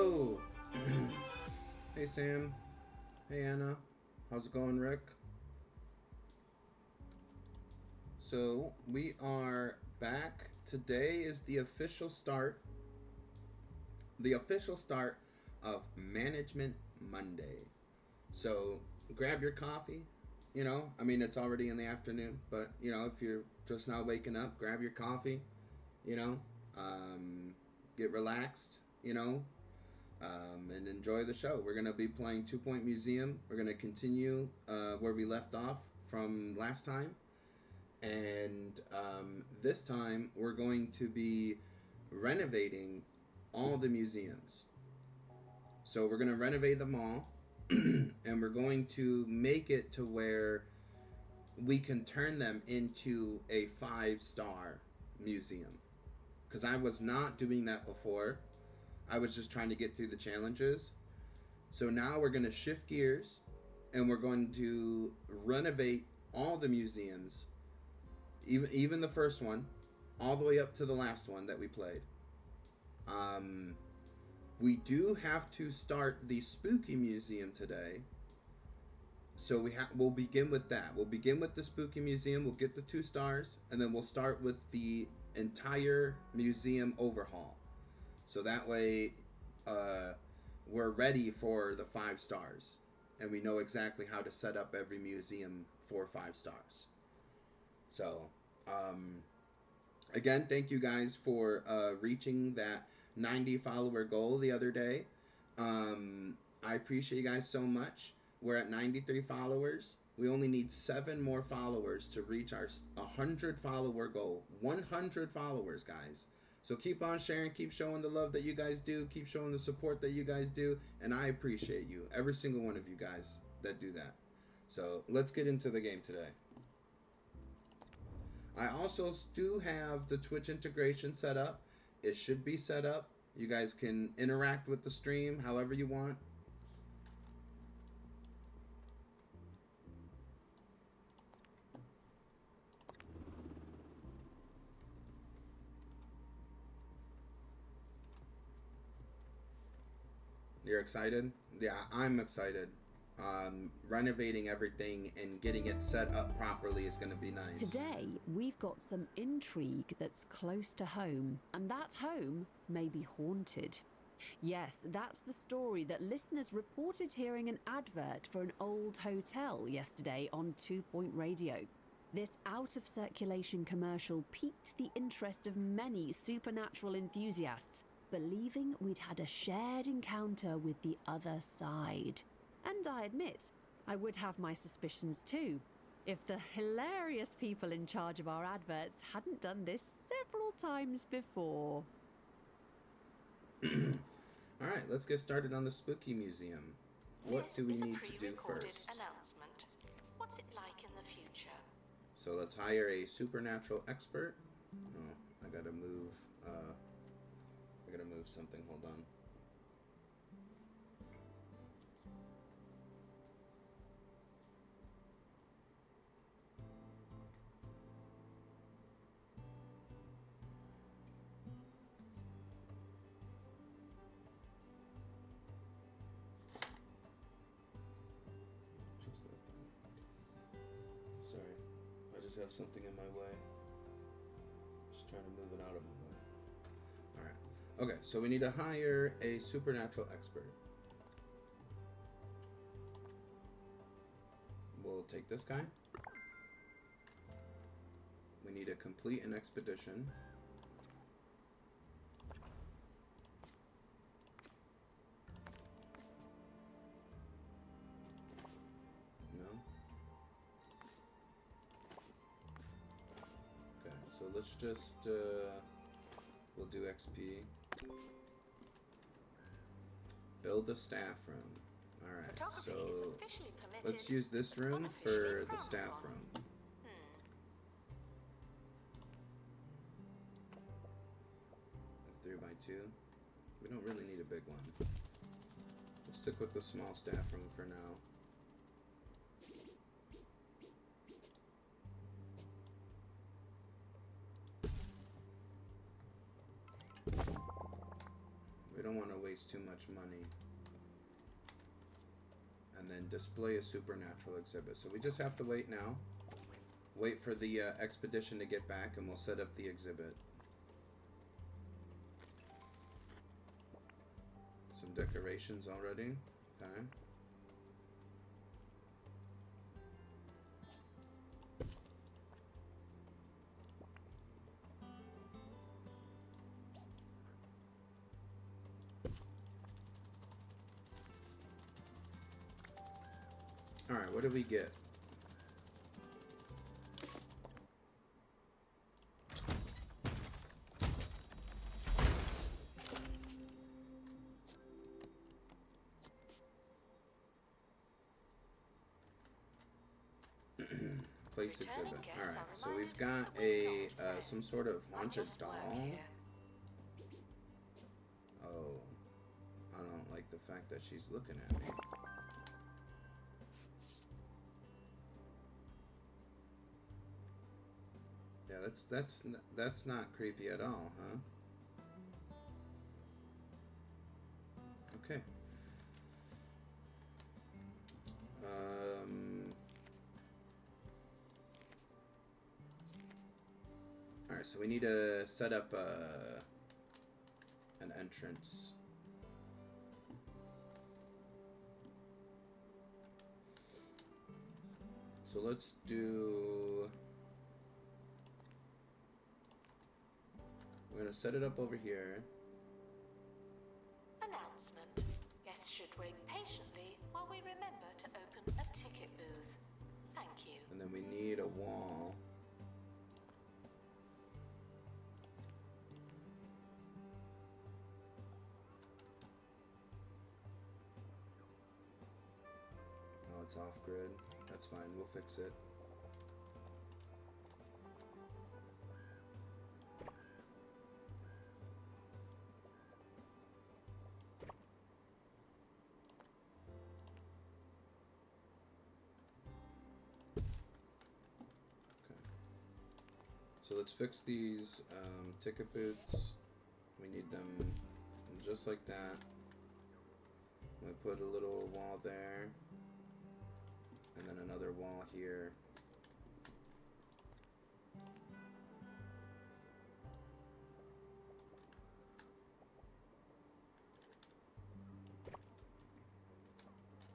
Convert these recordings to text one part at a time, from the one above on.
Hello. Hey Sam. Hey Anna. How's it going, Rick? So we are back. Today is the official start. The official start of Management Monday. So grab your coffee. It's already in the afternoon, but if you're just now waking up, grab your coffee. You know, get relaxed. And enjoy the show. We're going to be playing 2 Point Museum. We're going to continue where we left off from last time. And this time, we're going to be renovating all the museums. So we're going to renovate them all. And we're going to make it to where we can turn them into a 5-star museum. Because I was not doing that before. I was just trying to get through the challenges. So now we're going to shift gears and we're going to renovate all the museums, even the first one, all the way up to the last one that we played. We do have to start the Spooky Museum today. So we'll begin with that. We'll begin with the Spooky Museum. We'll get the 2 stars, and then we'll start with the entire museum overhaul. So that way, we're ready for the 5 stars, and we know exactly how to set up every museum for 5 stars. So, again, thank you guys for reaching that 90 follower goal the other day. I appreciate you guys so much. We're at 93 followers. We only need 7 more followers to reach our 100 follower goal. 100 followers, guys. So keep on sharing, keep showing the love that you guys do, keep showing the support that you guys do, and I appreciate you, every single one of you guys that do that. So let's get into the game today. I also do have the Twitch integration set up. It should be set up. You guys can interact with the stream however you want. You're excited? Yeah, I'm excited. Renovating everything and getting it set up properly is going to be nice. Today, we've got some intrigue that's close to home, and that home may be haunted. Yes, that's the story that listeners reported hearing an advert for an old hotel yesterday on 2 Point Radio. This out-of-circulation commercial piqued the interest of many supernatural enthusiasts, believing we'd had a shared encounter with the other side. And I admit, I would have my suspicions too, if the hilarious people in charge of our adverts hadn't done this several times before. Alright, let's get started on the Spooky Museum. What do we need to do first? Announcement. What's it like in the future? So let's hire a supernatural expert. Oh, I gotta move something, hold on. Just that thing. Sorry, I just have something in my way. Just trying to move it out of my way. Alright. Okay, so we need to hire a supernatural expert. We'll take this guy. We need to complete an expedition. No? Okay, so let's just, we'll do XP. Build a staff room. Alright, so let's use this room for the staff room. 3x2. We don't really need a big one. We'll stick with the small staff room for now. We don't want to waste waste too much money. And then display a supernatural exhibit. So we just have to wait now. Wait for the expedition to get back, and we'll set up the exhibit. Some decorations already. Okay. Alright, what do we get? Place exhibit. Alright, so we've got a some sort of haunted doll. Oh, I don't like the fact that she's looking at me. Yeah, that's not creepy at all, huh? Okay. All right, so we need to set up an entrance. So let's do. We're gonna set it up over here. Announcement. Guests should wait patiently while we remember to open a ticket booth. Thank you. And then we need a wall. Oh, it's off grid. That's fine, we'll fix it. So let's fix these ticket booths. We need them just like that. We put a little wall there, and then another wall here.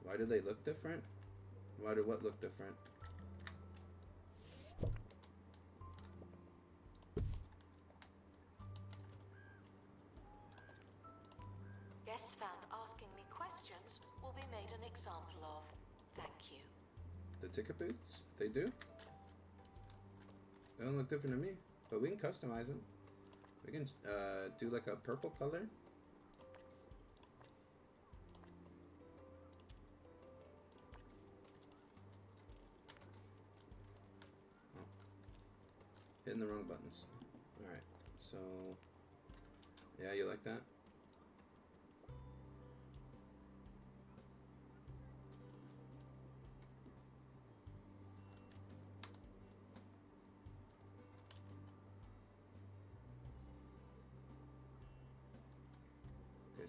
Why do they look different? Why do what look different? Guests found asking me questions will be made an example of. Thank you. The ticket booths? They do? They don't look different to me. But we can customize them. We can do like a purple color. Oh. Hitting the wrong buttons. Alright, so... Yeah, you like that?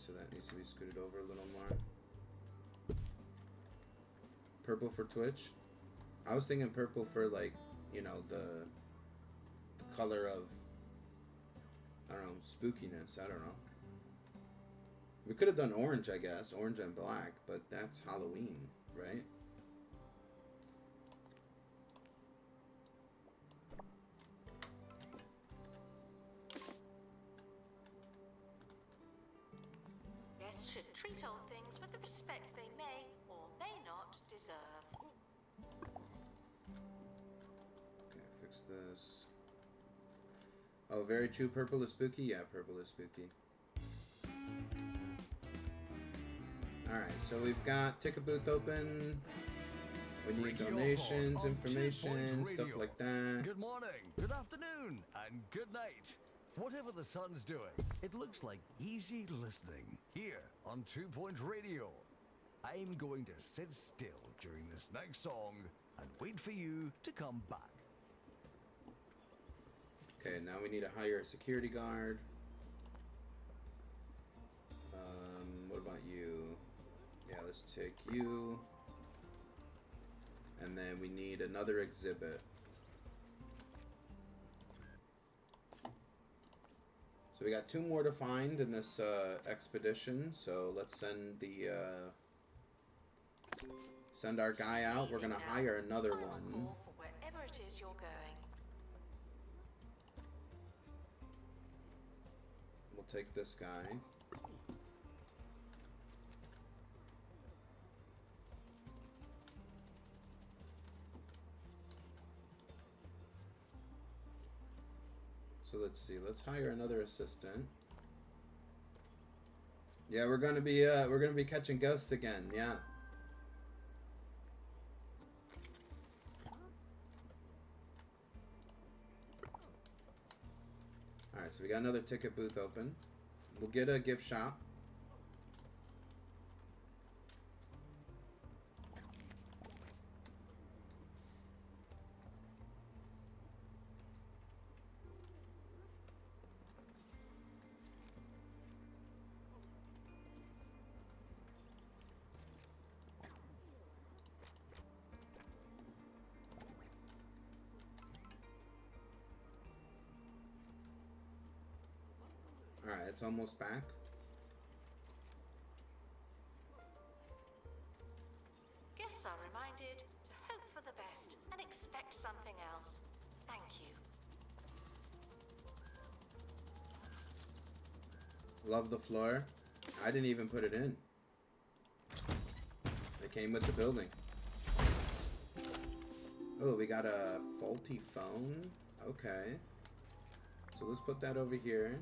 So that needs to be scooted over a little more. Purple for Twitch. I was thinking purple for, like, you know, the color of, I don't know, spookiness. I don't know. We could have done orange, I guess. Orange and black, but that's Halloween, right? Should treat old things with the respect they may or may not deserve. Okay, fix this. Oh, very true. Purple is spooky? Yeah, purple is spooky. Alright, so we've got ticket booth open. We need donations, information, stuff like that. Good morning, good afternoon, and good night. Whatever the sun's doing, it looks like easy listening here on 2 Point Radio. I'm going to sit still during this next song and wait for you to come back. Okay, now we need to hire a security guard. let's take you. And then we need another exhibit. So we got 2 more to find in this expedition. So let's send the send our guy out. We're gonna hire another one. Call for wherever it is you're going. We'll take this guy. So let's see. Let's hire another assistant. Yeah, we're gonna be catching ghosts again. Yeah. All right, so we got another ticket booth open. We'll get a gift shop. Alright, it's almost back. Guests are reminded to hope for the best and expect something else. Thank you. Love the floor. I didn't even put it in. It came with the building. Oh, we got a faulty phone. Okay. So let's put that over here.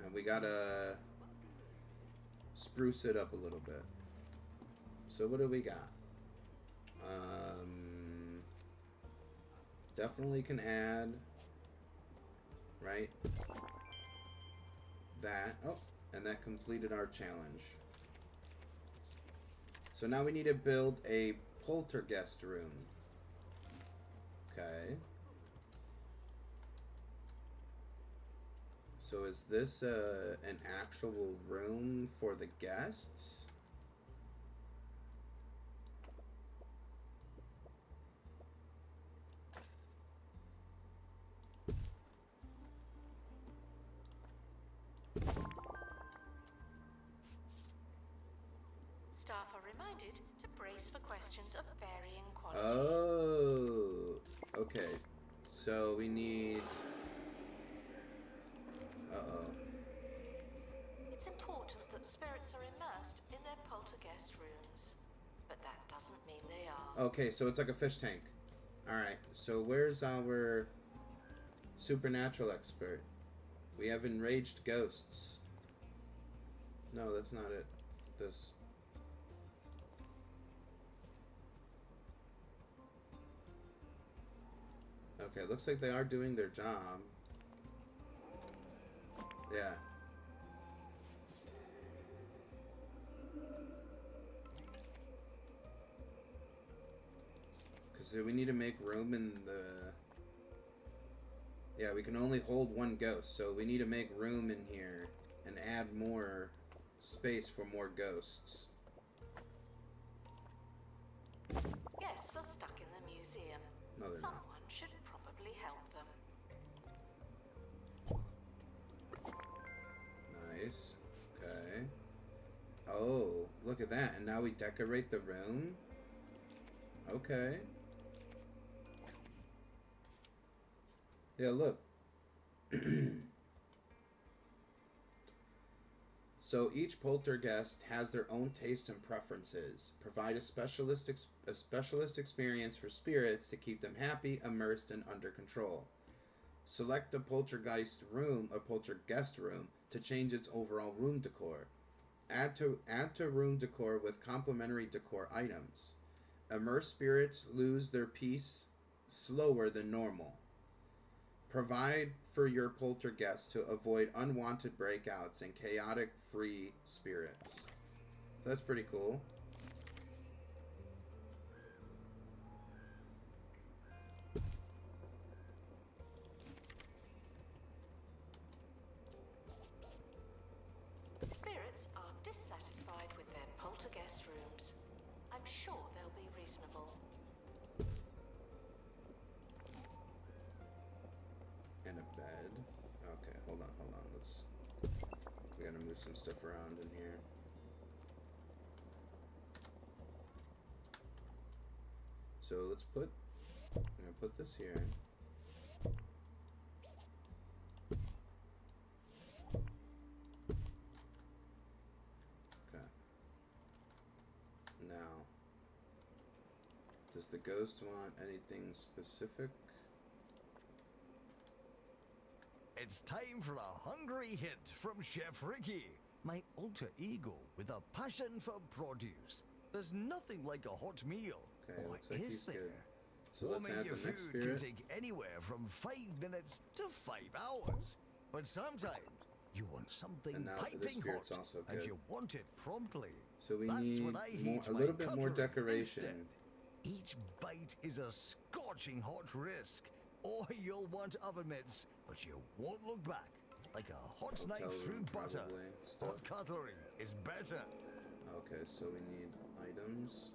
And we gotta spruce it up a little bit. So what do we got? Definitely can add, right? That. Oh, and that completed our challenge. So now we need to build a poltergeist room. Okay. So is this an actual room for the guests? Staff are reminded to brace for questions of varying quality. Oh, okay. So we need... Uh-oh. It's important that spirits are immersed in their poltergeist rooms, but that doesn't mean they are. Okay, so it's like a fish tank. Alright, so where's our supernatural expert? We have enraged ghosts. No, that's not it. This... Okay, looks like they are doing their job. Yeah. Because we need to make room in the... Yeah, we can only hold one ghost, so we need to make room in here and add more space for more ghosts. Guests are stuck in the museum. No, they're Someone not. should probably help them. Nice. Okay. Oh, look at that. And now we decorate the room? Okay. Yeah, look. So each poltergeist has their own tastes and preferences. Provide a specialist experience for spirits to keep them happy, immersed, and under control. Select a poltergeist room to change its overall room decor. Add to room decor with complementary decor items. Immerse spirits lose their peace slower than normal. Provide for your poltergeist to avoid unwanted breakouts and chaotic free spirits. So that's pretty cool. Spirits spirits are dissatisfied with their poltergeist rooms. I'm sure they'll be reasonable. And a bed. Okay, hold on. We gotta move some stuff around in here. So I'm gonna put this here. Okay. Now, does the ghost want anything specific? It's time for a hungry hit from Chef Ricky, my alter ego with a passion for produce. There's nothing like a hot meal. Okay, Or looks like is he's there? good. So let's Warming add your the next food can spirit. take anywhere from 5 minutes to 5 hours. But sometimes you want something And now the piping spirit's hot, also and good. you want it promptly. So we That's need when I more, heat a my little bit more cutlery decoration. instead. Each bite is a scorching hot risk. Or you'll want oven mitts, but you won't look back. Like a hot Hotel knife through room, butter. probably, stuff. Hot cutlery is better. Okay, so we need items.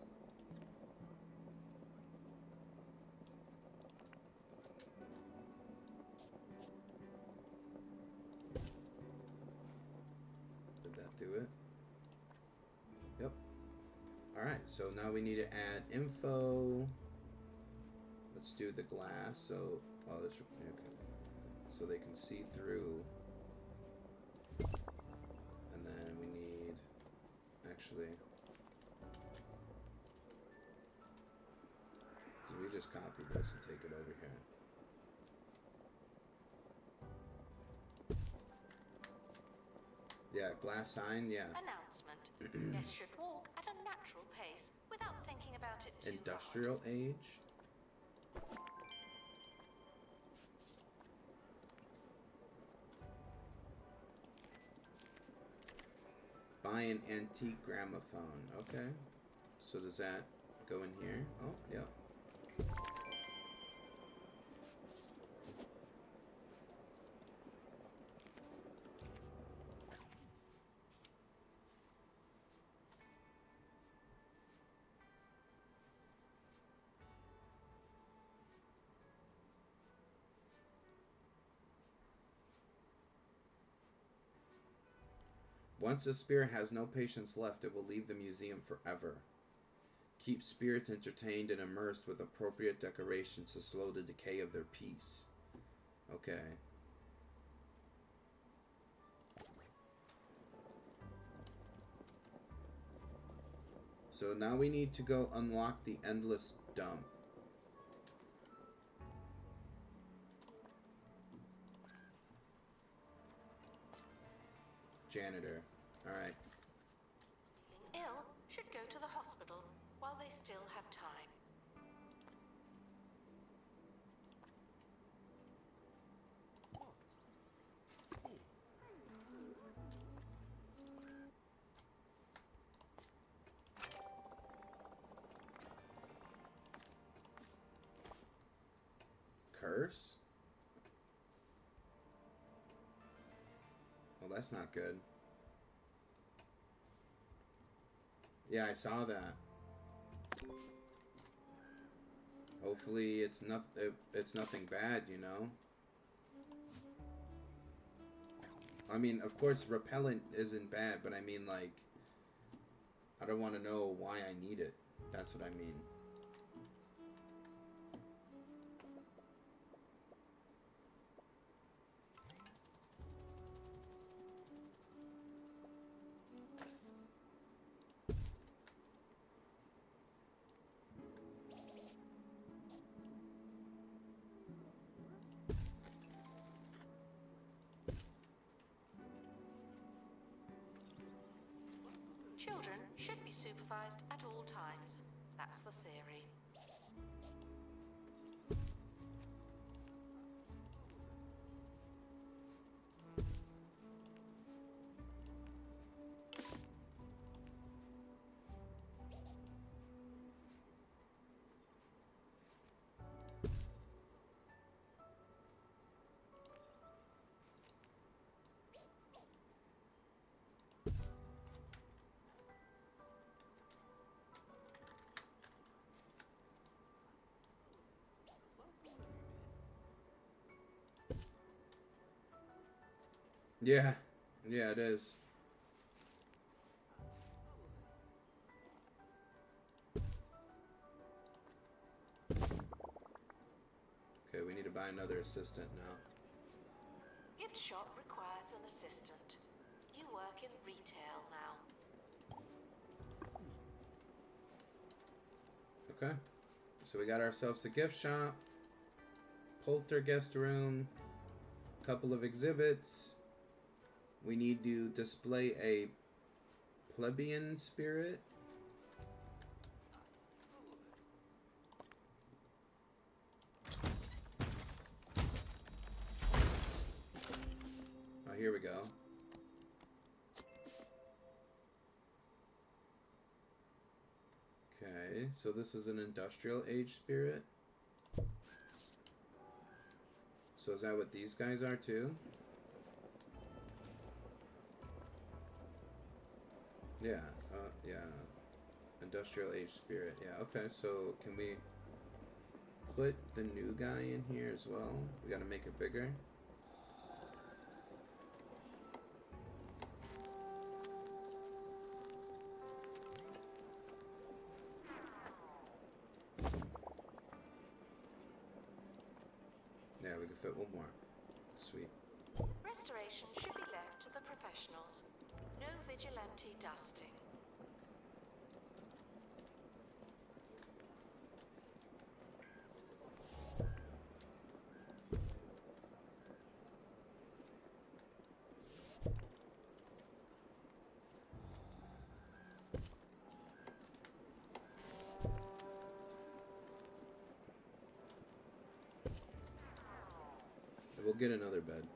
Did that do it? Yep. Alright, so now we need to add info. Let's do the glass, so this okay. So they can see through. And then we need actually so we just copy this and take it over here. Yeah, glass sign, yeah. Announcement. Guests should walk at a natural pace without thinking about it too Industrial age. Buy an antique gramophone. Okay. So does that go in here? Oh, yep. Once a spirit has no patience left, it will leave the museum forever. Keep spirits entertained and immersed with appropriate decorations to slow the decay of their peace. Okay. So now we need to go unlock the endless dump. Janitor. Alright. Feeling ill should go to the hospital while they still have time. Curse? Well, that's not good. Yeah, I saw that. Hopefully it's nothing bad, you know? I mean, of course repellent isn't bad, but I mean like I don't want to know why I need it. That's what I mean. Children should be supervised at all times. That's the theory. Yeah. Yeah, it is. Okay, we need to buy another assistant now. Gift shop requires an assistant. You work in retail now. Okay. So we got ourselves a gift shop, poltergeist room, couple of exhibits. We need to display a plebeian spirit. Oh, here we go. Okay, so this is an industrial age spirit. So is that what these guys are too? Yeah, yeah. Industrial age spirit. Yeah, okay, so can we put the new guy in here as well? We gotta make it bigger. Yeah, we can fit one more. Sweet. Restoration should be left to the professionals. No vigilante dusting. We'll get another bed.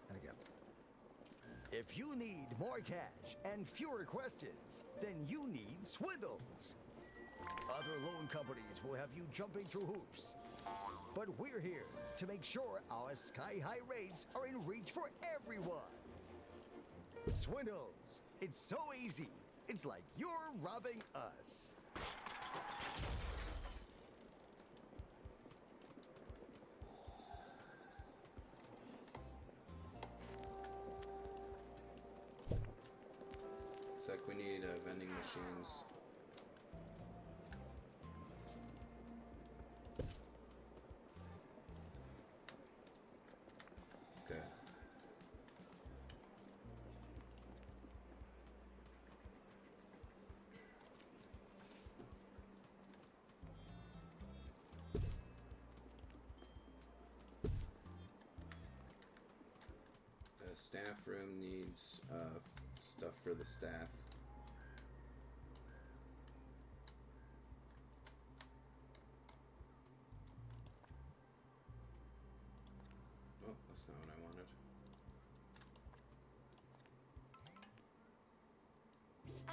And again. If you need more cash and fewer questions, then you need Swindles. Other loan companies will have you jumping through hoops. But we're here to make sure our sky-high rates are in reach for everyone. Swindles. It's so easy. It's like you're robbing us. Looks like we need vending machines. Okay. The staff room needs stuff for the staff. Oh, that's not what I wanted.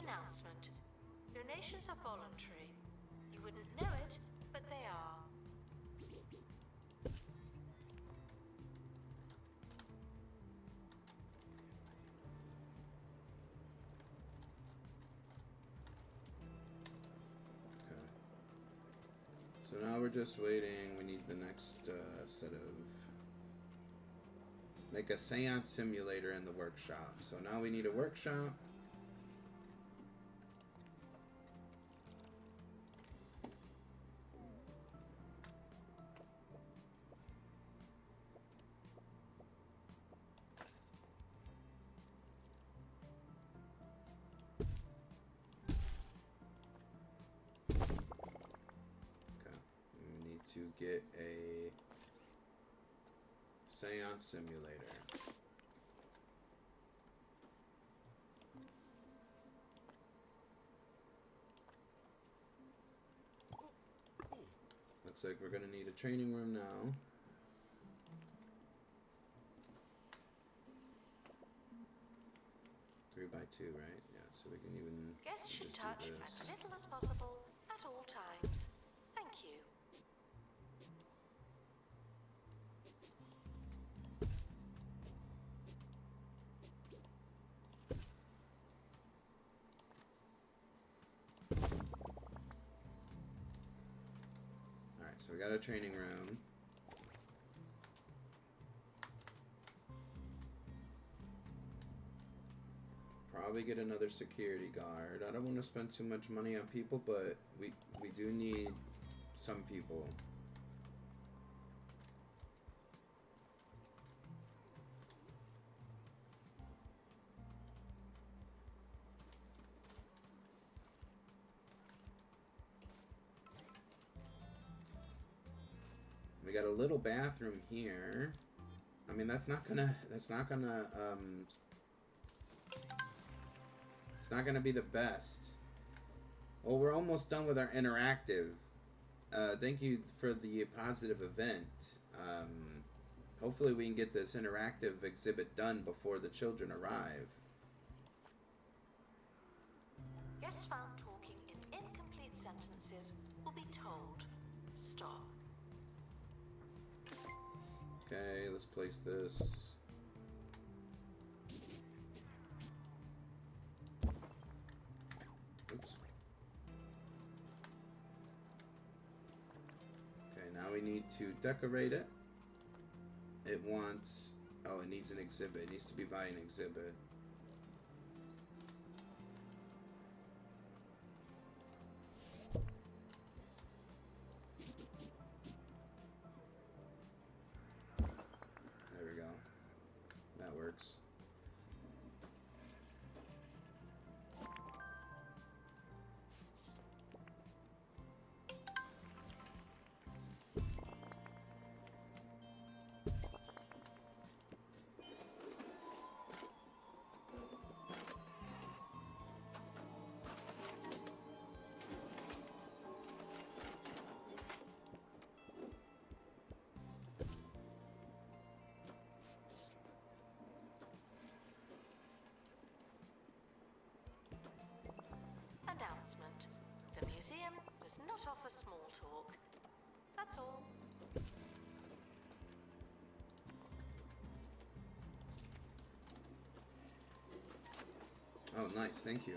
Announcement. Donations are voluntary. You wouldn't know it, but they are. Okay. So now we're just waiting. We need the next set of... Make a seance simulator in the workshop. So now we need a workshop. Okay. We need to get a seance simulator. Looks like we're gonna need a training room now. Three by two, right? Yeah, so we can even Guests should just touch do as this. little as possible at all times. Thank you. Alright, so we got a training room. probably get another security guard. I don't want to spend too much money on people, but we do need some people. We got a little bathroom here. I mean, it's not gonna be the best. Well, we're almost done with our interactive. Thank you for the positive event. Hopefully we can get this interactive exhibit done before the children arrive. Guests found talking in incomplete sentences will be told, stop. Okay, let's place this. Oops. Okay, now we need to decorate it. It wants... Oh, it needs an exhibit. It needs to be by an exhibit. There we go. That works. Announcement. The museum does not offer small talk. That's all. Oh, nice. Thank you.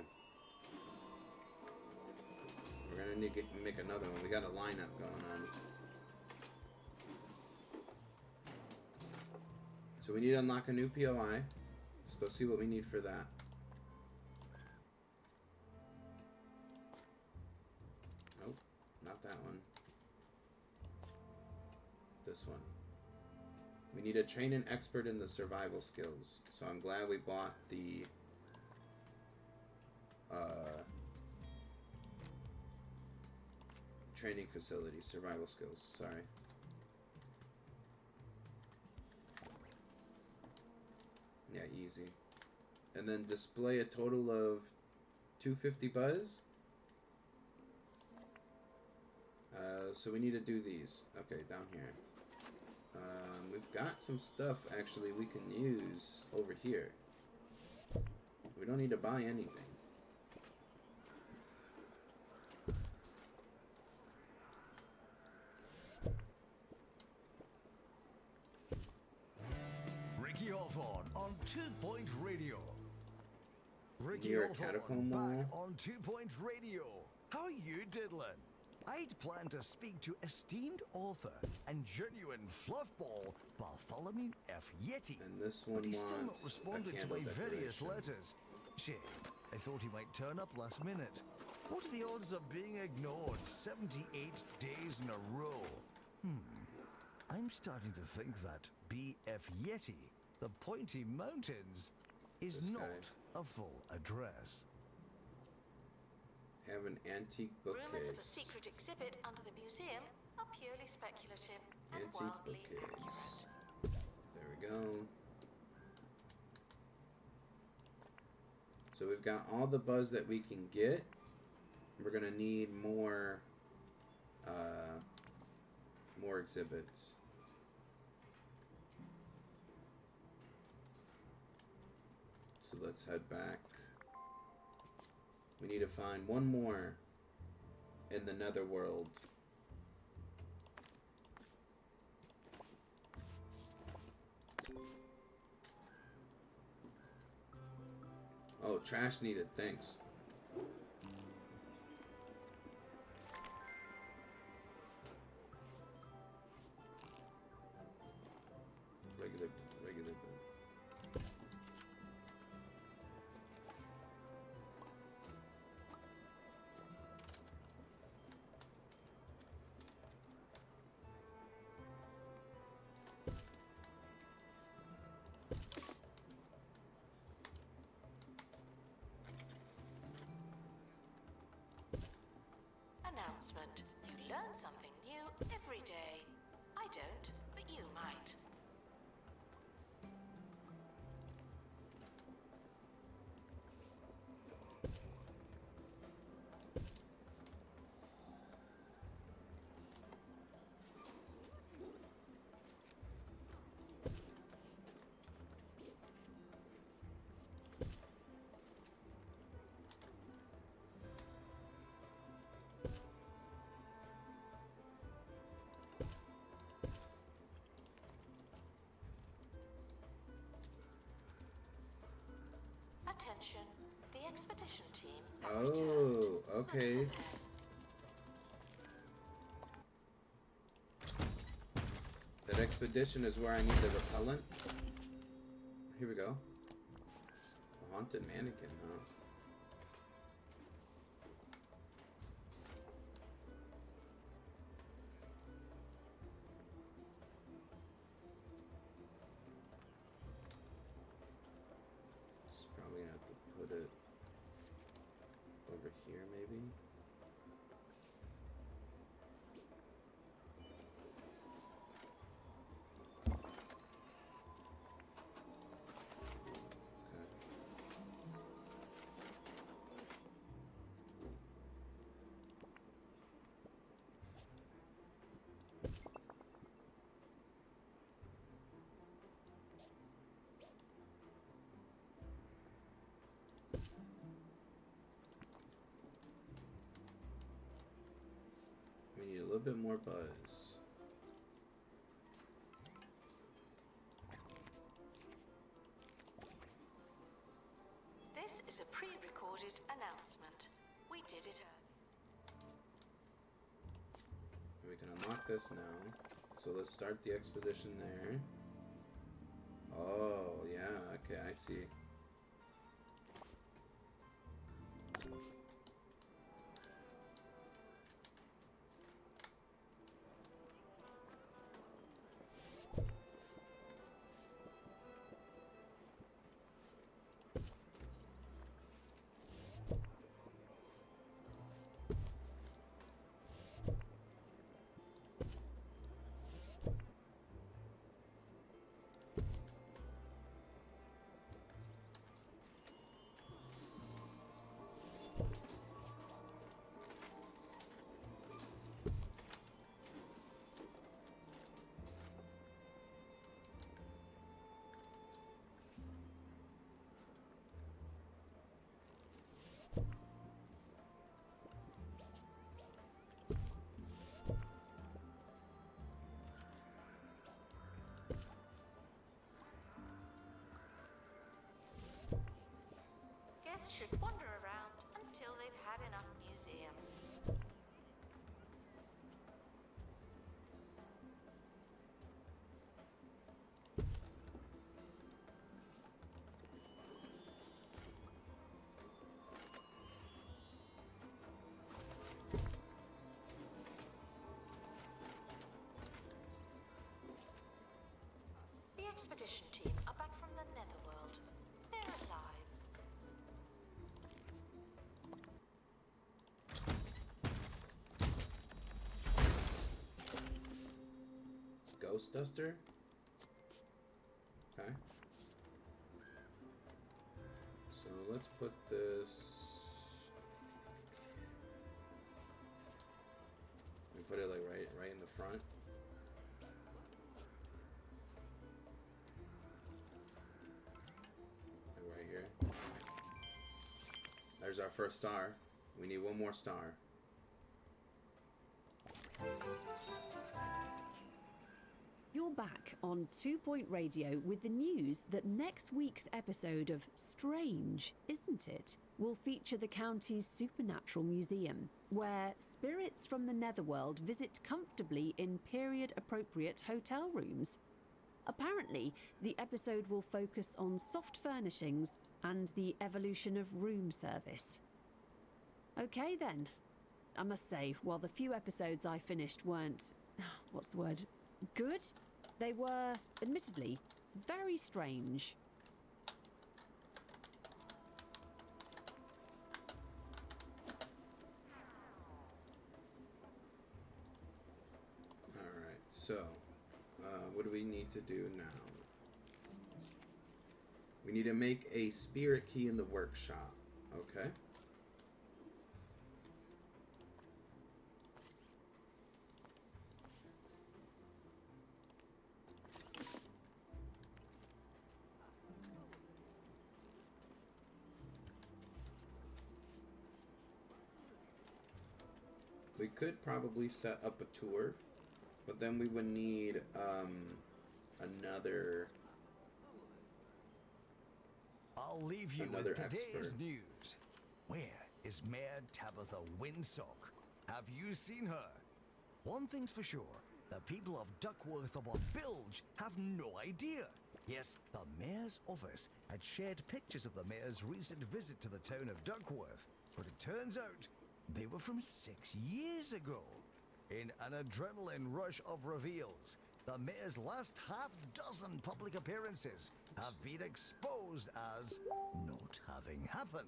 We're gonna need to make another one. We got a lineup going on. So we need to unlock a new POI. Let's go see what we need for that. Nope, not that one. This one. We need to train an expert in the survival skills. So I'm glad we bought the training facility, survival skills, sorry. Yeah, easy. And then display a total of 250 buzz. So we need to do these. Okay, down here. We've got some stuff actually we can use over here. We don't need to buy anything. Ricky Hawthorne on 2 Point Radio. Ricky Near a Hawthorne catacomb back wall. on 2 Point Radio. How are you diddling? I'd planned to speak to esteemed author and genuine fluffball Bartholomew F. Yeti. And this one But he's still not wants responded a to my candle various decoration. letters. Shame. I thought he might turn up last minute. What are the odds of being ignored 78 days in a row? I'm starting to think that B.F. Yeti, the Pointy Mountains, is This guy. not a full address. Have an antique bookcase. Rumors of a secret exhibit under the museum are purely speculative and Antique wildly bookcase. accurate. There we go. So we've got all the buzz that we can get. We're gonna need more exhibits. So let's head back. We need to find one more in the netherworld. Oh, trash needed, thanks. Regular. announcement. You learn something new every day. I don't, but you might. Attention, the expedition team have returned. Oh, okay. That expedition is where I need the repellent. Here we go. A haunted mannequin, huh? Probably gonna have to put it over here, maybe. We need a little bit more buzz. This is a pre-recorded announcement. We did it. We can unlock this now. So let's start the expedition there. Oh, yeah, okay, I see. Guests should wander around until they've had enough museum. The expedition team are back from the Netherworld. They're alive. Ghost Duster? Okay. So let's put this... We put it like right in the front. Like right here. There's our first star. We need one more star. You're back on 2 Point Radio with the news that next week's episode of Strange, Isn't It? Will feature the county's supernatural museum, where spirits from the netherworld visit comfortably in period-appropriate hotel rooms. Apparently, the episode will focus on soft furnishings and the evolution of room service. Okay then. I must say, while the few episodes I finished weren't... what's the word? Good? They were, admittedly, very strange. So, what do we need to do now? We need to make a spirit key in the workshop. Okay. We could probably set up a tour, but then we would need another. I'll leave you Another with today's expert. news. Where is Mayor Tabitha Windsock? Have you seen her? One thing's for sure, the people of Duckworth upon Bilge have no idea. Yes, the mayor's office had shared pictures of the mayor's recent visit to the town of Duckworth, but it turns out they were from 6 years ago. In an adrenaline rush of reveals, the mayor's last half-dozen public appearances have been exposed as not having happened.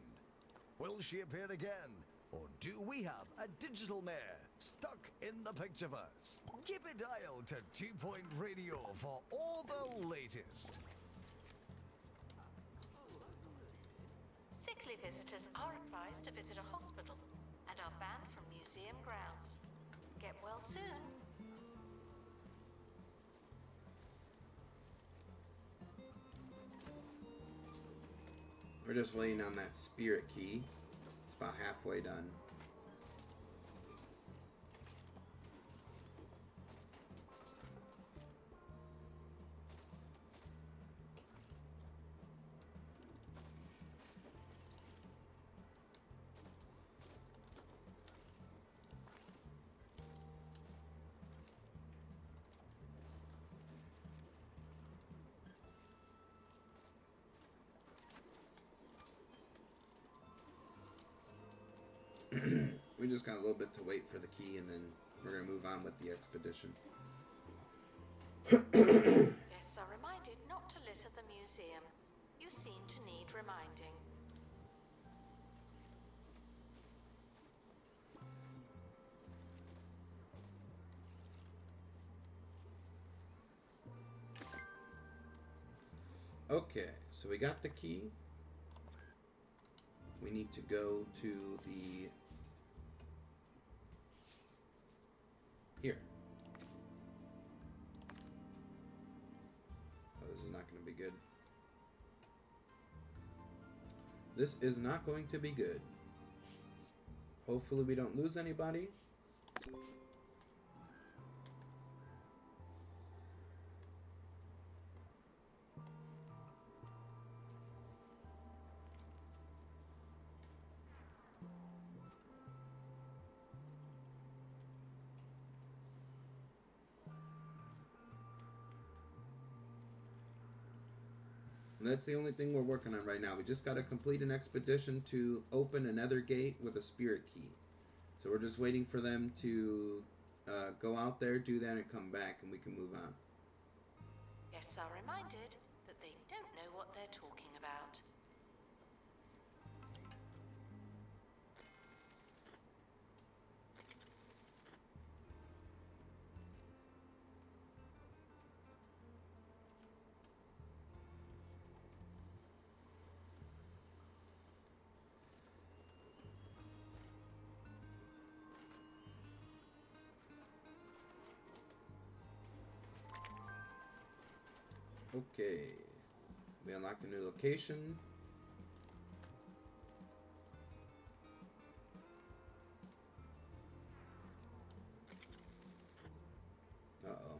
Will she appear again? Or do we have a digital mayor stuck in the pictureverse? Keep a dial to 2 Point Radio for all the latest. Sickly visitors are advised to visit a hospital and are banned from museum grounds. Get well soon. We're just waiting on that spirit key. It's about halfway done. We just got a little bit to wait for the key, and then we're going to move on with the expedition. Guests are reminded not to litter the museum. You seem to need reminding. Okay, so we got the key. We need to go to the... Here. Oh, this is not going to be good. This is not going to be good. Hopefully we don't lose anybody. And that's the only thing we're working on right now. We just got to complete an expedition to open another gate with a spirit key. So we're just waiting for them to go out there, do that, and come back, and we can move on. Guests are reminded that they don't know what they're talking about. Okay. We unlocked a new location. Uh-oh.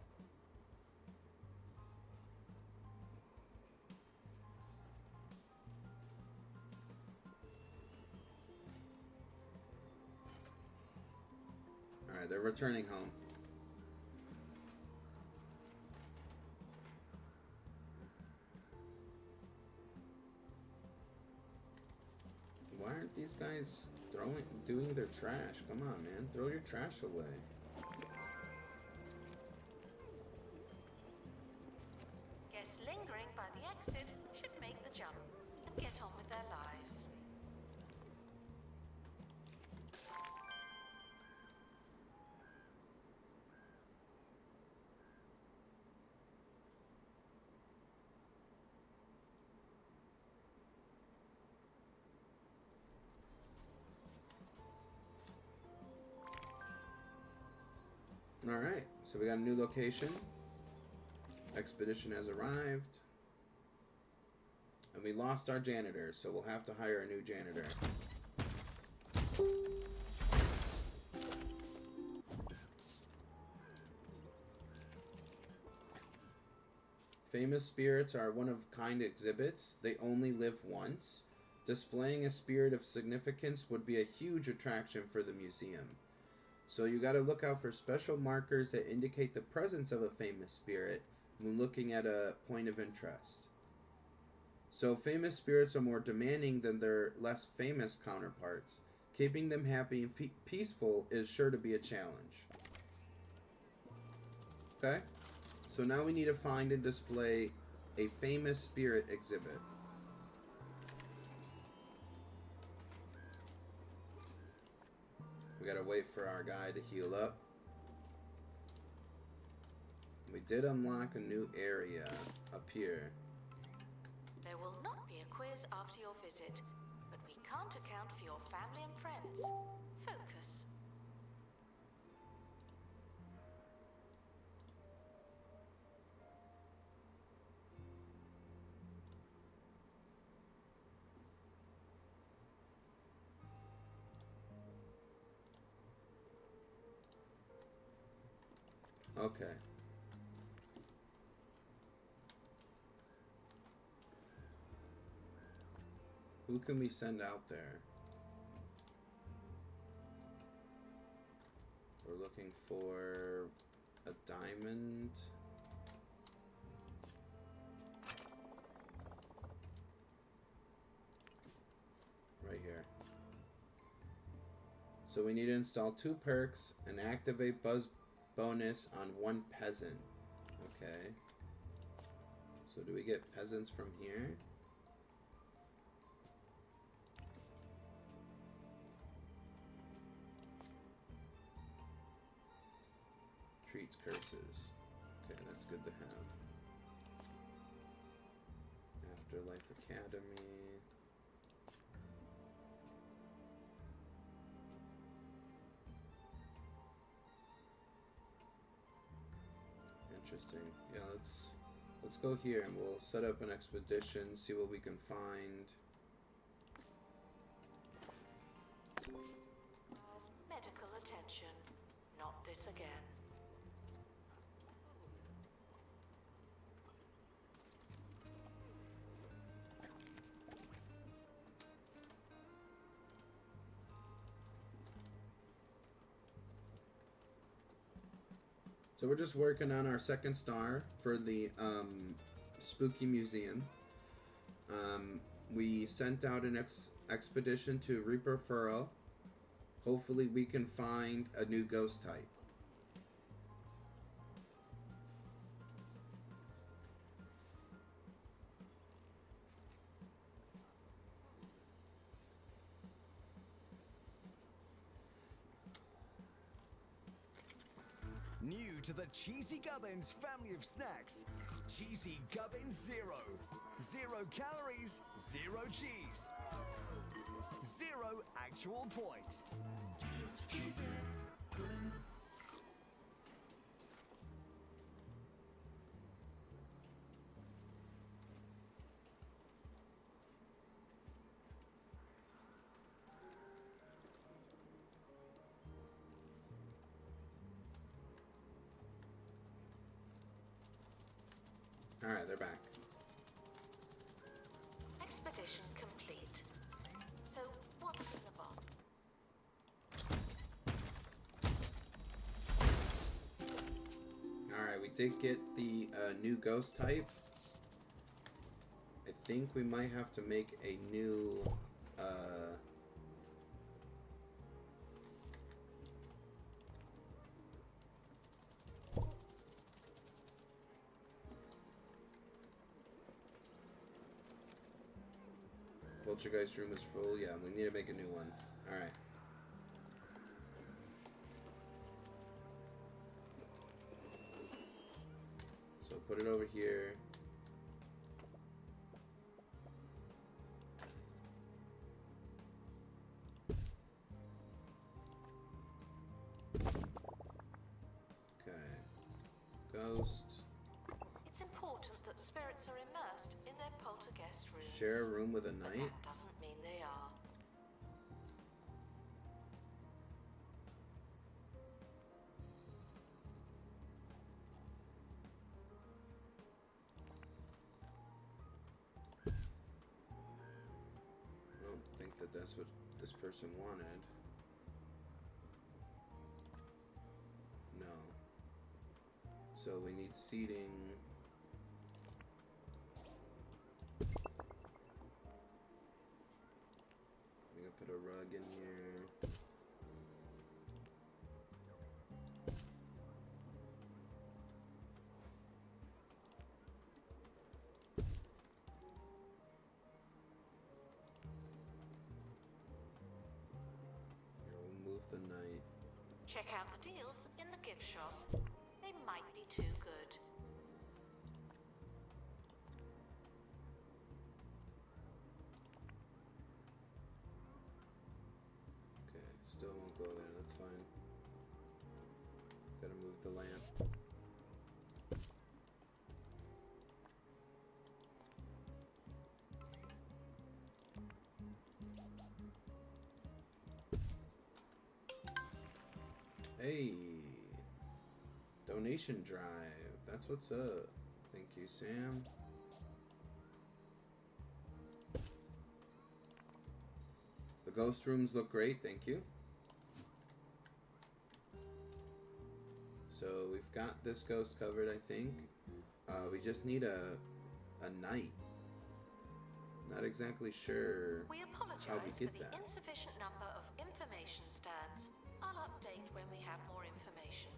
Alright, they're returning home. Why aren't these guys doing their trash? Come on, man. Throw your trash away. Guests lingering by the exit should make the jump and get on with their lives. Alright, so we got a new location. Expedition has arrived. And we lost our janitor, so we'll have to hire a new janitor. Famous spirits are one-of-kind exhibits. They only live once. Displaying a spirit of significance would be a huge attraction for the museum. So you got to look out for special markers that indicate the presence of a famous spirit when looking at a point of interest. So famous spirits are more demanding than their less famous counterparts. Keeping them happy and peaceful is sure to be a challenge. Okay? So now we need to find and display a famous spirit exhibit. We gotta wait for our guy to heal up. We did unlock a new area up here. There will not be a quiz after your visit, but we can't account for your family and friends. Focus. Okay. Who can we send out there? We're looking for a diamond. Right here. So we need to install 2 perks and activate buzz bonus on 1 peasant. Okay. So do we get peasants from here? Treats curses. Okay, that's good to have. Afterlife Academy. Interesting. Yeah, let's go here and we'll set up an expedition, see what we can find. As medical attention. Not this again. So we're just working on our 2nd star for the Spooky Museum. We sent out an expedition to Reaper Furrow. Hopefully we can find a new ghost type. New to the Cheesy Gubbins family of snacks, Cheesy Gubbins Zero. 0 calories, 0 cheese. 0 actual points. Alright, they're back. Expedition complete. So, what's in the box? Alright, we did get the new ghost types. I think we might have to make a new Poltergeist room is full. Yeah, we need to make a new one. Alright. So put it over here. ghost. It's important that spirits are immersed in their poltergeist rooms. Share a room with a But knight? that doesn't mean they are. I don't think that that's what this person wanted. No. So we need seating. I'm gonna put a rug in here. Here, we'll move the knight. Check out the deals in the gift shop. They might be too good. Okay, still won't go there, that's fine. Gotta move the lamp. Hey, donation drive. That's what's up. Thank you, Sam. The ghost rooms look great. Thank you. So we've got this ghost covered, I think. We just need a night. Not exactly sure We how we apologize get for the that. insufficient number of information stands. I'll update when we have more information.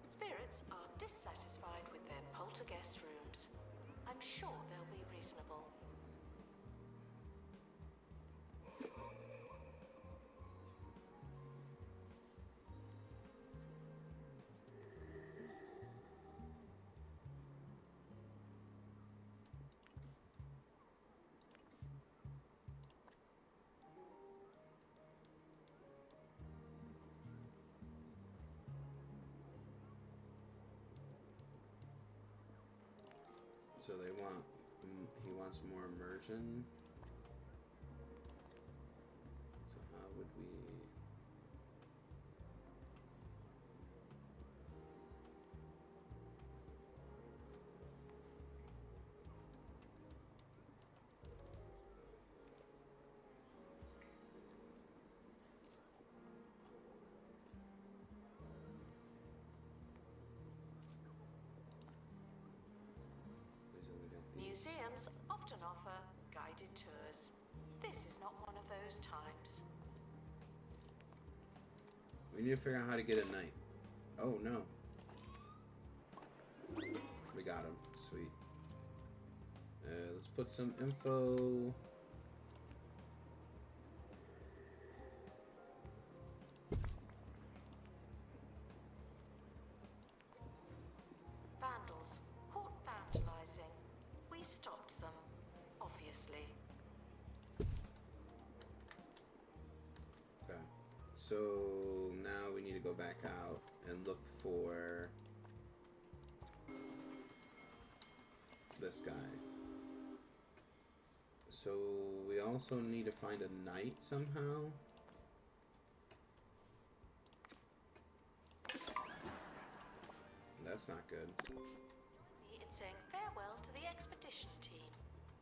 Spirits are dissatisfied with their poltergeist rooms. I'm sure they'll be reasonable. So they want, he wants more immersion. So how would we? Museums often offer guided tours. This is not one of those times. We need to figure out how to get a knight. Oh no. We got him. Sweet. Let's put some info. Vandals caught vandalizing. We stopped them, obviously. Okay. So now we need to go back out and look for this guy. So we also need to find a knight somehow. That's not good. It's saying farewell to the expedition team.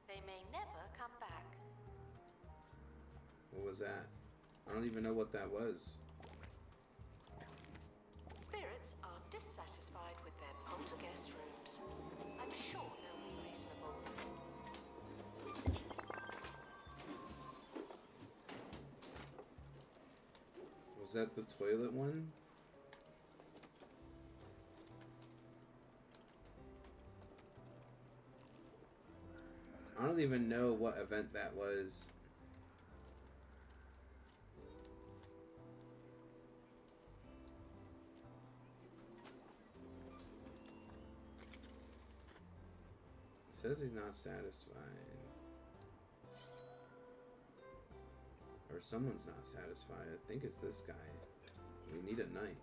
They may never come back. What was that? I don't even know what that was. Spirits are dissatisfied with their poltergeist rooms. I'm sure they'll be reasonable. Was that the toilet one? I don't even know what event that was. It says he's not satisfied. Or someone's not satisfied. I think it's this guy. We need a knight.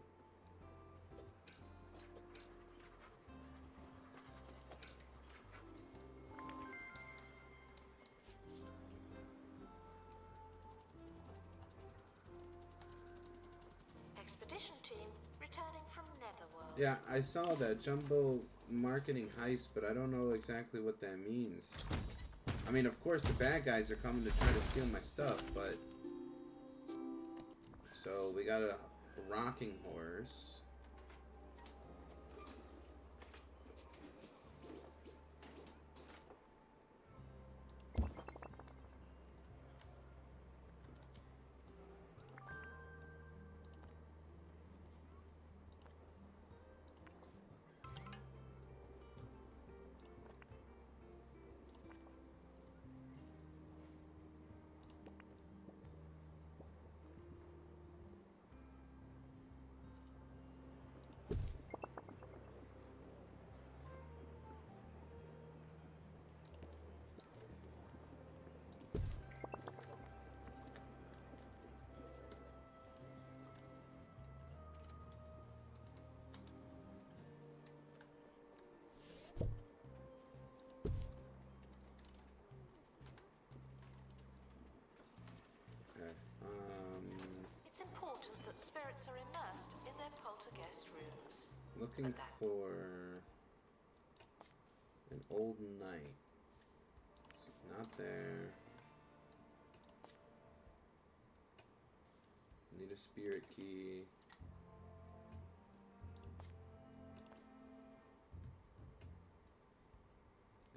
Expedition team returning from Netherworld. Yeah, I saw that jumbo marketing heist, but I don't know exactly what that means. I mean, of course, the bad guys are coming to try to steal my stuff, but... So, we got a rocking horse. It's important that spirits are immersed in their poltergeist rooms. Looking for an old knight. It's not there. Need a spirit key.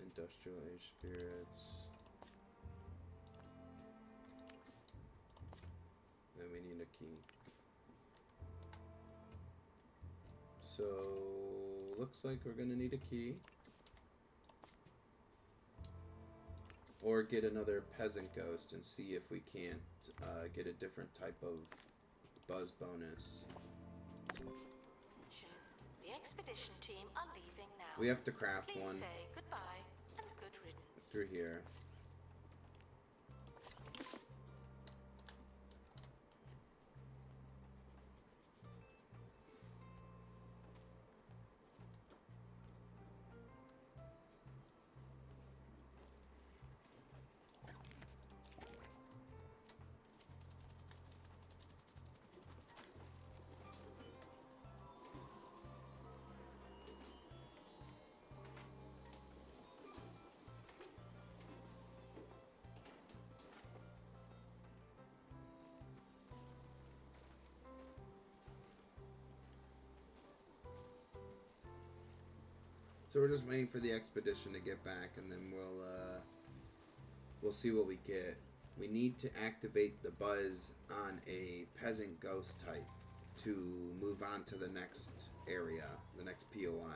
Industrial age spirits. Then we need a key. So, looks like we're gonna need a key. Or get another peasant ghost and see if we can't get a different type of buzz bonus. The expedition team are leaving now. We have to craft Please one say goodbye and good riddance. through here. So we're just waiting for the expedition to get back, and then we'll see what we get. We need to activate the buzz on a peasant ghost type to move on to the next area, the next POI.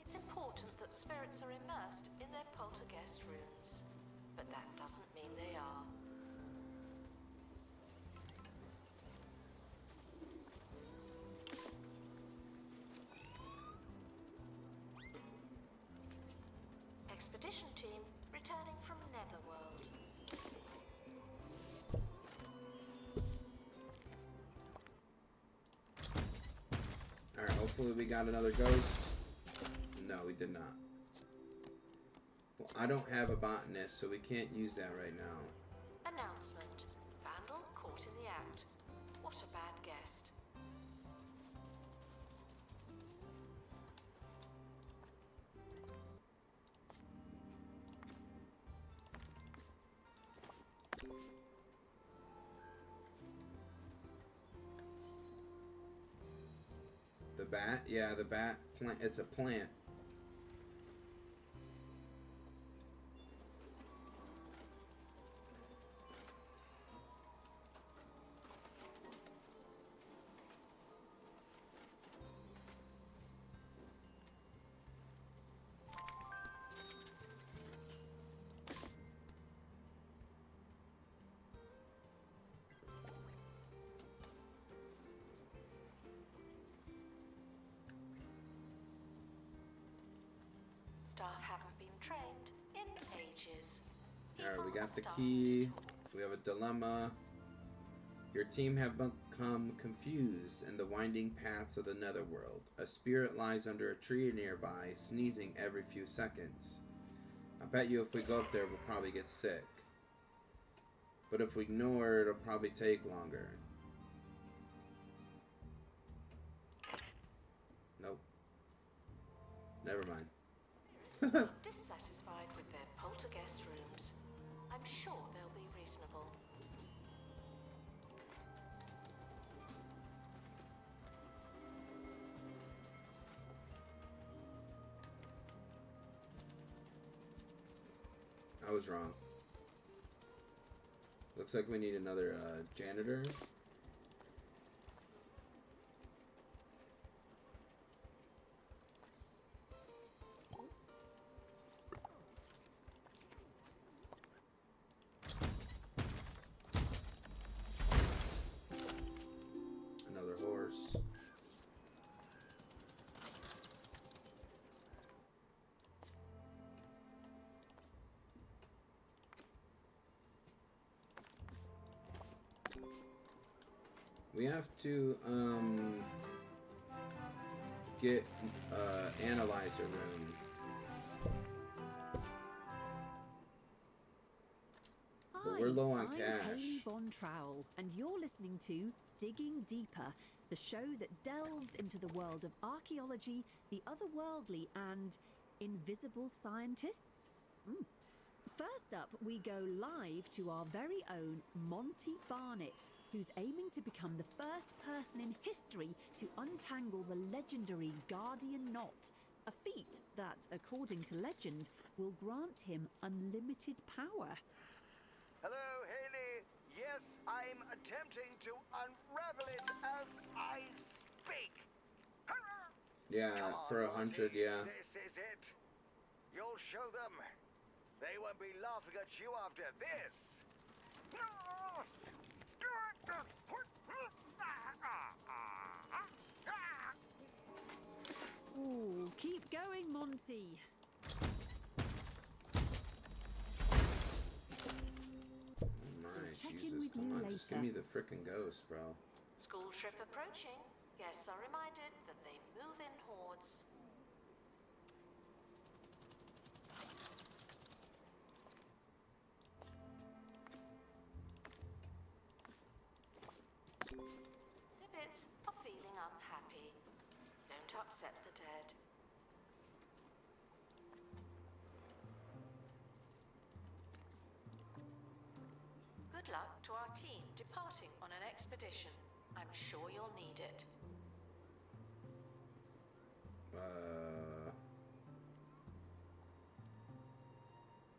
It's important that spirits are immersed in their poltergeist rooms, but that doesn't mean they are. Expedition team returning from Netherworld. Alright, hopefully we got another ghost. No, we did not. Well, I don't have a botanist, so we can't use that right now. Announcement. Vandal caught in the act. What a bad guest. The bat? Yeah, the bat plant. It's a plant. changes. Alright, we People got are the starting key. to talk. We have a dilemma. Your team have become confused in the winding paths of the netherworld. A spirit lies under a tree nearby, sneezing every few seconds. I bet you if we go up there, we'll probably get sick. But if we ignore it, it'll probably take longer. Nope. Never mind. Spirits are dissatisfied with their poltergeist rooms. I'm sure they'll be reasonable. I was wrong. Looks like we need another janitor. Another horse. We have to get analyzer room. But we're low on I'm cash. Hayley Von Trowell, and you're listening to Digging Deeper, the show that delves into the world of archaeology, the otherworldly, and invisible scientists. First up, we go live to our very own Monty Barnett, who's aiming to become the first person in history to untangle the legendary Guardian Knot, a feat that, according to legend, will grant him unlimited power. Hello, Haley. Yes, I'm attempting to unravel it as I speak. Hurrah! Yeah, Come on, for 100, Monty, yeah. This is it. You'll show them. They won't be laughing at you after this. Ooh, keep going, Monty. My Check in Jesus, with come you on, just give later. me the frickin' ghost, bro. School trip approaching. Guests are reminded that they move in hordes. Sibbits are feeling unhappy. Don't upset the dead. Good luck to our team departing on an expedition. I'm sure you'll need it.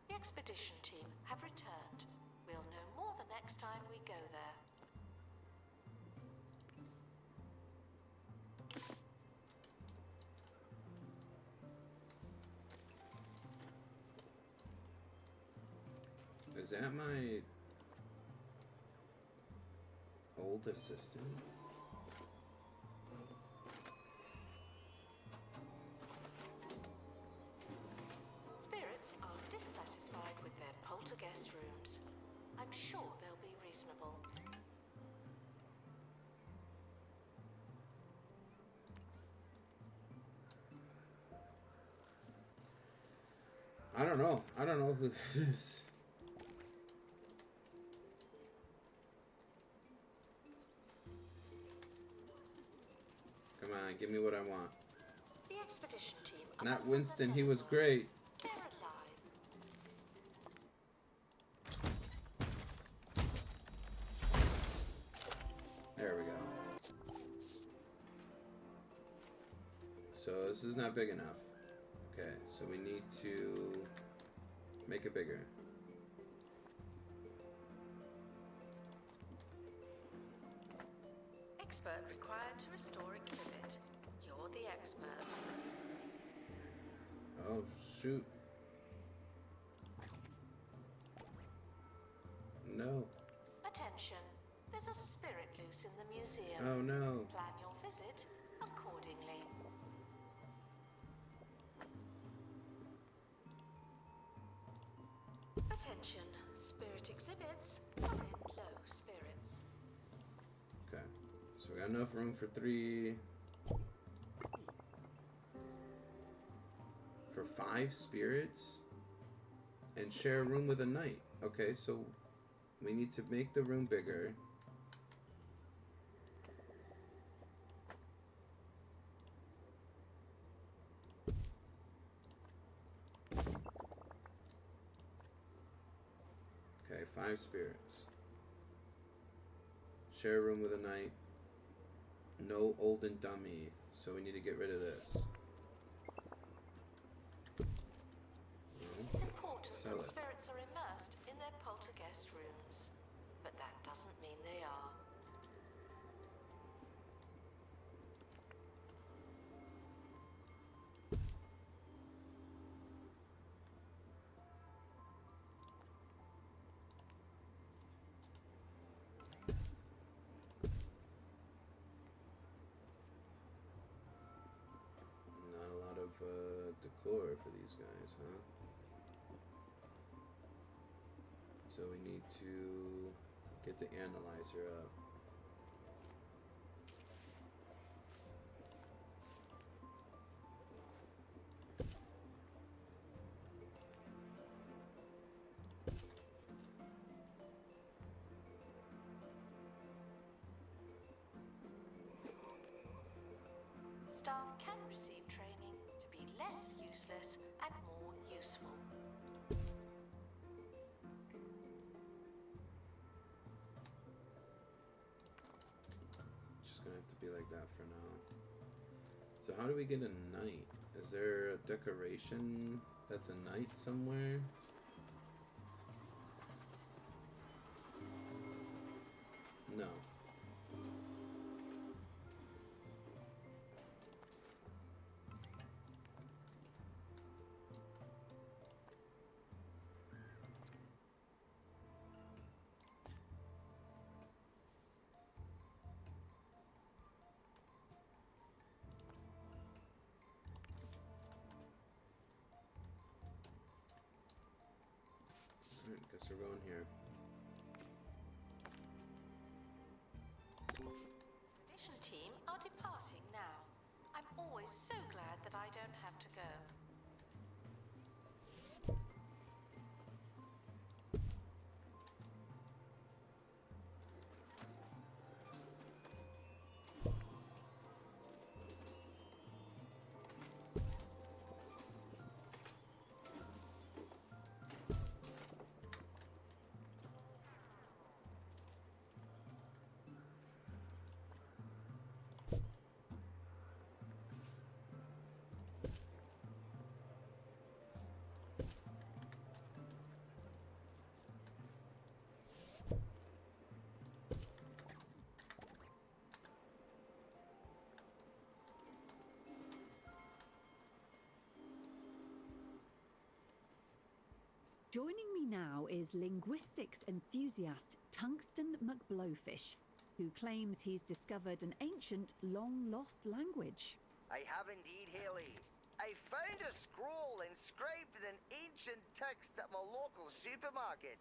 The expedition team have returned. We'll know more the next time we go there. Is that my old assistant? Spirits are dissatisfied with their poltergeist rooms. I'm sure they'll be reasonable. I don't know. I don't know who that is. Come on, give me what I want. The expedition team are Not on Winston, the he was netherworld. great. They're alive. There we go. So this is not big enough. Okay, so we need to make it bigger. Expert required to restore exhibit. You're the expert. Oh, shoot. No. Attention. There's a spirit loose in the museum. Oh, no. Plan your visit accordingly. Attention, spirit exhibits are in low spirits. Okay. So we got enough room for 3. For 5 spirits? And share a room with a knight. Okay, so we need to make the room bigger. Okay, 5 spirits. Share a room with a knight. No old and dummy. So we need to get rid of this. It's important Sell that it. spirits are immersed in their poltergeist rooms, but that doesn't mean they are. Not a lot of decor for these guys, huh? So we need to get the analyzer up. Staff can receive training to be less useless and more useful. Just gonna have to be like that for now. So how do we get a knight? Is there a decoration that's a knight somewhere? No. Alright, guess we're going here. Expedition team are departing now. I'm always so glad that I don't have to go. Joining me now is linguistics enthusiast Tungsten McBlowfish, who claims he's discovered an ancient, long-lost language. I have indeed, Haley. I found a scroll inscribed in an ancient text at my local supermarket.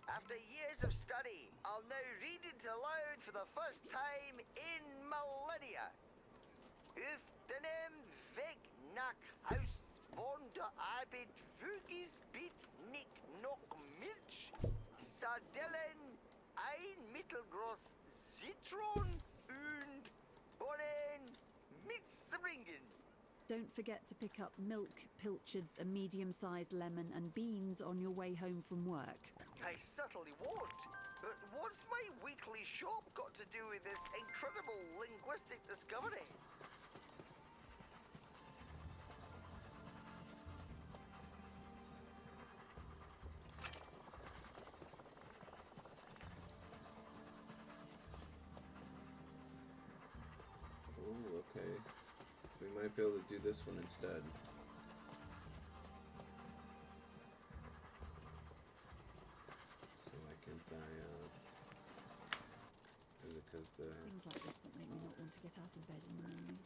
After years of study, I'll now read it aloud for the first time in millennia. Uf denem veg nak huis vonde abit vugis bit nick nok milch sardellen ein mittelgroß citron und bonen mitzbringen. Don't forget to pick up milk, pilchards, a medium-sized lemon and beans on your way home from work. I certainly won't. But what's my weekly shop got to do with this incredible linguistic discovery? Oh, okay. We might be able to do this one instead. So why can't I, is it because the... It's things like this that make me not want to get out of bed in the morning.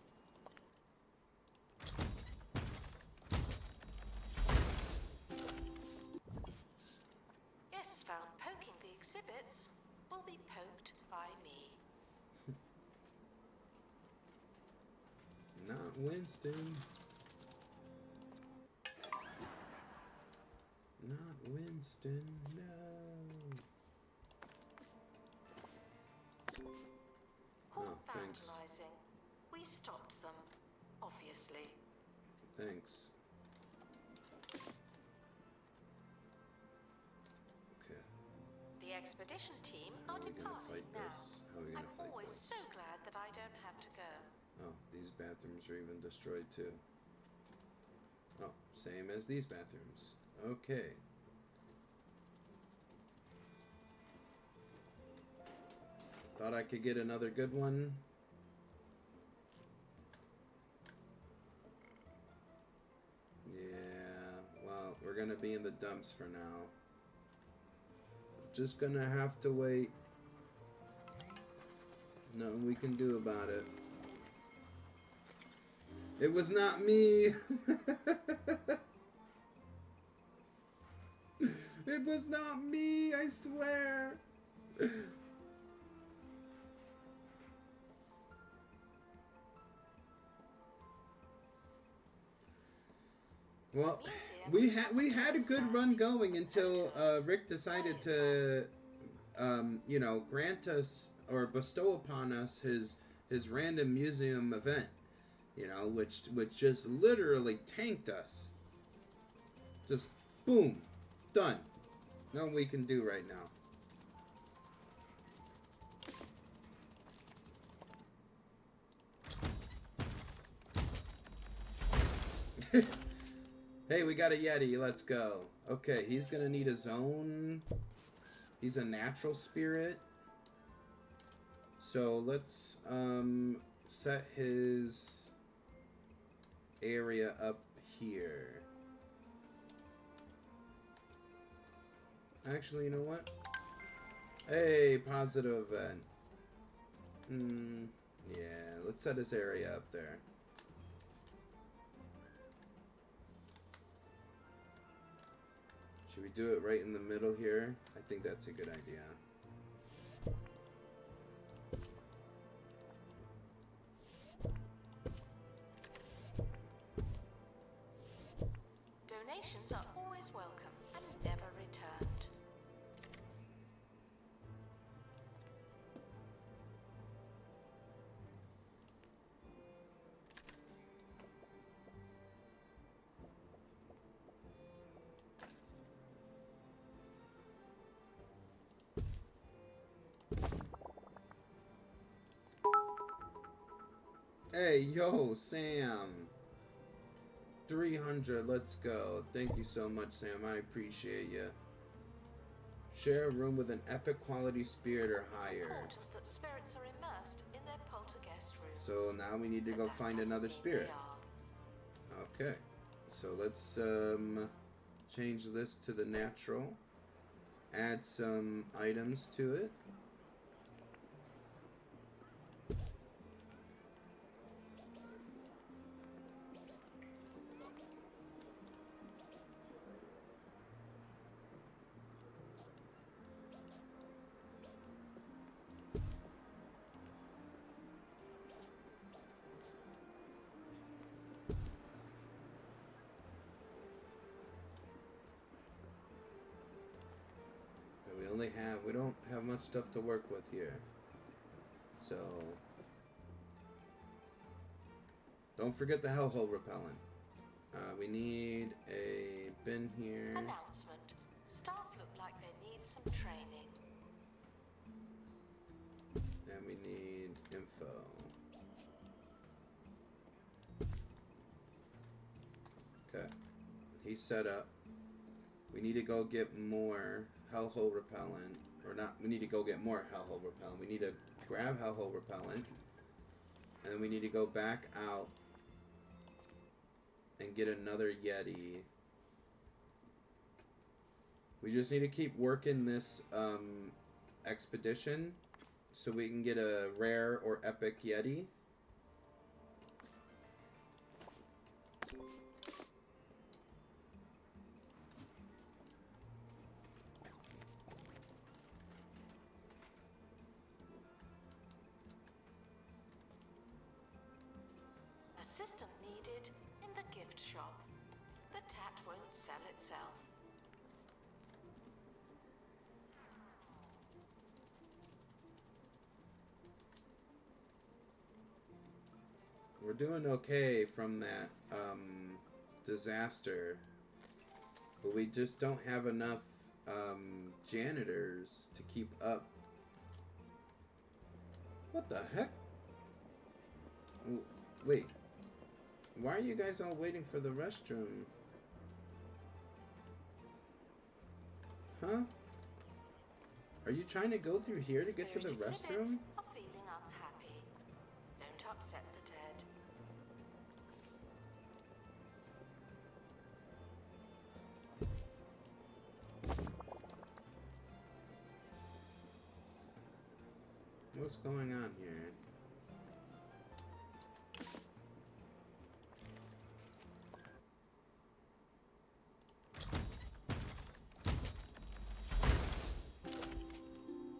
exhibits will be poked by me. Not Winston. Not Winston, no. Poor Oh, thanks. vandalizing. We stopped them, obviously. Thanks. Okay. The expedition team How are are we gonna departing fight now. this? How are we I'm gonna fight always this? so glad that I don't have to go. Oh, these bathrooms are even destroyed too. Oh, same as these bathrooms. Okay. Thought I could get another good one. Yeah, well, we're gonna be in the dumps for now. Just gonna have to wait. Nothing we can do about it. It was not me! It was not me, I swear! Well, we had a good run going until Rick decided to, you know, grant us or bestow upon us his random museum event, you know, which just literally tanked us. Just boom, done. Nothing we can do right now. Hey, we got a Yeti. Let's go. Okay, he's gonna need his own. He's a natural spirit. So let's set his area up here. Actually, you know what? Hey, positive event. Yeah, let's set his area up there. Should we do it right in the middle here? I think that's a good idea. Donations are always welcome and never returned. Hey, yo, Sam. 300, let's go. Thank you so much, Sam. I appreciate you. Share a room with an epic quality spirit or It's higher. important that spirits are immersed in their poltergeist rooms. So now we need to go But that find doesn't another mean spirit. they are. Okay. So let's change this to the natural. Add some items to it. We don't have much stuff to work with here. So don't forget the hellhole repellent. We need a bin here. Announcement. Staff look like they need some training. And we need info. Okay. He's set up. We need to go get more hellhole repellent. Or not, we need to go get more hellhole repellent. We need to grab hellhole repellent. And then we need to go back out and get another Yeti. We just need to keep working this expedition so we can get a rare or epic Yeti. assistant needed in the gift shop. The tat won't sell itself. We're doing okay from that disaster, but we just don't have enough janitors to keep up. What the heck? Wait, why are you guys all waiting for the restroom? Huh? Are you trying to go through here to get to the Spirit exhibits restroom? are feeling unhappy. Don't upset the dead. What's going on here?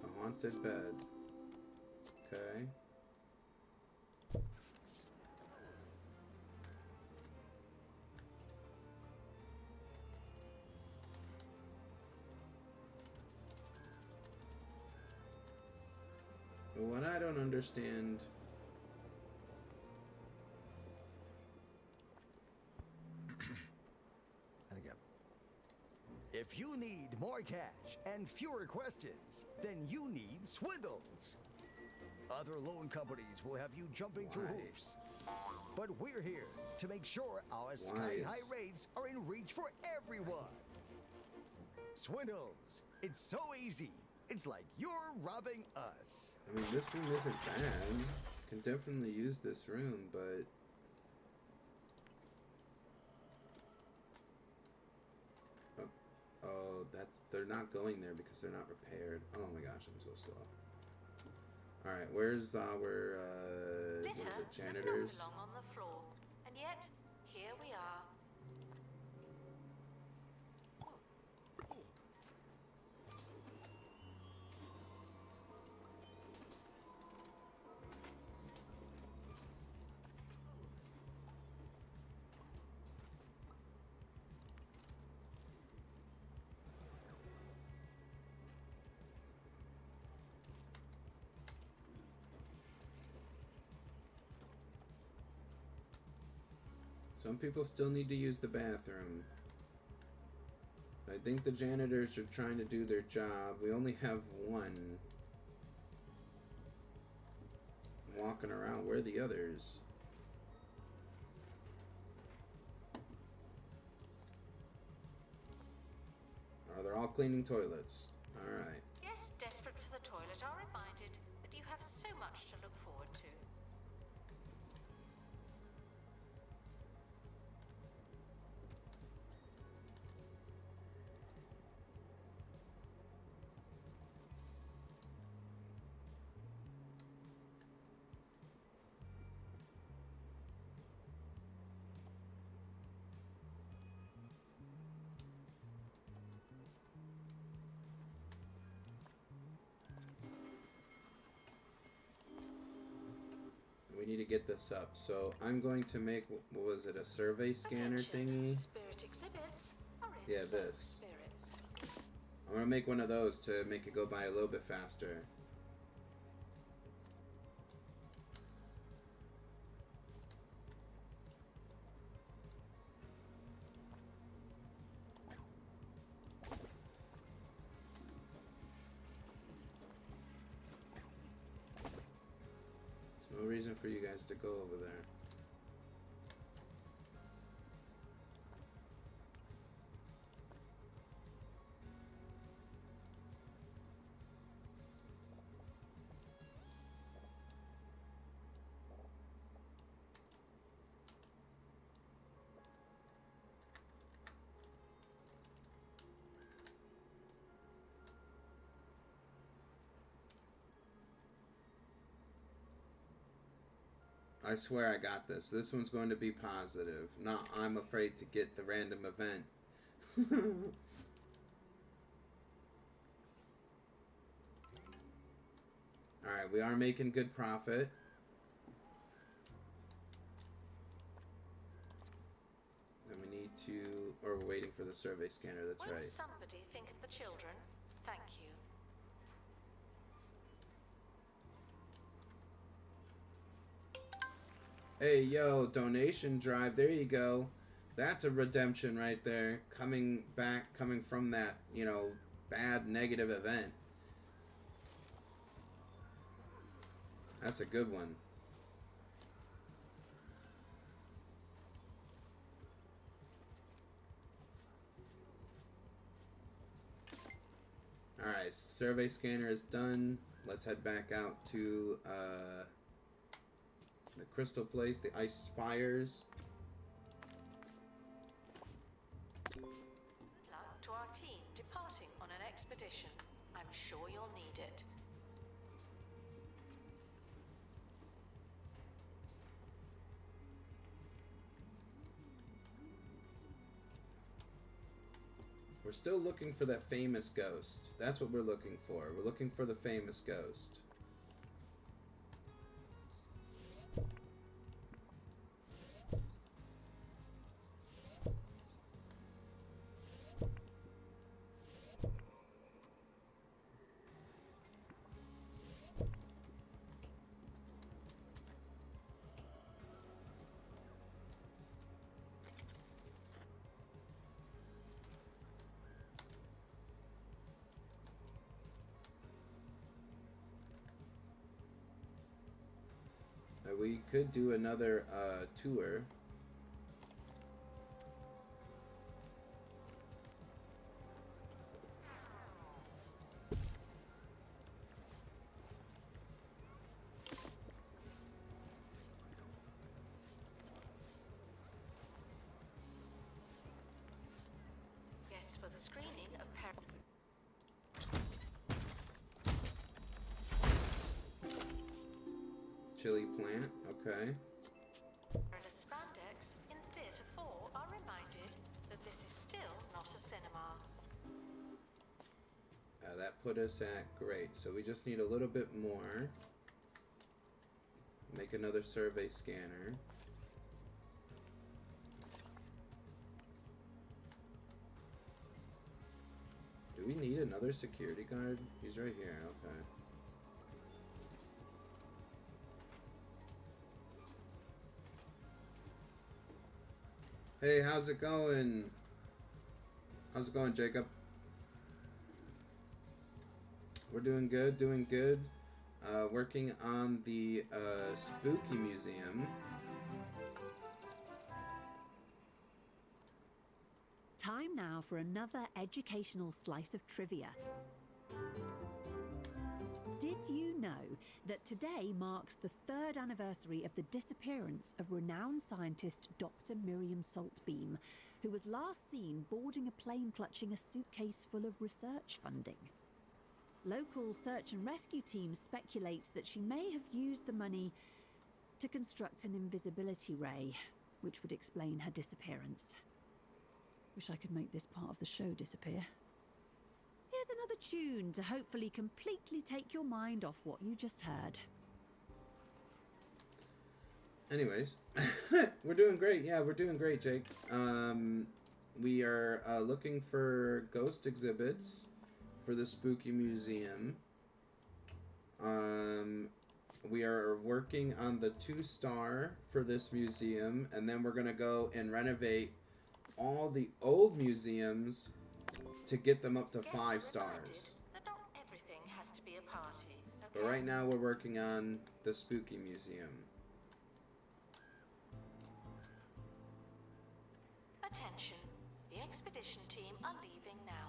A haunted bed. Okay. But what I don't understand. And again. If you need more cash and fewer questions, then you need Swindles. Other loan companies will have you jumping through Why? hoops. But we're here to make sure our sky-high rates are in reach for everyone. Swindles. It's so easy. It's like you're robbing us. I mean, this room isn't bad. Can definitely use this room, but oh, they're not going there because they're not repaired. Oh my gosh, I'm so slow. All right, where's our what is Litter it, does janitors? not belong on the floor, and yet here we are. Some people still need to use the bathroom. I think the janitors are trying to do their job. We only have one walking around. Where are the others? Oh, they're all cleaning toilets. All right. Yes, desperate for the toilet are reminded that you have so much to look forward to. We need to get this up. So I'm going to make, what was it, a survey scanner Attention, thingy? Spirit exhibits are in Yeah, low this. spirits. I'm gonna make one of those to make it go by a little bit faster. There's no reason for you guys to go over there. I swear I got this. This one's going to be positive. Not I'm afraid to get the random event. Alright, we are making good profit. the survey scanner, that's Will right. somebody think of the children? Thank you. Hey, yo, donation drive, there you go. That's a redemption right there. Coming back, coming from that, you know, bad, negative event. That's a good one. Alright, survey scanner is done. Let's head back out to the crystal place, the ice spires. Good luck to our team departing on an expedition. I'm sure you'll need it. We're still looking for that famous ghost. That's what we're looking for. We're looking for the famous ghost. We could do another tour. Yes, for the screening of Chili plant, okay. Perilous spandex in Theatre 4 are reminded that this is still not a cinema. That put us at great. So we just need a little bit more. Make another survey scanner. Do we need another security guard? He's right here, okay. Hey, how's it going? How's it going, Jacob? We're doing good, doing good. Working on the Spooky Museum. Time now for another educational slice of trivia. Did you know that today marks the 3rd anniversary of the disappearance of renowned scientist Dr. Miriam Saltbeam, who was last seen boarding a plane clutching a suitcase full of research funding? Local search and rescue teams speculate that she may have used the money to construct an invisibility ray, which would explain her disappearance. Wish I could make this part of the show disappear. Here's another tune to hopefully completely take your mind off what you just heard. Anyways, we're doing great. Yeah, we're doing great, Jake. We are looking for ghost exhibits for the Spooky Museum. We are working on the 2-star for this museum, and then we're gonna go and renovate all the old museums to get them up to 5 stars. That not everything has to be a party. Okay? But right now we're working on the Spooky Museum. Attention. The expedition team are leaving now.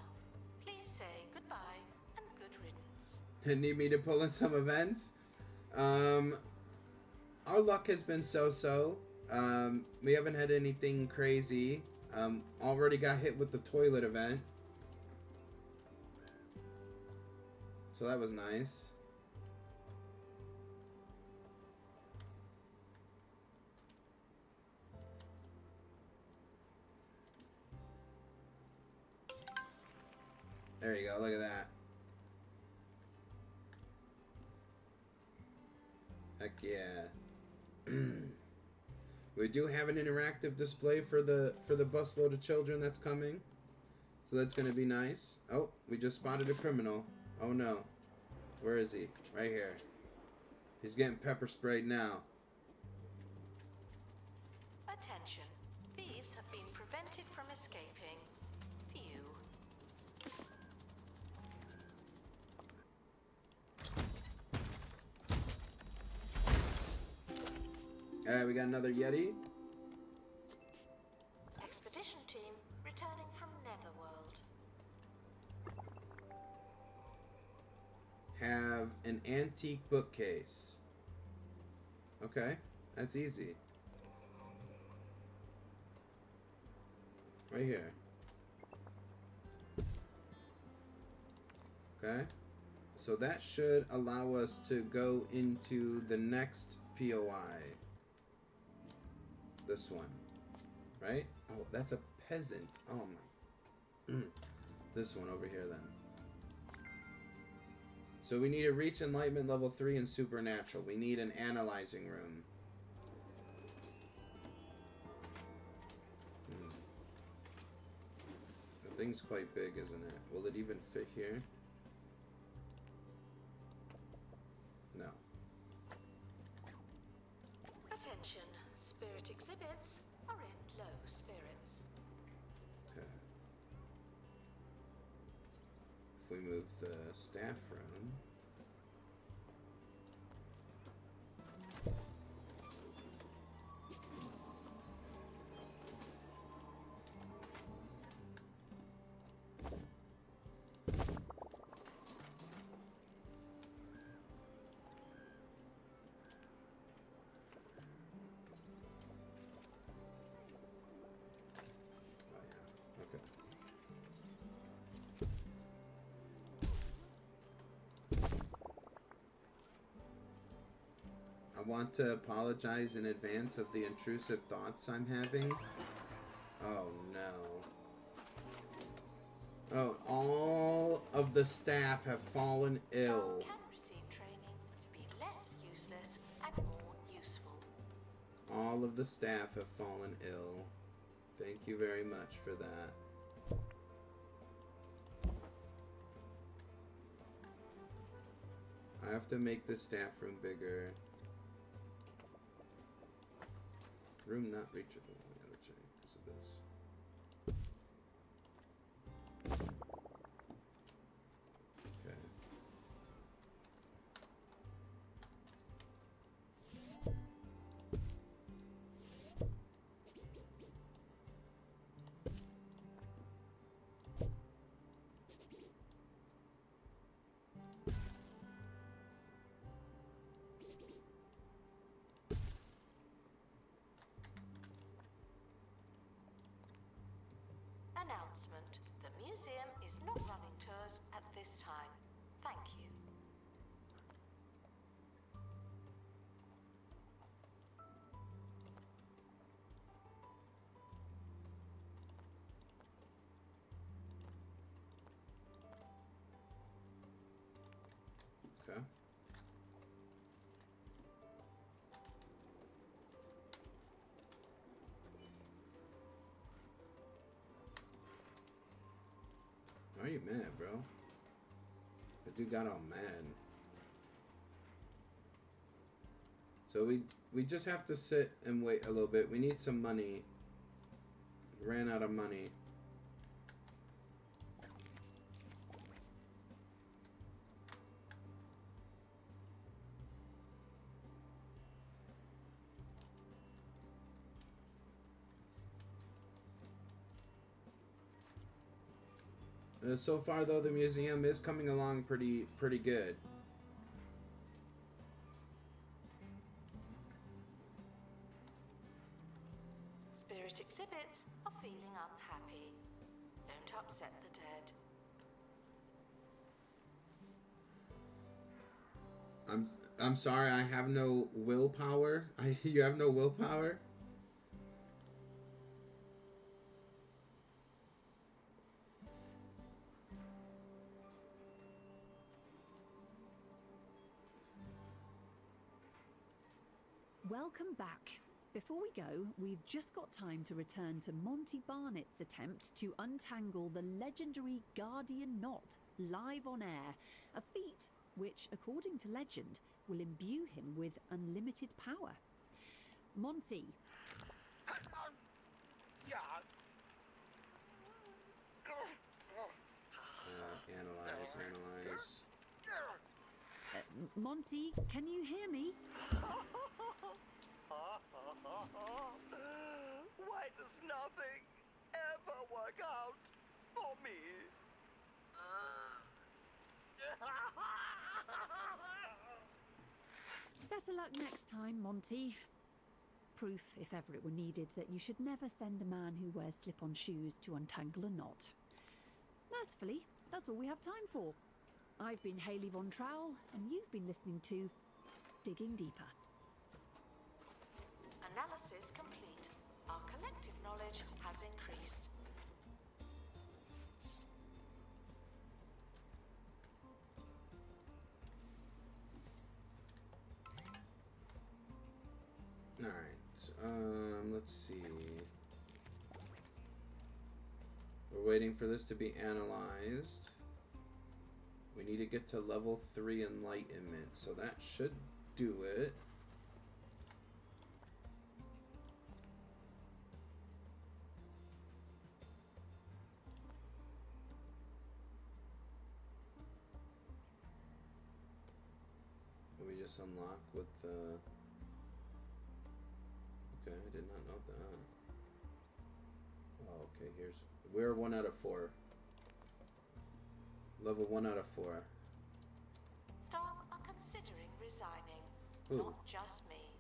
Please say goodbye and good riddance. Need me to pull in some events? Our luck has been so-so. We haven't had anything crazy. Already got hit with the toilet event. So that was nice. There you go, look at that. Heck yeah. We do have an interactive display for the busload of children that's coming. So that's gonna be nice. Oh, we just spotted a criminal. Oh no. Where is he? Right here. He's getting pepper sprayed now. Attention. Thieves have been prevented from escaping. Phew. Alright, we got another Yeti. Expedition team returning from Netherworld. Have an antique bookcase. Okay, that's easy. Right here. Okay. So that should allow us to go into the next POI. This one. Right? Oh, that's a peasant. Oh my. This one over here then. So we need to reach enlightenment level 3 in supernatural. We need an analyzing room. The thing's quite big, isn't it? Will it even fit here? No. Attention. Spirit exhibits are in low spirits. Okay. If we move the staff room. I want to apologize in advance of the intrusive thoughts I'm having. Oh no. Oh, all of the staff have fallen ill. Staff can receive training to be less useless and more useful. All of the staff have fallen ill. Thank you very much for that. I have to make the staff room bigger. Room not reachable. Yeah, that's right, because of this. Okay. Announcement. The museum is not running tours at this time. Thank you. Okay. Why are you mad, bro? The dude got all mad. So we just have to sit and wait a little bit. We need some money. Ran out of money. So far, though, the museum is coming along pretty good. Spirit exhibits are feeling unhappy. Don't upset the dead. I'm sorry, I have no willpower. You have no willpower? Welcome back. Before we go, we've just got time to return to Monty Barnett's attempt to untangle the legendary Guardian Knot live on air, a feat which, according to legend, will imbue him with unlimited power. Monty. Analyze. Monty, can you hear me? Why does nothing ever work out for me? Better luck next time, Monty. Proof, if ever it were needed, that you should never send a man who wears slip-on shoes to untangle a knot. Mercifully, that's all we have time for. I've been Hayley Von Trowell, and you've been listening to Digging Deeper. Analysis complete. Our collective knowledge has increased. Alright, let's see. We're waiting for this to be analyzed. We need to get to level 3 enlightenment, so that should do it. We just unlock with the... Okay, I did not know that. Oh, okay, here's... We're 1 out of 4. Level 1 out of 4. Staff are considering resigning. Who? Not just me.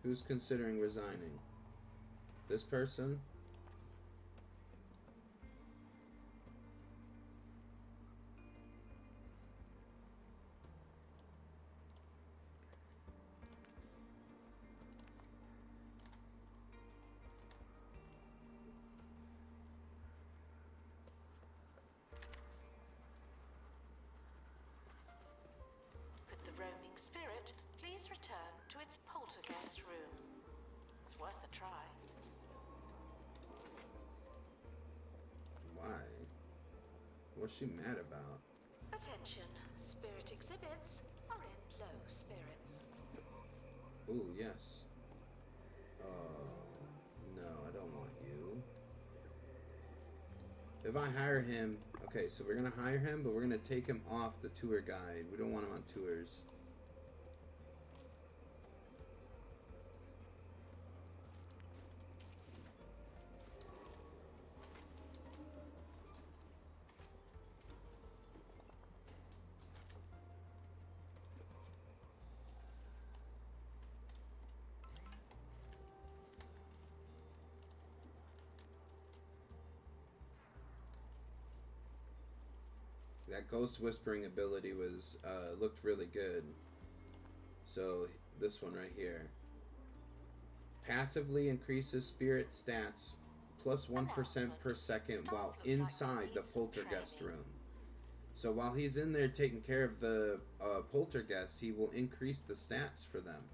Who's considering resigning? This person? Could the roaming spirit please return to its poltergeist room? It's worth a try. Why? What's she mad about? Attention, spirit exhibits are in low spirits. Ooh, yes. No, I don't want you. If I hire him... Okay, so we're gonna hire him, but we're gonna take him off the tour guide. We don't want him on tours. That ghost whispering ability was looked really good. So this one right here. Passively increases spirit stats plus 1% per second while inside the poltergeist room. So while he's in there taking care of the poltergeist, he will increase the stats for them.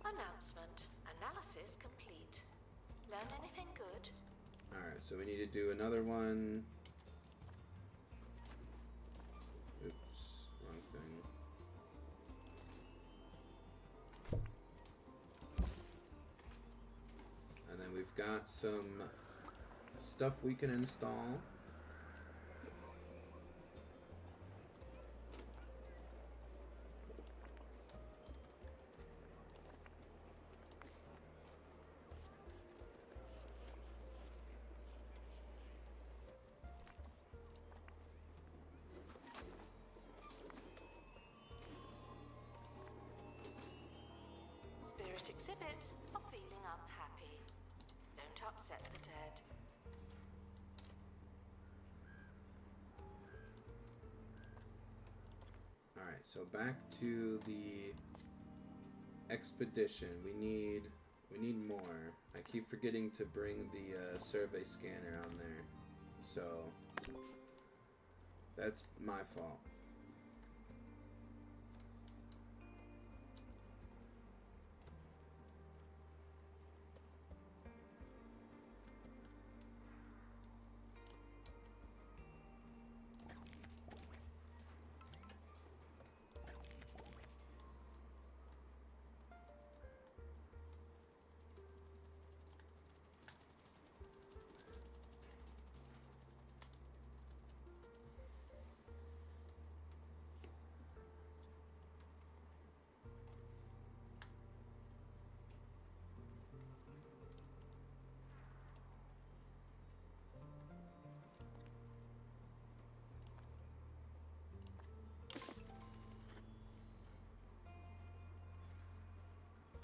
Announcement. Analysis complete. Learn anything good? Alright, so we need to do another one. Oops, wrong thing. And then we've got some stuff we can install. Spirit exhibits are feeling unhappy. Don't upset the dead. Alright, so back to the expedition. We need We need more. I keep forgetting to bring the survey scanner on there. So, that's my fault.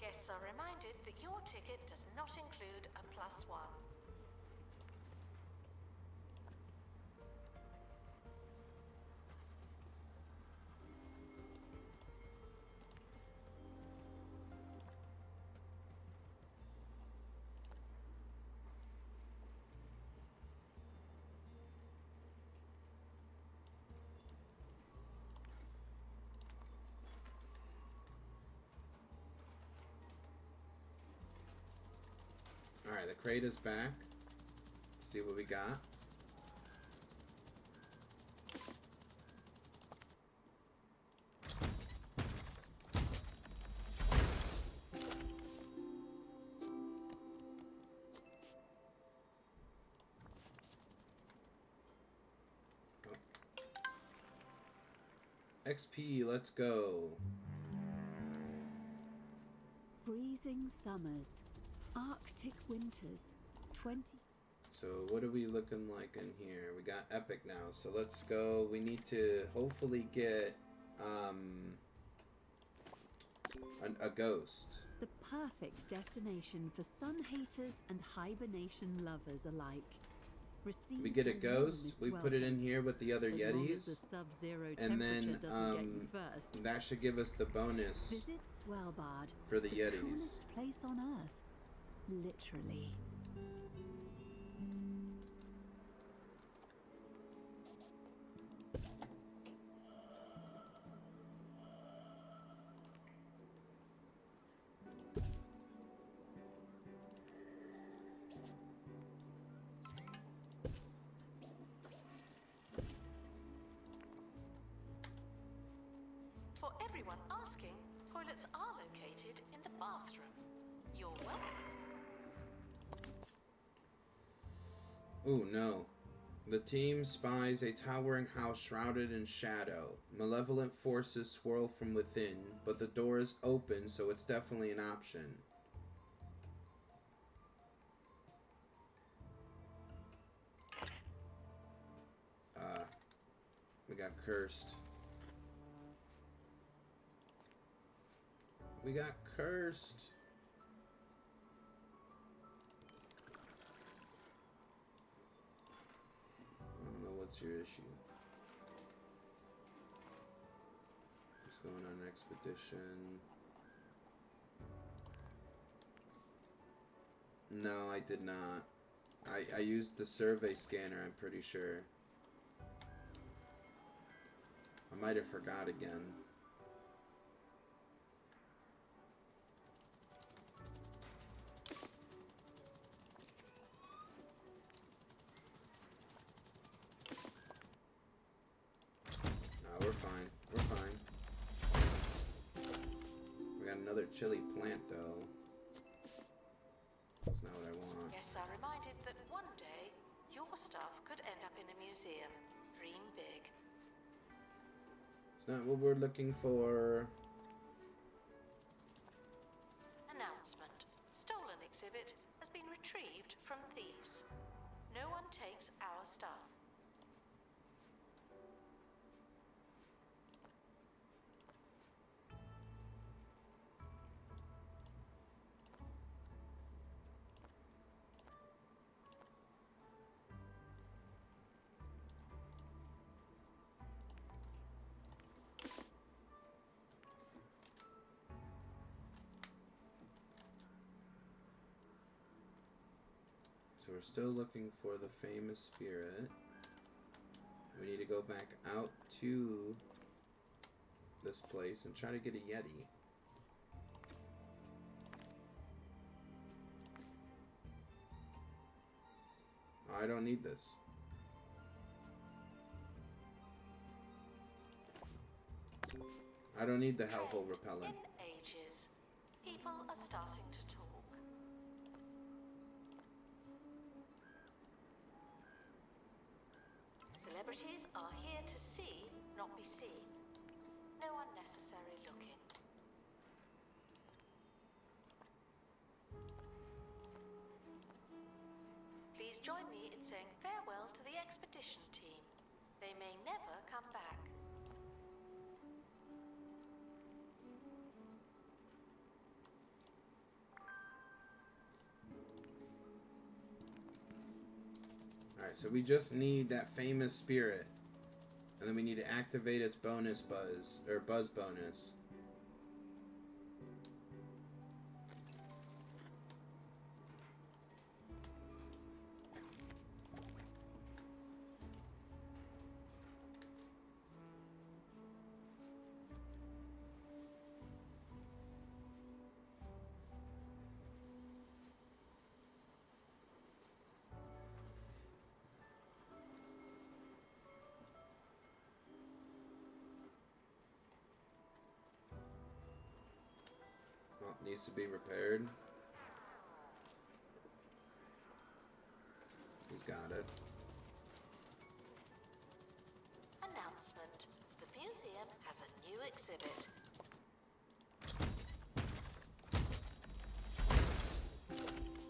Guests are reminded that your ticket does not include a +1. Alright, the crate is back. Let's see what we got. XP, let's go. Freezing summers, Arctic winters, 20. So what are we looking like in here? We got epic now, so let's go. We need to hopefully get a ghost. The perfect destination for sun haters and hibernation lovers alike. Receive We get a ghost, we warmest put it in welcome. here with the other As long as Yetis, the sub-zero and temperature then doesn't get you first. that should give us the bonus Visit Swellbard, for the the Yetis. coolest place on Earth. Literally. For everyone asking, toilets are located in the bathroom. You're welcome. Ooh, no. The team spies a towering house shrouded in shadow. Malevolent forces swirl from within, but the door is open, so it's definitely an option. We got cursed. We got cursed. I don't know what's your issue. Just going on an expedition. No, I did not. I used the survey scanner, I'm pretty sure. I might have forgot again. No, we're fine. We're fine. We got another chili plant, though. That's not what I want. Guests are reminded that one day your stuff could end up in a museum. Dream big. It's not what we're looking for. Announcement. Stolen exhibit has been retrieved from thieves. No one takes our stuff. So we're still looking for the famous spirit. We need to go back out to this place and try to get a Yeti. I don't need this. I don't need the hellhole repellent. In ages, people are starting to talk. Celebrities are here to see, not be seen. No unnecessary looking. Please join me in saying farewell to the expedition team. They may never come back. Alright, so we just need that famous spirit. And then we need to activate its bonus buzz, or buzz bonus. Oh, it needs to be repaired. He's got it. Announcement. The museum has a new exhibit.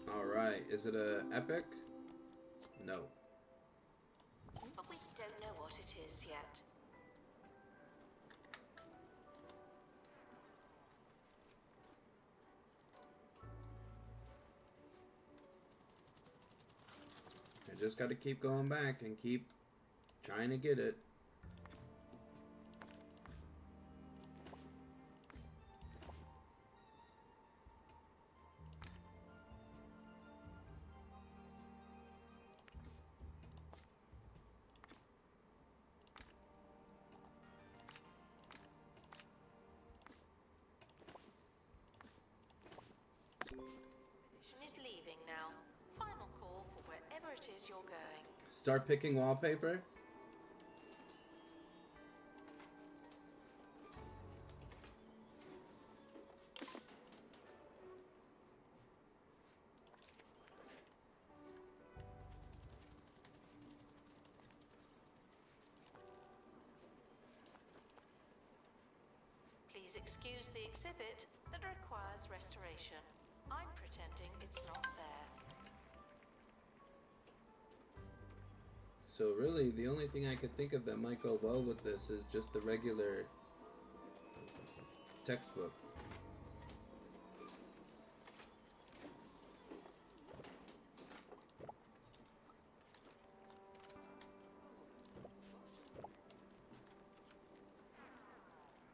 Alright, is it a epic? No. But we don't know what it is yet. I just gotta keep going back and keep trying to get it. Expedition is leaving now. Final call for wherever it is you're going. Start picking wallpaper? Please excuse the exhibit that requires restoration. I'm pretending it's not there. So really, the only thing I could think of that might go well with this is just the regular textbook.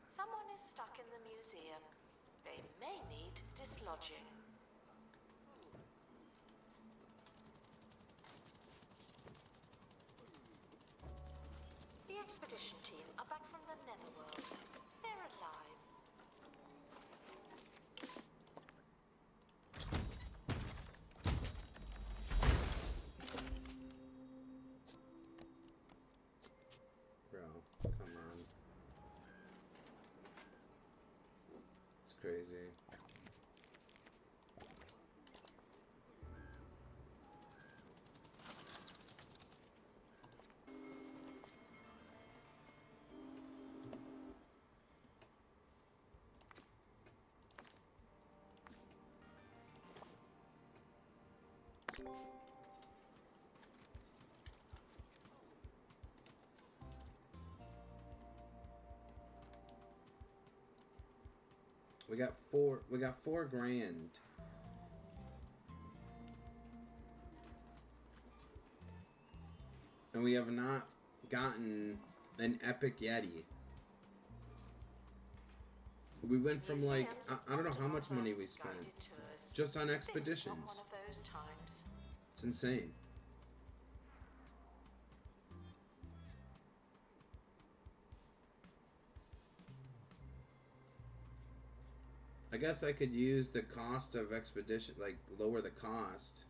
Someone is stuck in the museum. They may need dislodging. The expedition team are back from the Netherworld. They're alive. Bro, come on. It's crazy. We got $4 grand. And we have not gotten an epic Yeti. We went from like, I don't know how much money we spent Guided tours. just on This is not expeditions. one of those times. It's insane. I guess I could use the cost of expedition, like lower the cost.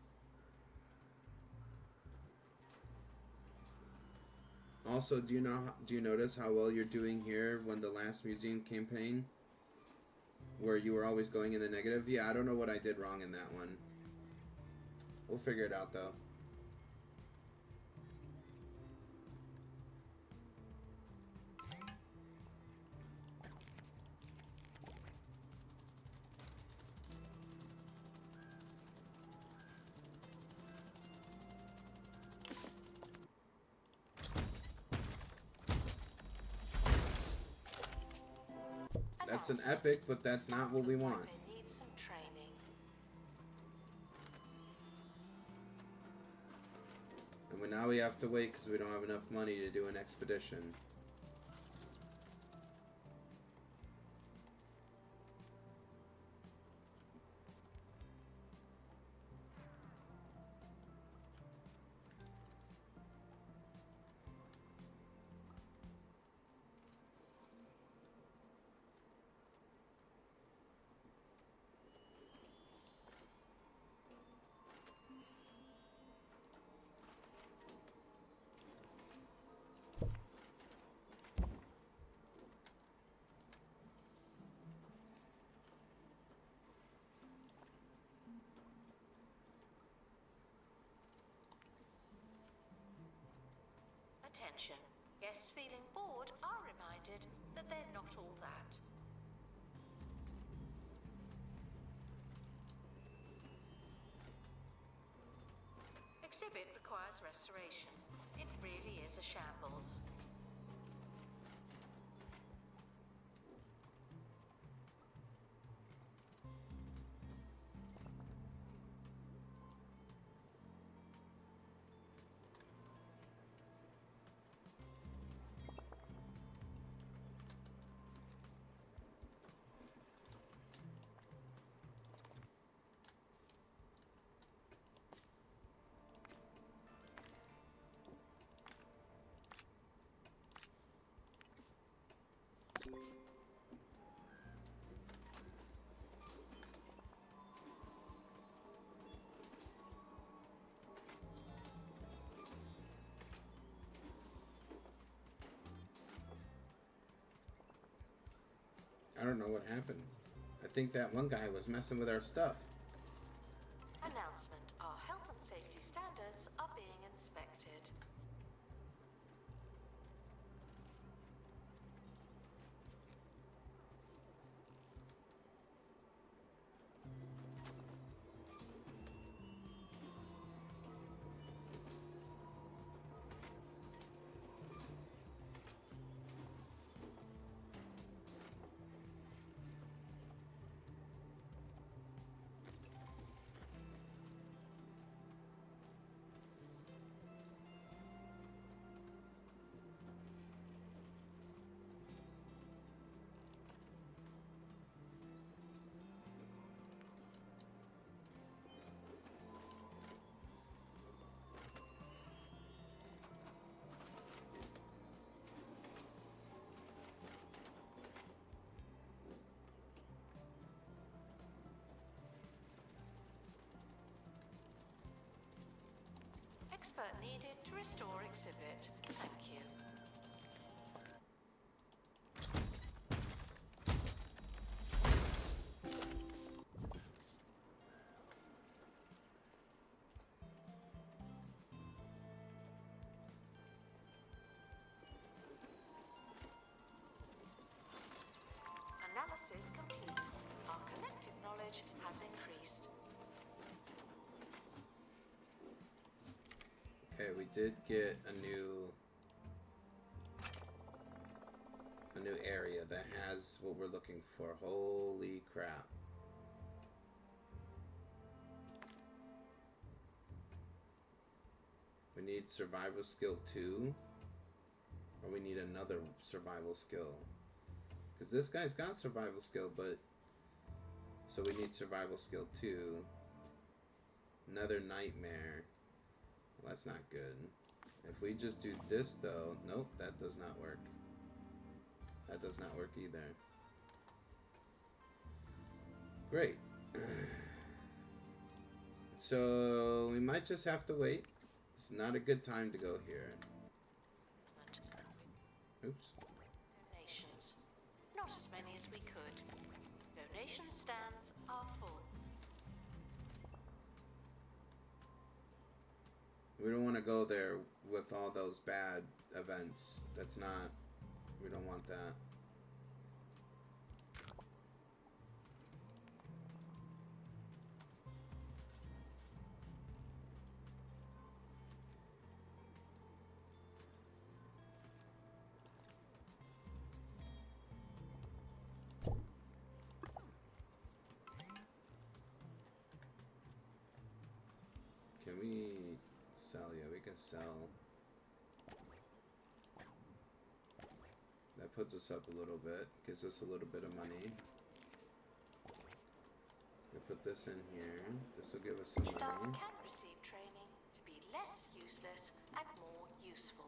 Also, do you notice how well you're doing here when the last museum campaign, where you were always going in the negative? Yeah, I don't know what I did wrong in that one. We'll figure it out though. That's an epic, but that's not what we want. They need some training. And now we have to wait because we don't have enough money to do an expedition. Attention. Guests feeling bored are reminded that they're not all that. Exhibit requires restoration. It really is a shambles. I don't know what happened. I think that one guy was messing with our stuff. Announcement. Our health and safety standards are being inspected. Expert needed to restore exhibit. Thank you. Analysis complete. Our collective knowledge has increased. Okay, we did get a new area that has what we're looking for. Holy crap. We need survival skill 2, or we need another survival skill. Because this guy's got survival skill, but so we need survival skill 2. Another nightmare. That's not good. If we just do this, though... Nope, that does not work. That does not work either. Great. So, we might just have to wait. It's not a good time to go here. Oops. Donations. Not as many as we could. Donation stands are full. We don't want to go there with all those bad events. That's not... We don't want that. Can we sell? Yeah, we can sell. That puts us up a little bit. Gives us a little bit of money. We put this in here. This will give us some Staff money. can receive training to be less useless and more useful.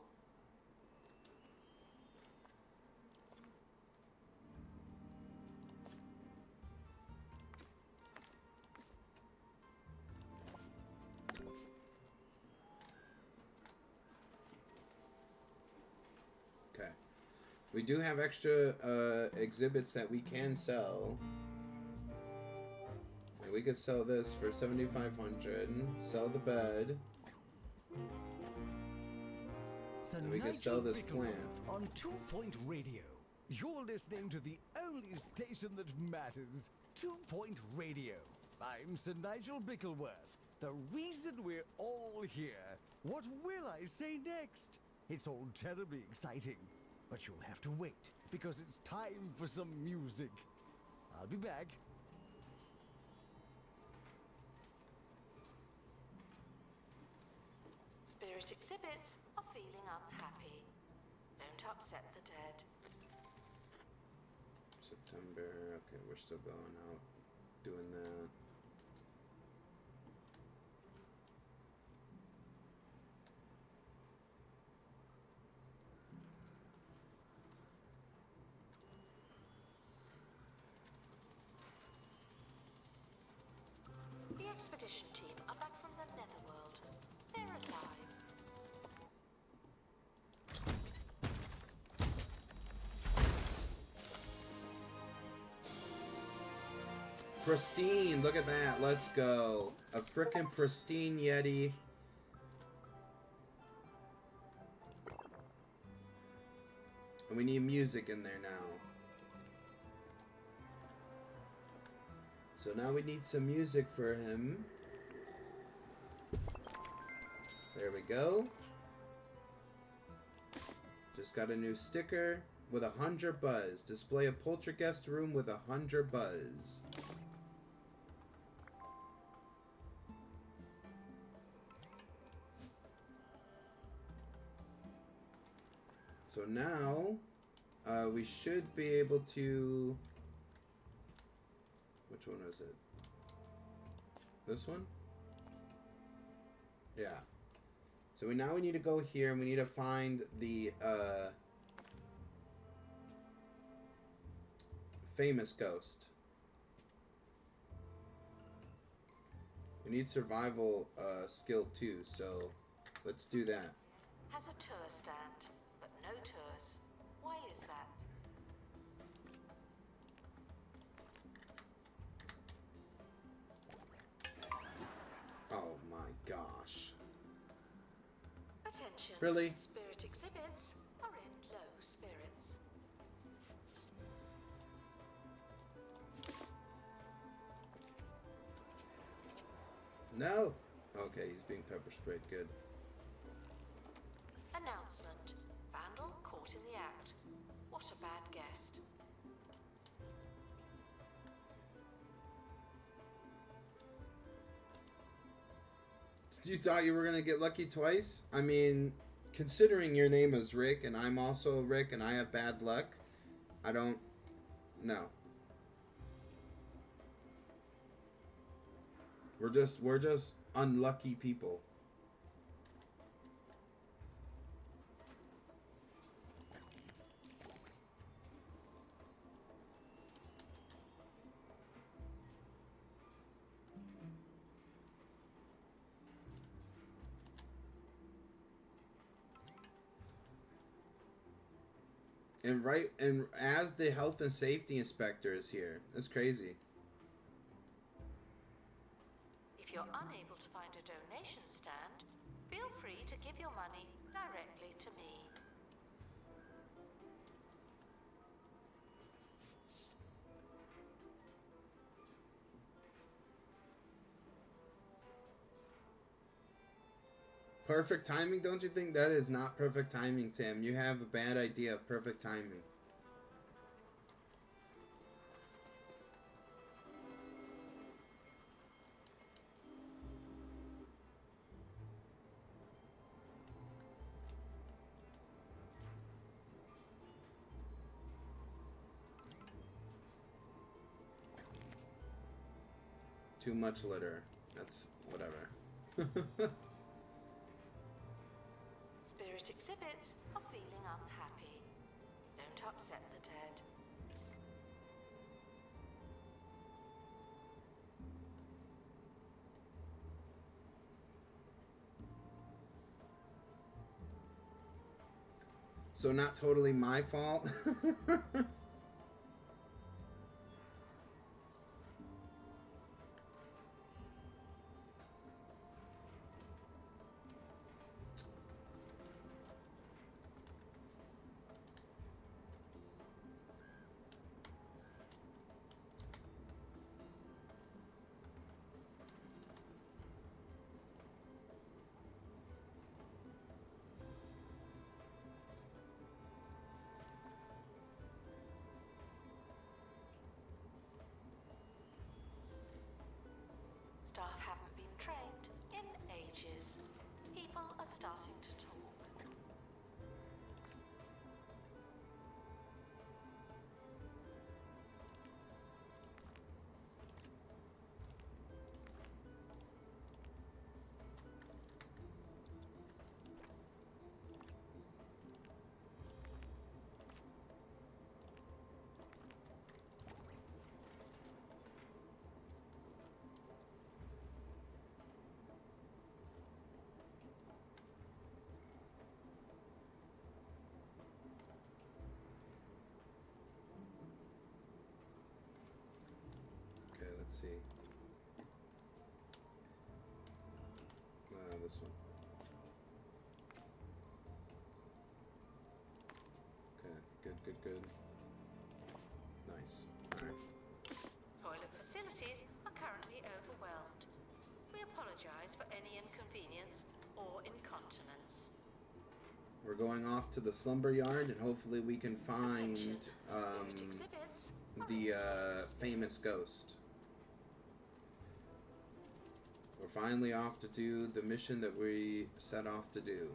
Okay. We do have extra exhibits that we can sell. And we could sell this for 7,500. Sell the bed. Sir And we can sell this plant. On 2 Point Radio. You're listening to the only station that matters. 2 Point Radio. I'm Sir Nigel Bickleworth. The reason we're all here. What will I say next? It's all terribly exciting. But you'll have to wait, because it's time for some music. I'll be back. Spirit exhibits are feeling unhappy. Don't upset the dead. September. Okay, we're still going out doing that. The expedition team are back from the Netherworld. They're alive. Pristine, look at that. Let's go. A frickin' pristine Yeti. And we need music in there now. So now we need some music for him. There we go. Just got a new sticker with 100 buzz. Display a poltergeist room with 100 buzz. So now, we should be able to... Which one is it? This one? Yeah. So now we need to go here and we need to find the, famous ghost. We need survival, skill too, so let's do that. Has a tour stand, but no tours. Why is that? Oh my gosh. Attention. Really? Spirit exhibits are in low spirits. No! Okay, he's being pepper sprayed. Good. Announcement. Vandal caught in the act. What a bad guest. You thought you were gonna get lucky twice? I mean, considering your name is Rick and I'm also Rick and I have bad luck, I don't... No. We're just unlucky people. And as the health and safety inspector is here. That's crazy. If you're unable to find a donation stand, feel free to give your money directly to me. Perfect timing, don't you think? That is not perfect timing, Sam. You have a bad idea of perfect timing. Too much litter. That's whatever. Spirit exhibits are feeling unhappy. Don't upset the dead. So not totally my fault. Staff haven't been trained in ages. People are starting to talk. Okay, let's see. This one. Okay, good. Nice. Alright. Toilet facilities are currently overwhelmed. We apologize for any inconvenience or incontinence. We're going off to the slumber yard, and hopefully we can find Attention, spirit exhibits are the in outer famous space. ghost. We're finally off to do the mission that we set off to do.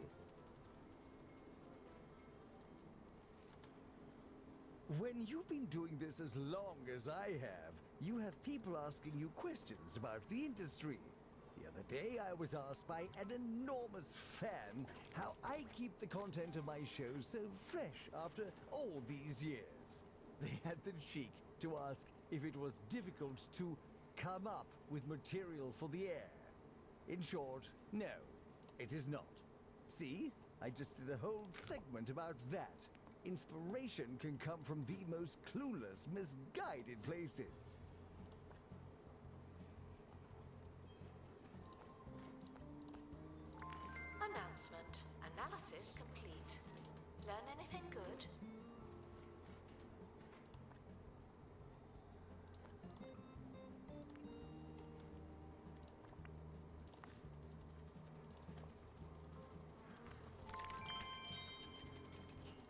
When you've been doing this as long as I have, you have people asking you questions about the industry. The other day, I was asked by an enormous fan how I keep the content of my show so fresh after all these years. They had the cheek to ask if it was difficult to come up with material for the air. In short, no, it is not. See, I just did a whole segment about that. Inspiration can come from the most clueless, misguided places. Announcement. Analysis complete. Learn anything good?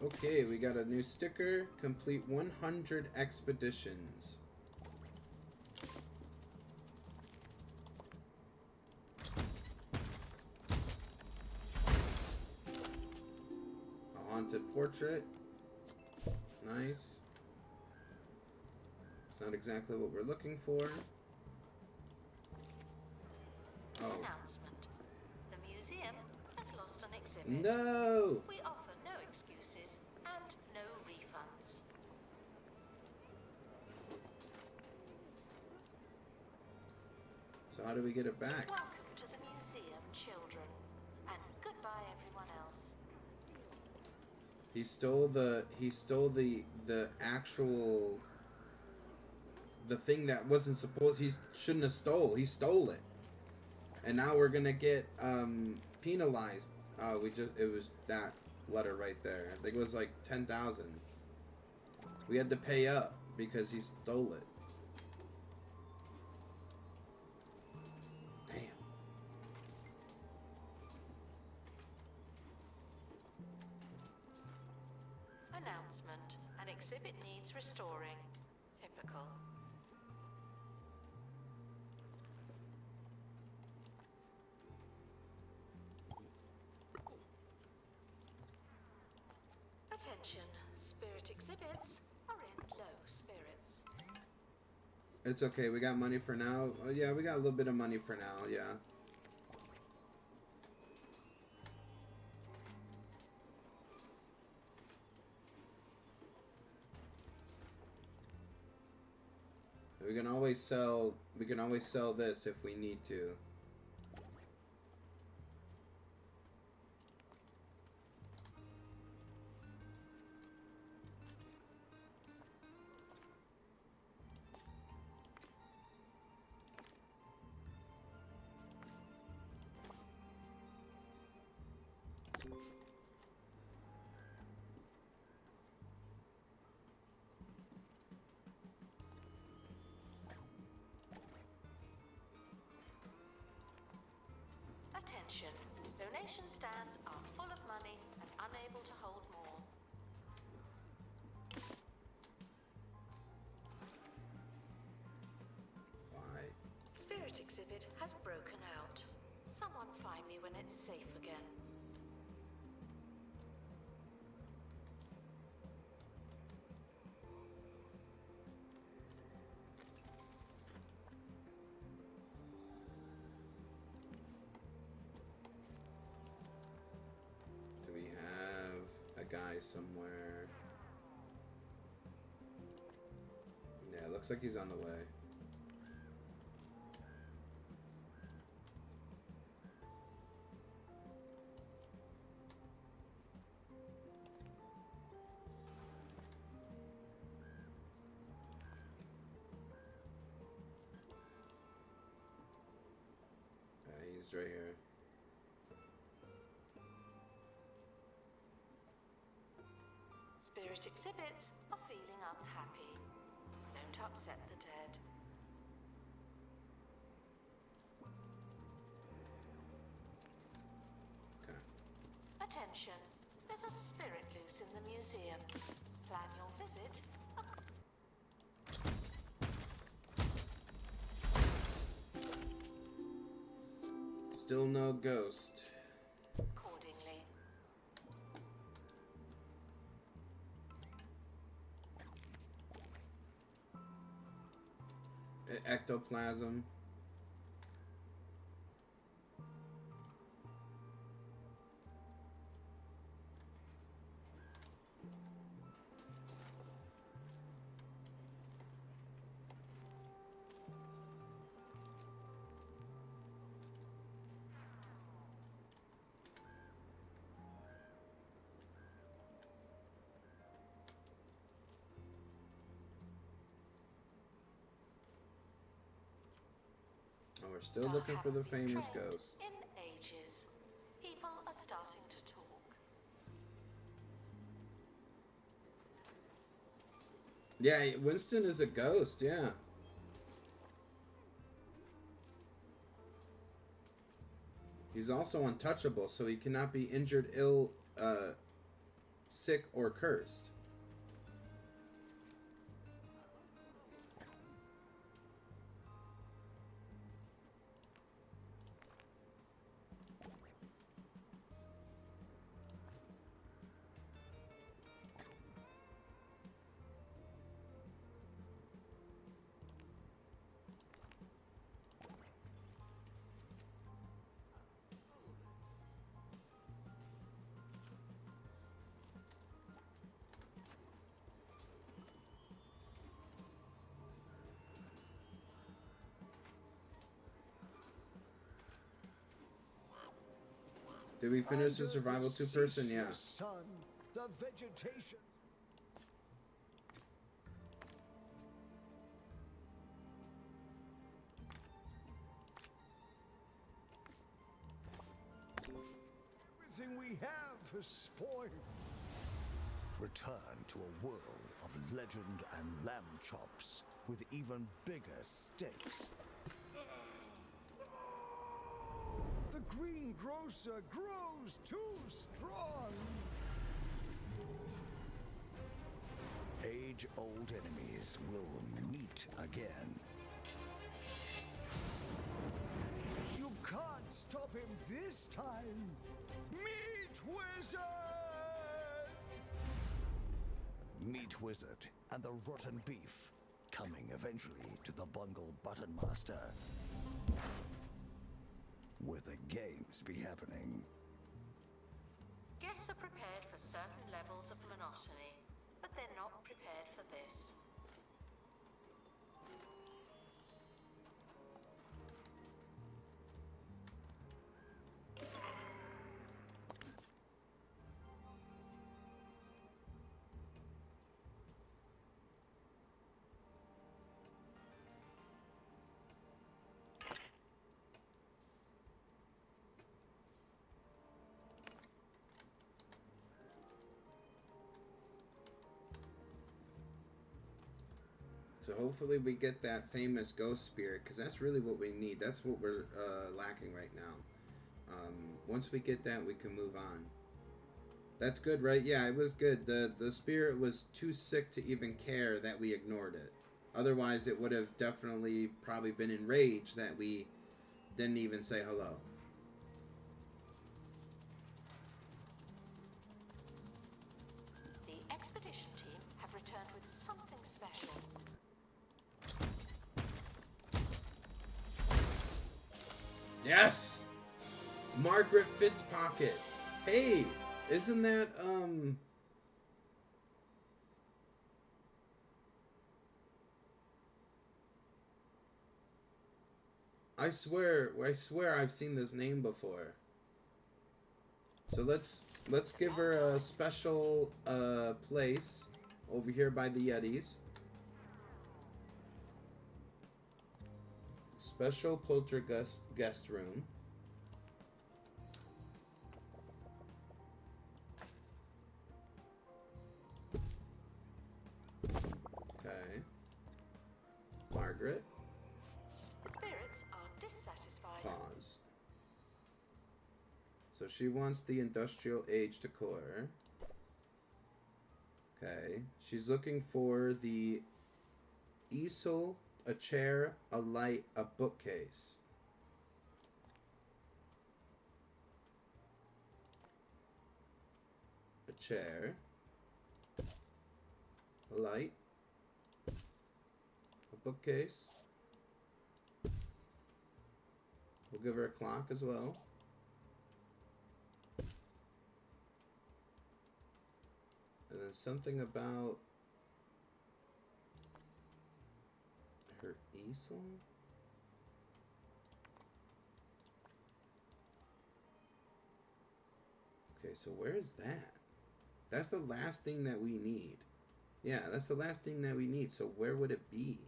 Okay, we got a new sticker. Complete 100 expeditions. A haunted portrait. Nice. It's not exactly what we're looking for. Oh. Announcement. The museum has lost an exhibit. No! We offer no excuses and no refunds. So how do we get it back? Welcome to the museum, children. And goodbye, everyone else. He stole the actual the thing that wasn't supposed he shouldn't have stole. He stole it. And now we're gonna get penalized. It was that letter right there. I think it was like 10,000. We had to pay up because he stole it. Damn. Announcement. An exhibit needs restoring. Typical. Attention. Spirit exhibits are in low spirits. It's okay. We got money for now. Oh, yeah, we got a little bit of money for now. Yeah. We can always sell. We can always sell this if we need to. Attention. Donation stands are full of money and unable to hold more. Why? Spirit exhibit has broken out. Someone find me when it's safe again. Do we have a guy somewhere? Yeah, looks like he's on the way. He's right here. Spirit exhibits are feeling unhappy. Don't upset the dead. Okay. Attention, there's a spirit loose in the museum. Plan your visit Still no ghost. accordingly. Ectoplasm. Oh, we're still Star looking for the haven't been famous trained ghost. in ages. People are starting to talk. Yeah, Winston is a ghost, yeah. He's also untouchable, so he cannot be injured, ill, sick, or cursed. Did we finish the survival two-person? Yeah. Son, The vegetation. Everything we have is spoiled. Return to a world of legend and lamb chops with even bigger steaks. The greengrocer grows too strong. Age-old enemies will meet again. You can't stop him this time. Meat Wizard! Meat Wizard and the rotten beef, coming eventually to the Bungle Button Master. Where the games be happening. Guests are prepared for certain levels of monotony, but they're not prepared for this. So hopefully we get that famous ghost spirit, because that's really what we need. That's what we're lacking right now. Once we get that, we can move on. That's good, right? Yeah, it was good. The spirit was too sick to even care that we ignored it. Otherwise, it would have definitely probably been enraged that we didn't even say hello. The expedition team have returned with something special. Yes! Margaret Fitzpocket. Hey, isn't that, I swear I've seen this name before. So let's give her a special place over here by the Yetis. Special poltergeist guest room. Okay. Margaret. Spirits are dissatisfied. Pause. So she wants the industrial age decor. Okay. She's looking for the easel, a chair, a light, a bookcase. A chair. A light. A bookcase. We'll give her a clock as well. And then something about her easel? Okay, so where is that? That's the last thing that we need. Yeah, that's the last thing that we need. So where would it be?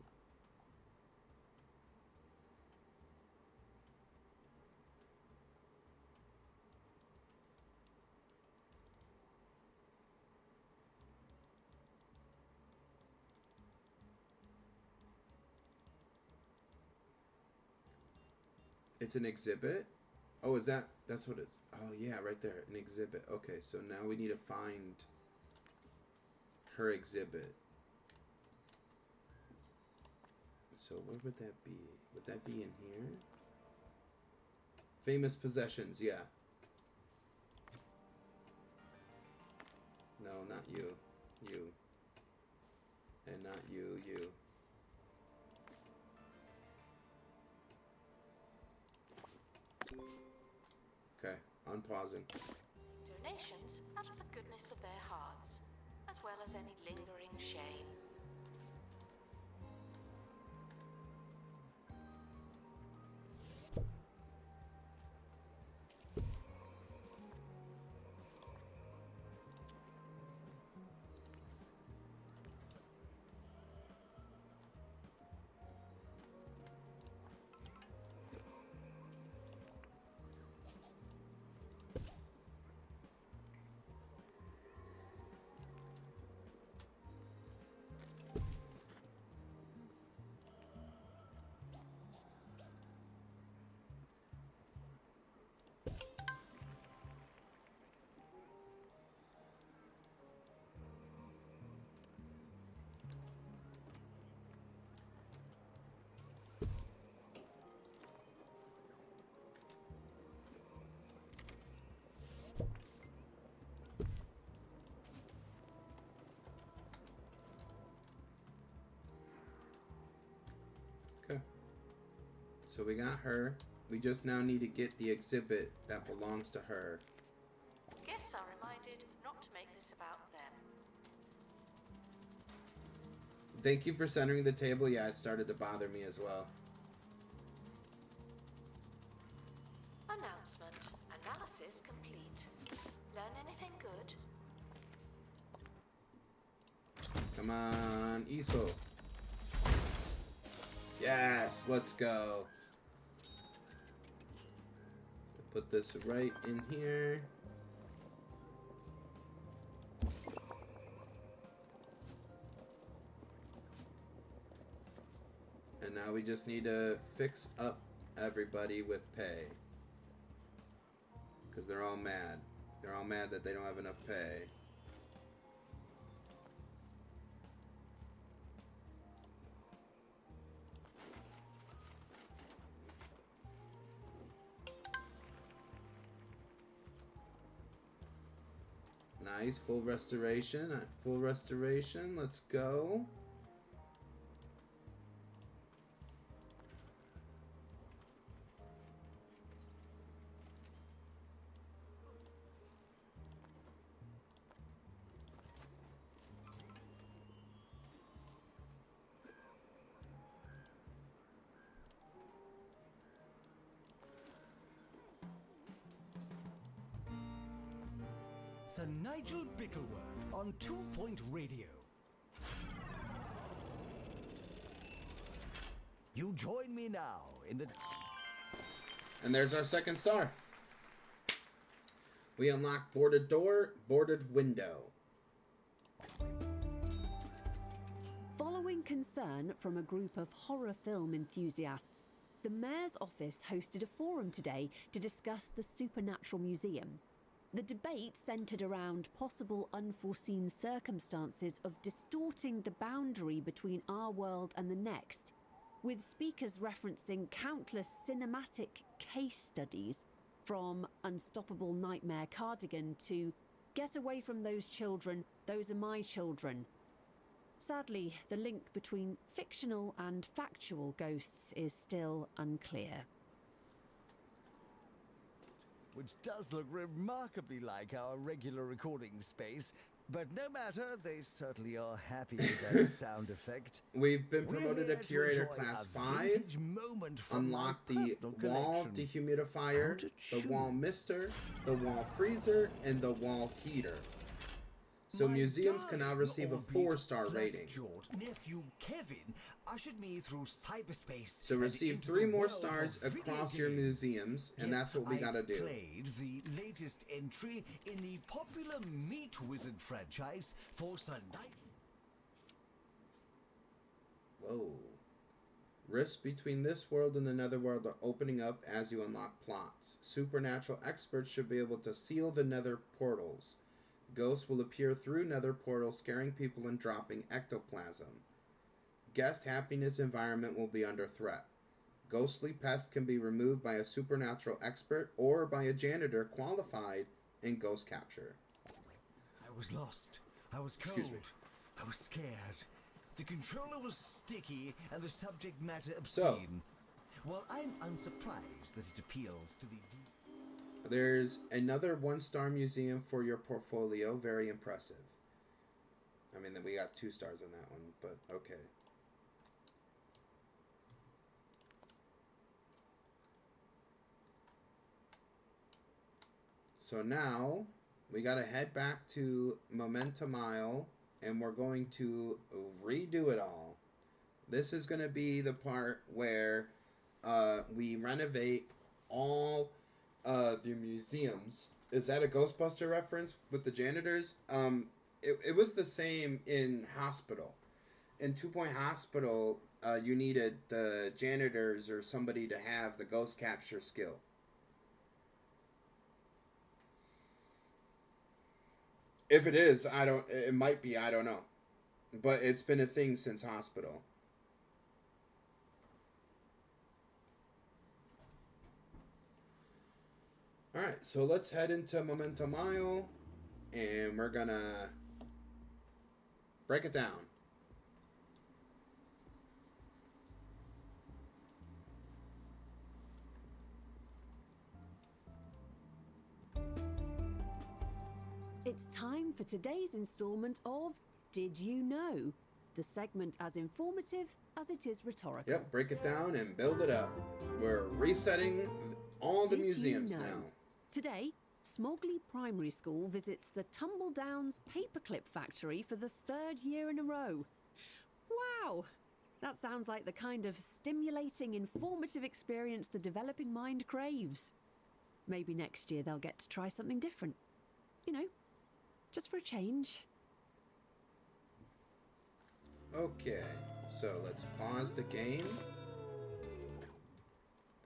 It's an exhibit? Oh, is that's what it's... Oh, yeah, right there. An exhibit. Okay, so now we need to find her exhibit. So where would that be? Would that be in here? Famous possessions, yeah. No, not you. You. And not you, you. Okay, unpausing. Donations out of the goodness of their hearts, as well as any lingering shame. So we got her. We just now need to get the exhibit that belongs to her. Guests are reminded not to make this about them. Thank you for centering the table. Yeah, it started to bother me as well. Announcement. Analysis complete. Learn anything good? Come on, Iso. Yes, let's go. Put this right in here. And now we just need to fix up everybody with pay. Because they're all mad. They're all mad that they don't have enough pay. Nice, full restoration. At full restoration, let's go. Sir Nigel Bickleworth on 2 Point Radio. You join me now in the... And there's our second star. We unlock boarded door, boarded window. Following concern from a group of horror film enthusiasts, the mayor's office hosted a forum today to discuss the Supernatural Museum. The debate centered around possible unforeseen circumstances of distorting the boundary between our world and the next, with speakers referencing countless cinematic case studies, from Unstoppable Nightmare Cardigan to Get Away from Those Children, Those Are My Children. Sadly, the link between fictional and factual ghosts is still unclear. Which does look remarkably like our regular recording space, but no matter, they certainly are happy with that sound effect. We've been We're promoted to here curator enjoy class a 5. vintage moment from Unlock my the personal wall collection. dehumidifier, How to the wall choose. mister, the wall freezer, and the wall heater. So My museums can now darling, receive a albeit 4-star rating. slack-jawed nephew Kevin ushered me through cyberspace. So and receive into 3 the more world stars of video across your games. museums, and Yes, that's what we I gotta do. played the latest entry in the popular Meat Wizard franchise for Sunday. Whoa. Rifts between this world and the netherworld are opening up as you unlock plots. Supernatural experts should be able to seal the nether portals. Ghosts will appear through nether portals, scaring people and dropping ectoplasm. Guest happiness environment will be under threat. Ghostly pests can be removed by a supernatural expert or by a janitor qualified in ghost capture. I was lost. I was cold. Excuse me. I was scared. The controller was sticky and the subject matter So- obscene. Well, I'm unsurprised that it appeals to the... There's another 1-star museum for your portfolio. Very impressive. I mean, we got 2 stars on that one, but okay. So now we got to head back to Momento Mile, and we're going to redo it all. This is going to be the part where we renovate all the museums. Is that a Ghostbuster reference with the janitors? It was the same in Hospital. In 2 Point Hospital, you needed the janitors or somebody to have the ghost capture skill. If it is, it might be, I don't know. But it's been a thing since Hospital. Alright, so let's head into Momento Mile, and we're gonna break it down. It's time for today's installment of Did You Know? The segment as informative as it is rhetorical. Yep, break it down and build it up. We're resetting all the Did museums you know? now. Today, Smogley Primary School visits the Tumbledowns Paperclip Factory for the 3rd year in a row. Wow! That sounds like the kind of stimulating, informative experience the developing mind craves. Maybe next year they'll get to try something different. You know, just for a change. Okay, so let's pause the game.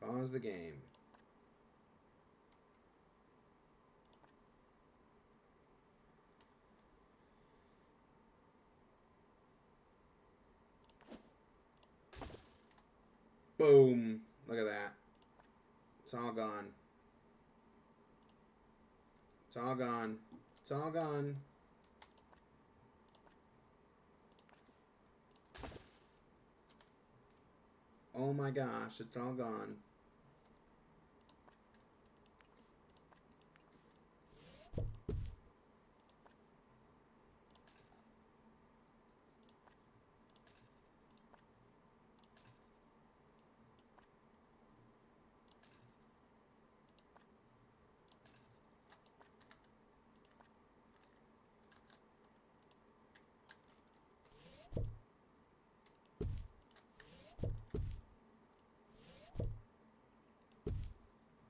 Pause the game. Boom. Look at that. It's all gone. It's all gone. It's all gone. Oh my gosh, it's all gone.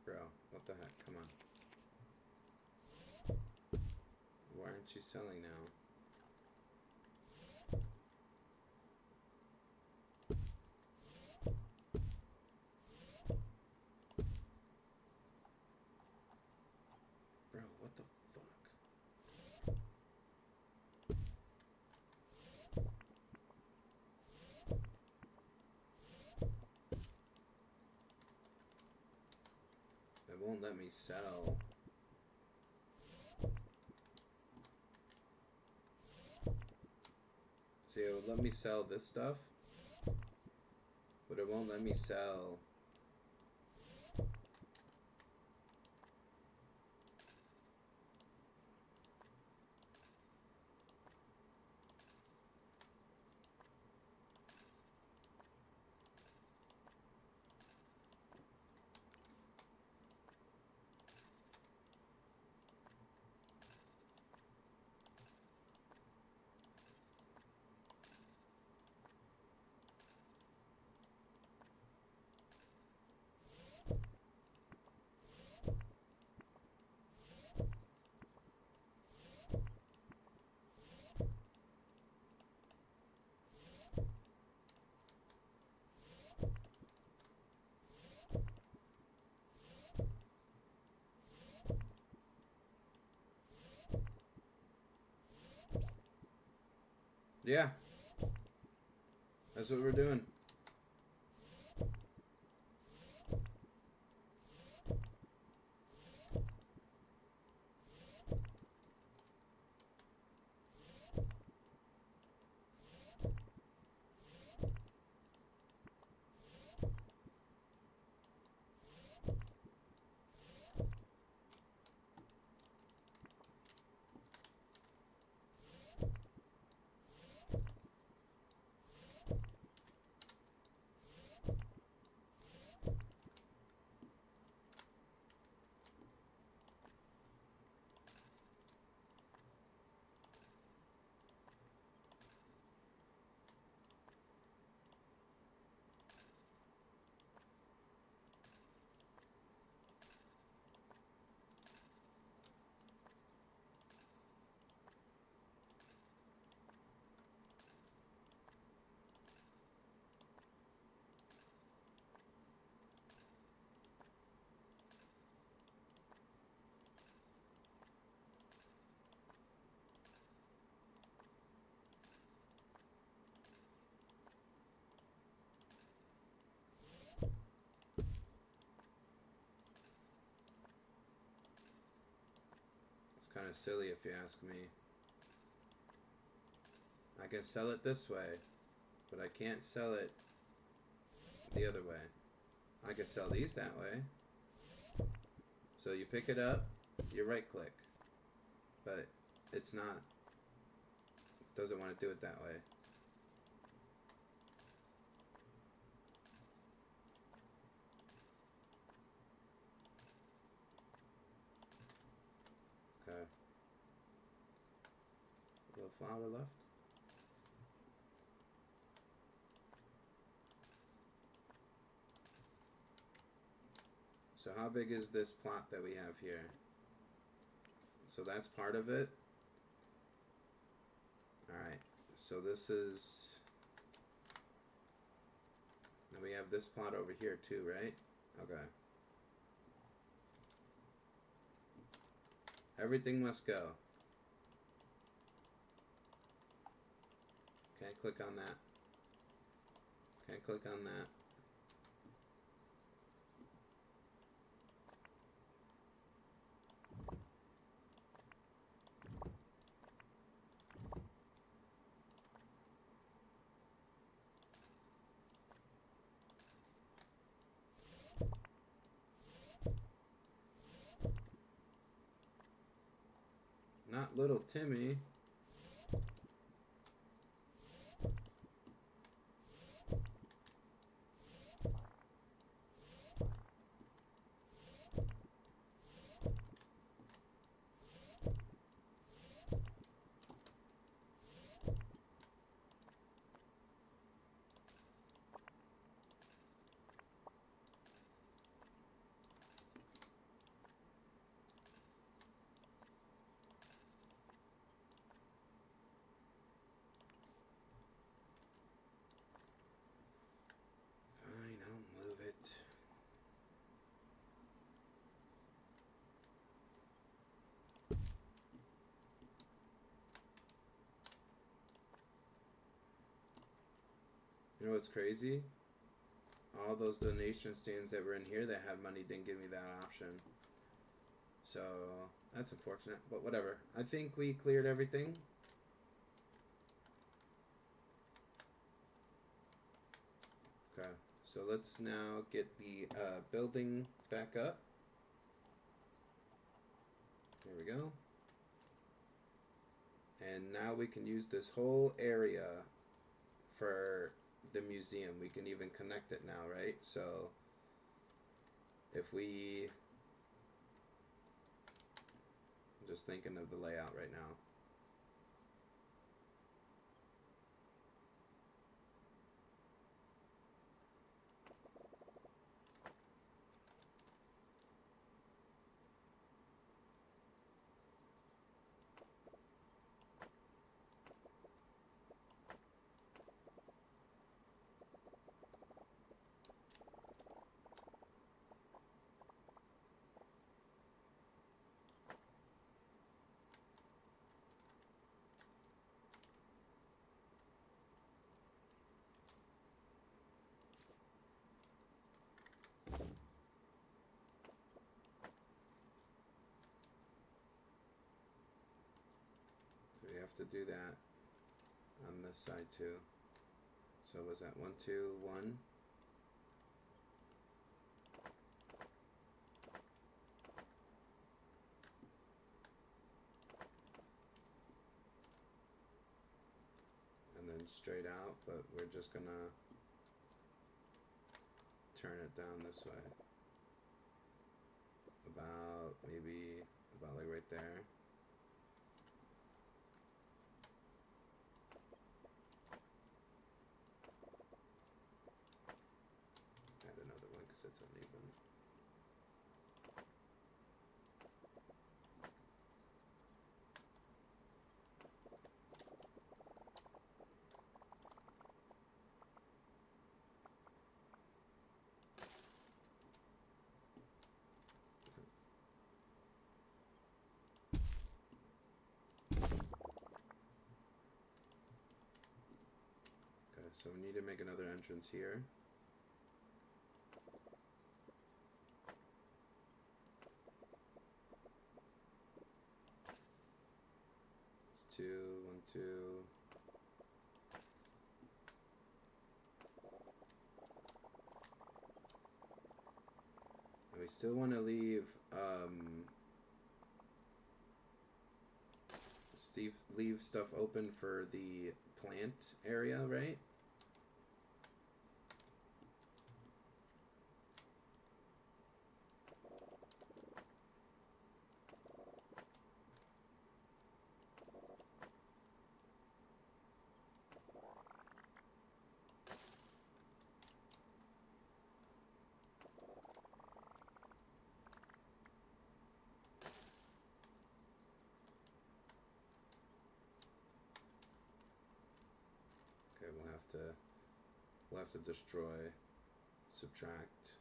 Bro, what the heck? Come on. Why aren't you selling now? Bro, what the fuck? It won't let me sell. See, it would let me sell this stuff, but it won't let me sell. Yeah. That's what we're doing. It's kind of silly if you ask me. I can sell it this way, but I can't sell it the other way. I can sell these that way. So you pick it up, you right click. But it's not, doesn't want to do it that way. Okay. A little flower left. So how big is this plot that we have here? So that's part of it. Alright, so this is... Now we have this plot over here too, right? Okay. Everything must go. Okay, click on that. Okay, click on that. Not little Timmy. Fine, I'll move it. You know what's crazy? All those donation stands that were in here that had money didn't give me that option. So, that's unfortunate, but whatever. I think we cleared everything. Okay, so let's now get the building back up. There we go. And now we can use this whole area for the museum. We can even connect it now, right? So if we... I'm just thinking of the layout right now. We have to do that on this side too. So was that 1, 2, 1? And then straight out, but we're just gonna turn it down this way. About, maybe, about like right there. Add another one because it's uneven. Okay, so we need to make another entrance here. It's 2, 1, 2. And we still want to leave Steve, leave stuff open for the plant area, right? Okay, we'll have to destroy, subtract.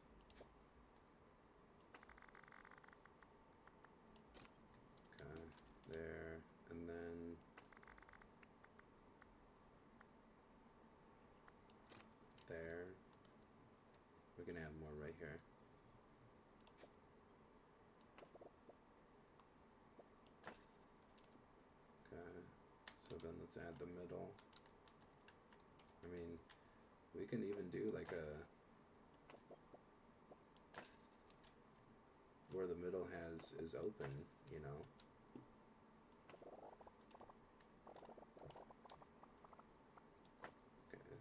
Okay, there, and then there. We can add more right here. Okay, so then let's add the middle. I mean, we can even do like a, where the middle is open, you know. Okay.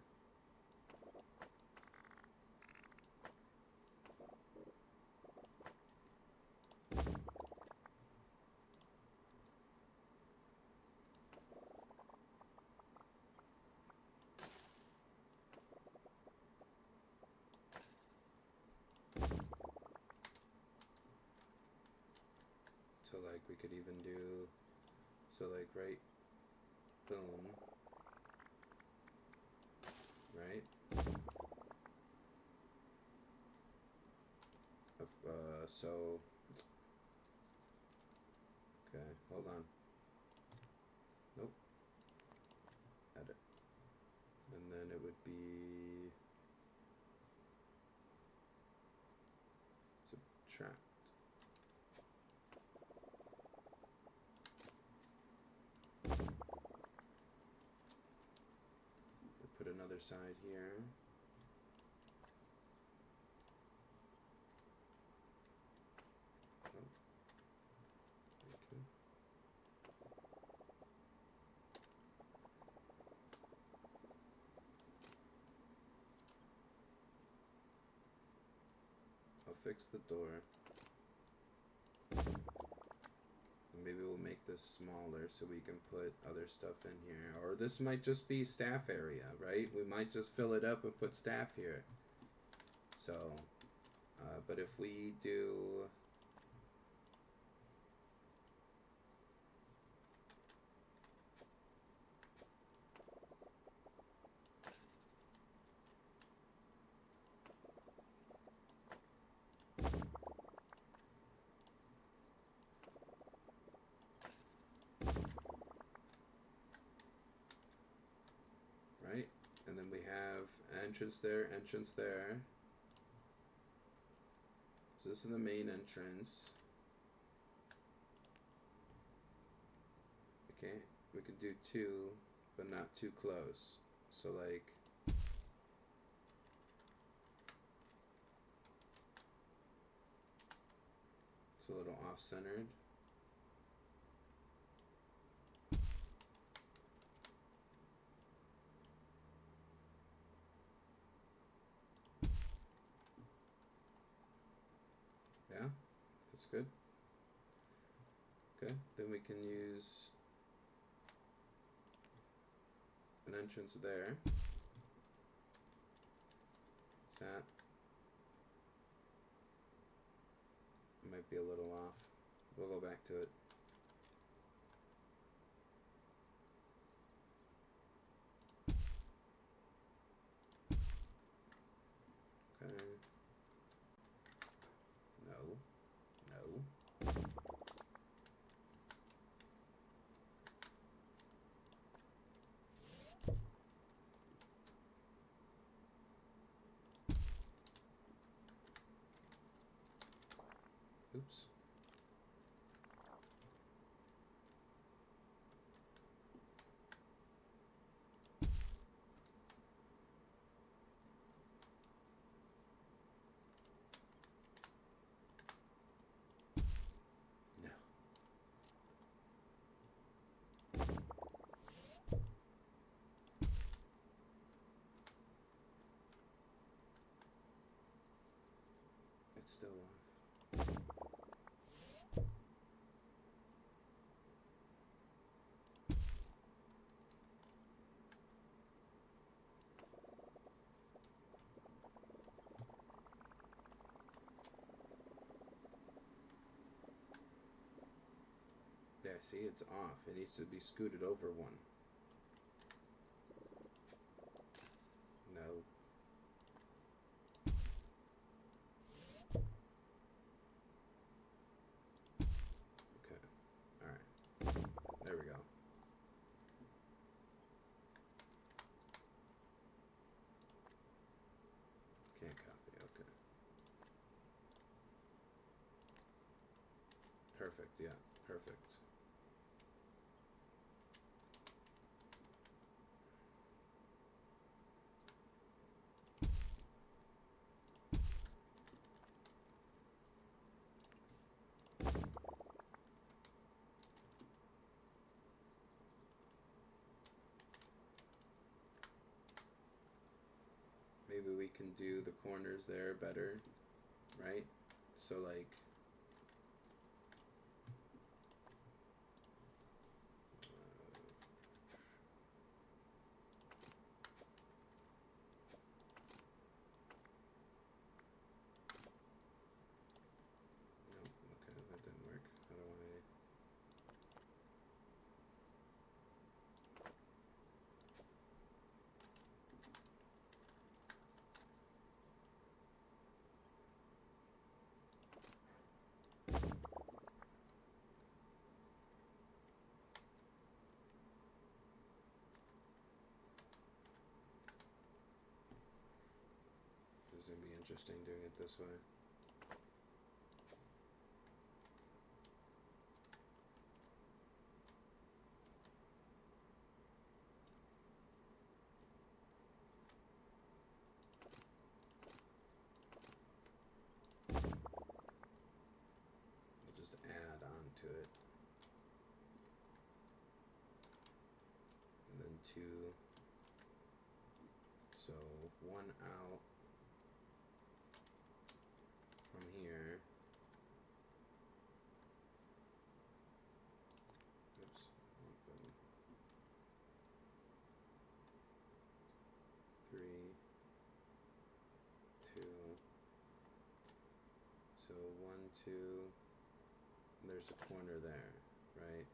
So like we could even do, so like right, boom, right? So, okay, hold on. Nope. Edit. And then it would be subtract. Put another side here. Oh. Okay. I'll fix the door. Maybe we'll make this smaller so we can put other stuff in here. Or this might just be staff area, right? We might just fill it up and put staff here. So, but if we do... Right? And then we have entrance there, entrance there. So this is the main entrance. Okay, we could do two, but not too close. So like... it's a little off-centered. Yeah, that's good. Okay, then we can use an entrance there. Is that might be a little off. We'll go back to it. Okay. No. No. Oops. No. it's still off. Yeah, see, it's off. It needs to be scooted over one. No. Okay. Alright. There we go. Can't copy. Okay. Perfect. Yeah. Perfect. Maybe we can do the corners there better, right? So like no, okay, that didn't work. How do I This is gonna be interesting doing it this way. We'll just add on to it. And then two. So one out from here. Oops. Open. 3, 2. So 1, 2. There's a corner there, right?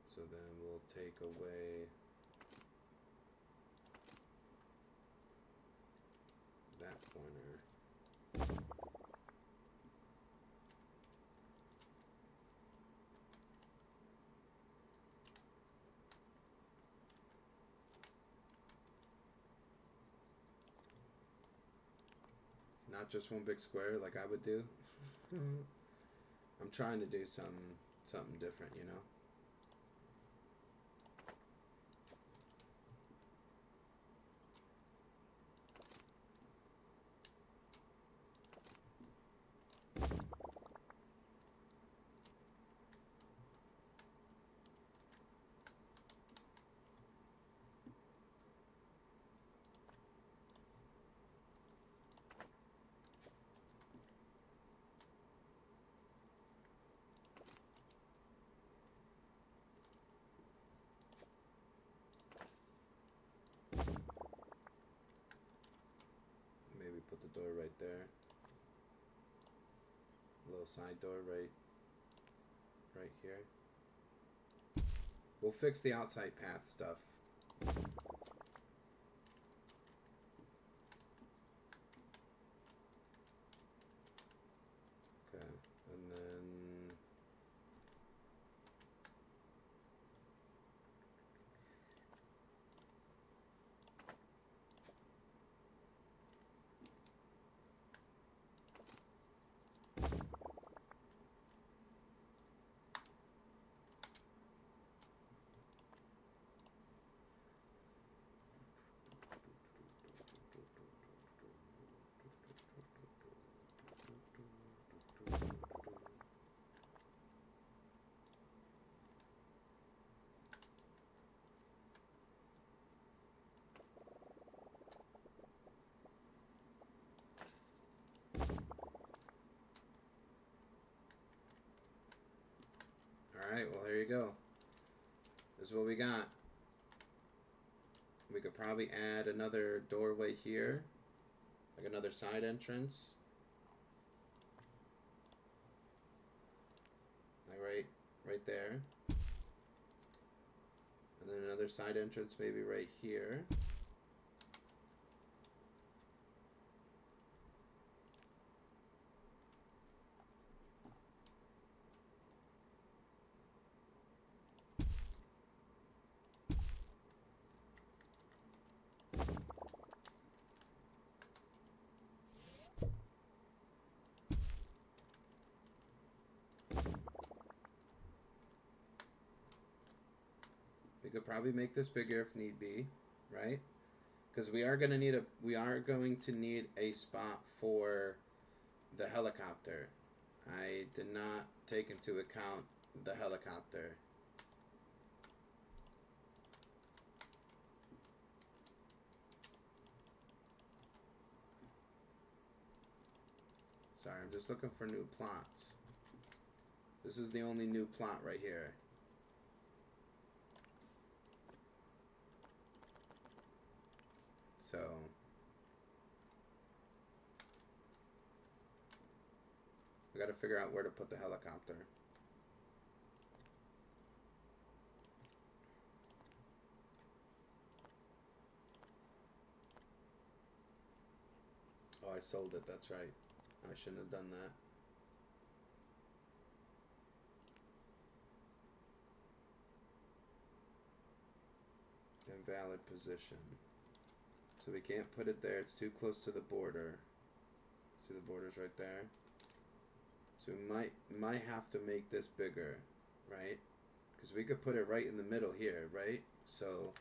So then we'll take away that corner. Not just one big square like I would do. I'm trying to do something different, you know? Maybe put the door right there. A little side door right here. We'll fix the outside path stuff. Okay, and then Alright, well, there you go. This is what we got. We could probably add another doorway here. Like another side entrance. Like right there. And then another side entrance maybe right here. We could probably make this bigger if need be, right? Because we are going to need a spot for the helicopter. I did not take into account the helicopter. Sorry, I'm just looking for new plots. This is the only new plot right here. So we got to figure out where to put the helicopter. Oh, I sold it. That's right. I shouldn't have done that. Invalid position. So we can't put it there. It's too close to the border. See the border's right there? So we might have to make this bigger, right? Because we could put it right in the middle here, right? So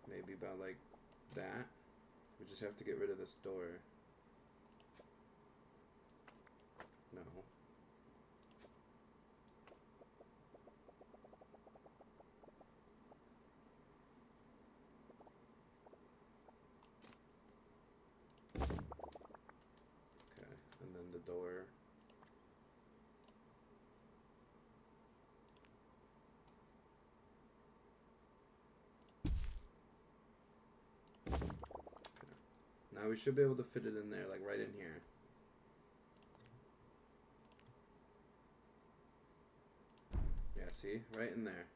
maybe about like that. We just have to get rid of this door. No. Okay, and then the door. Okay. Now we should be able to fit it in there, like right in here. Yeah, see? Right in there.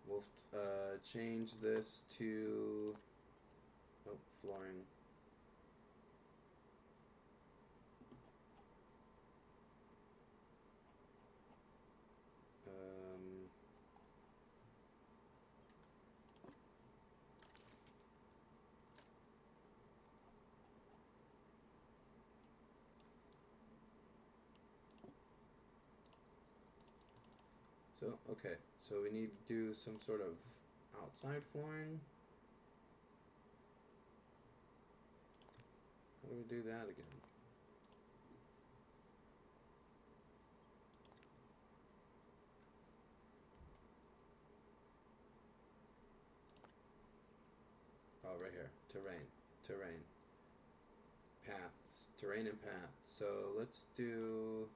We'll change this to... Oh, flooring. So, okay. So we need to do some sort of outside flooring. How do we do that again? Oh, right here. Terrain. Paths. Terrain and paths. So let's do...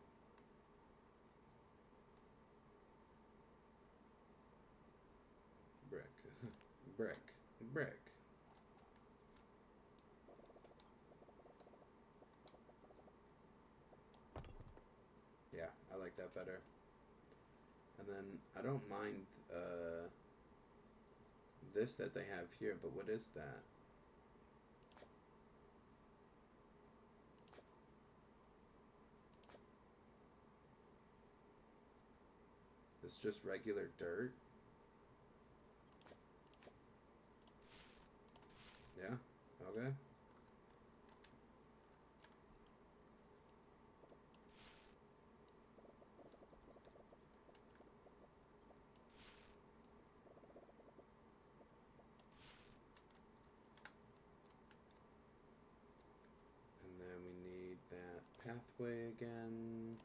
brick. Yeah, I like that better. And then I don't mind this that they have here, but what is that? It's just regular dirt. Yeah, okay. And then we need that pathway again.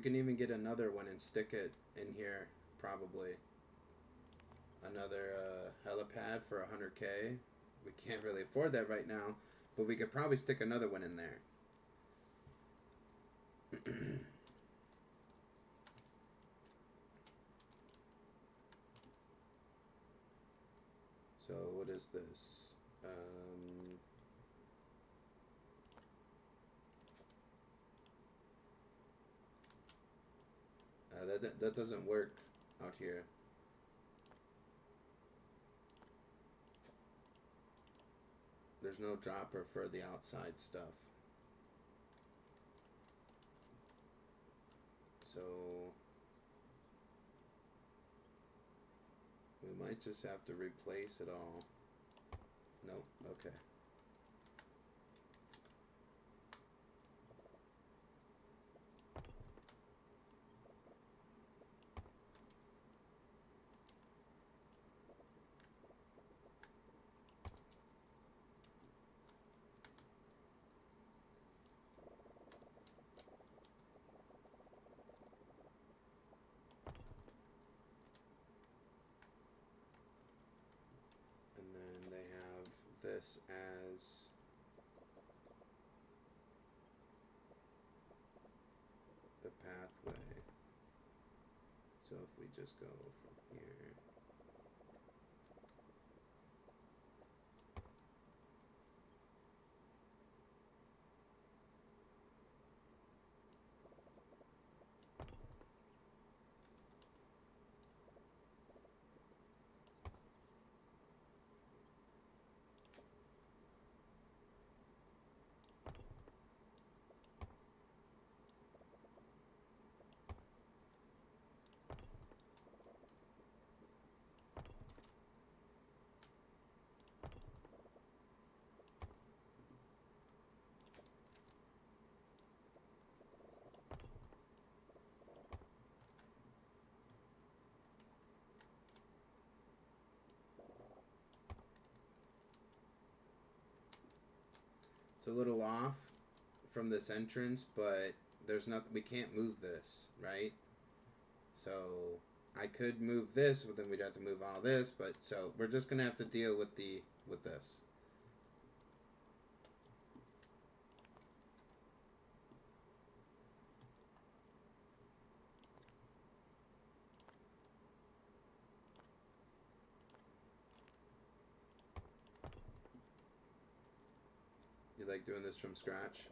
can even get another one and stick it in here, probably. Another helipad for 100K. We can't really afford that right now, but we could probably stick another one in there. So what is this? That doesn't work out here. There's no dropper for the outside stuff. So we might just have to replace it all. Nope, okay. And then they have this as the pathway. So if we just go from here. It's a little off from this entrance, but there's nothing, we can't move this, right? So I could move this, but then we'd have to move all this, but so we're just gonna have to deal with this. You like doing this from scratch?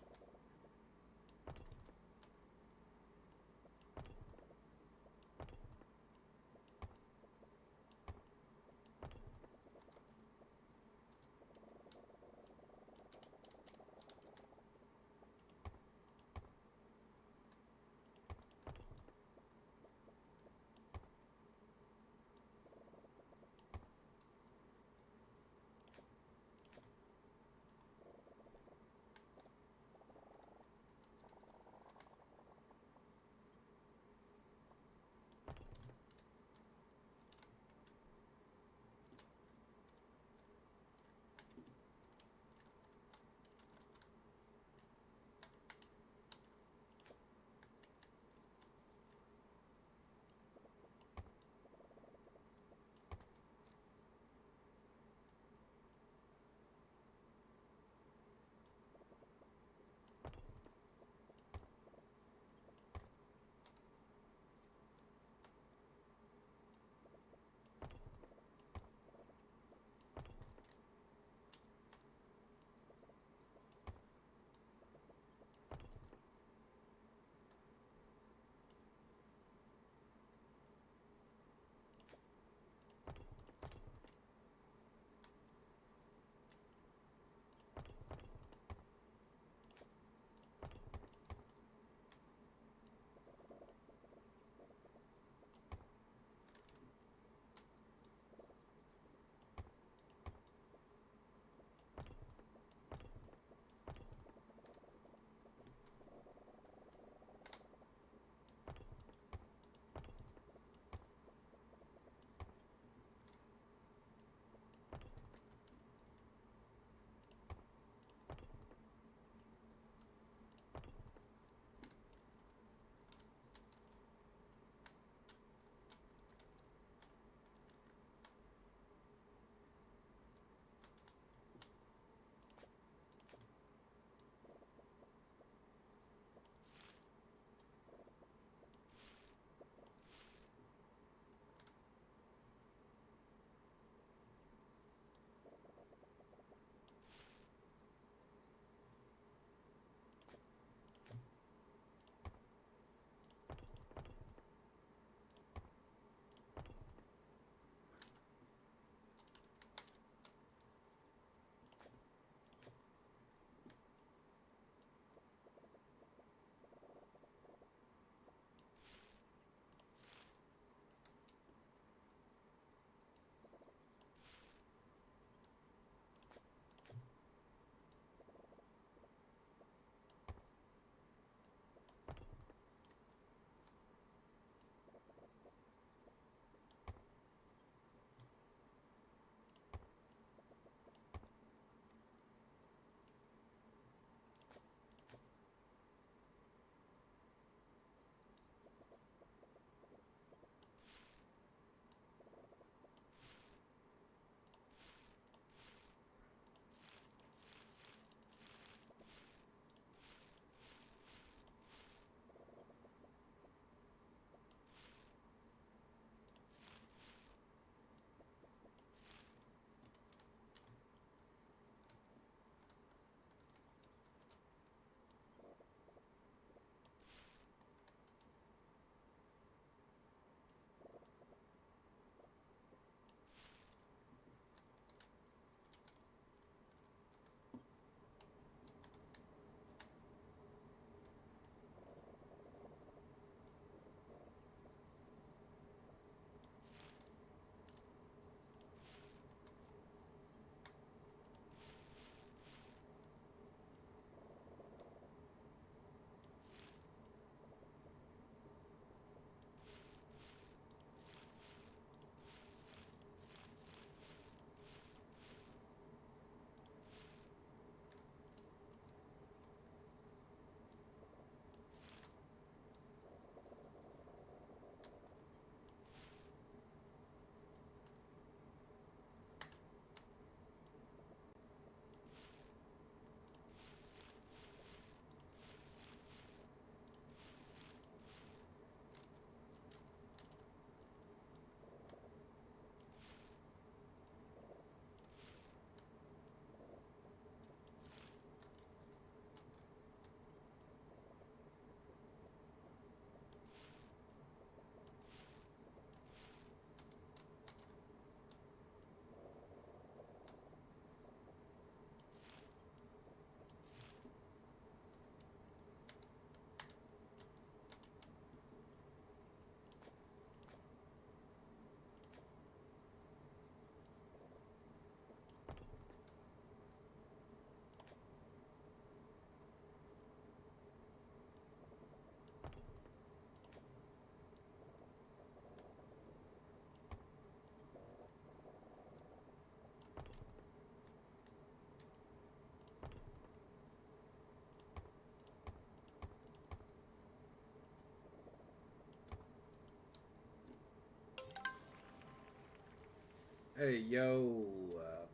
Hey, yo,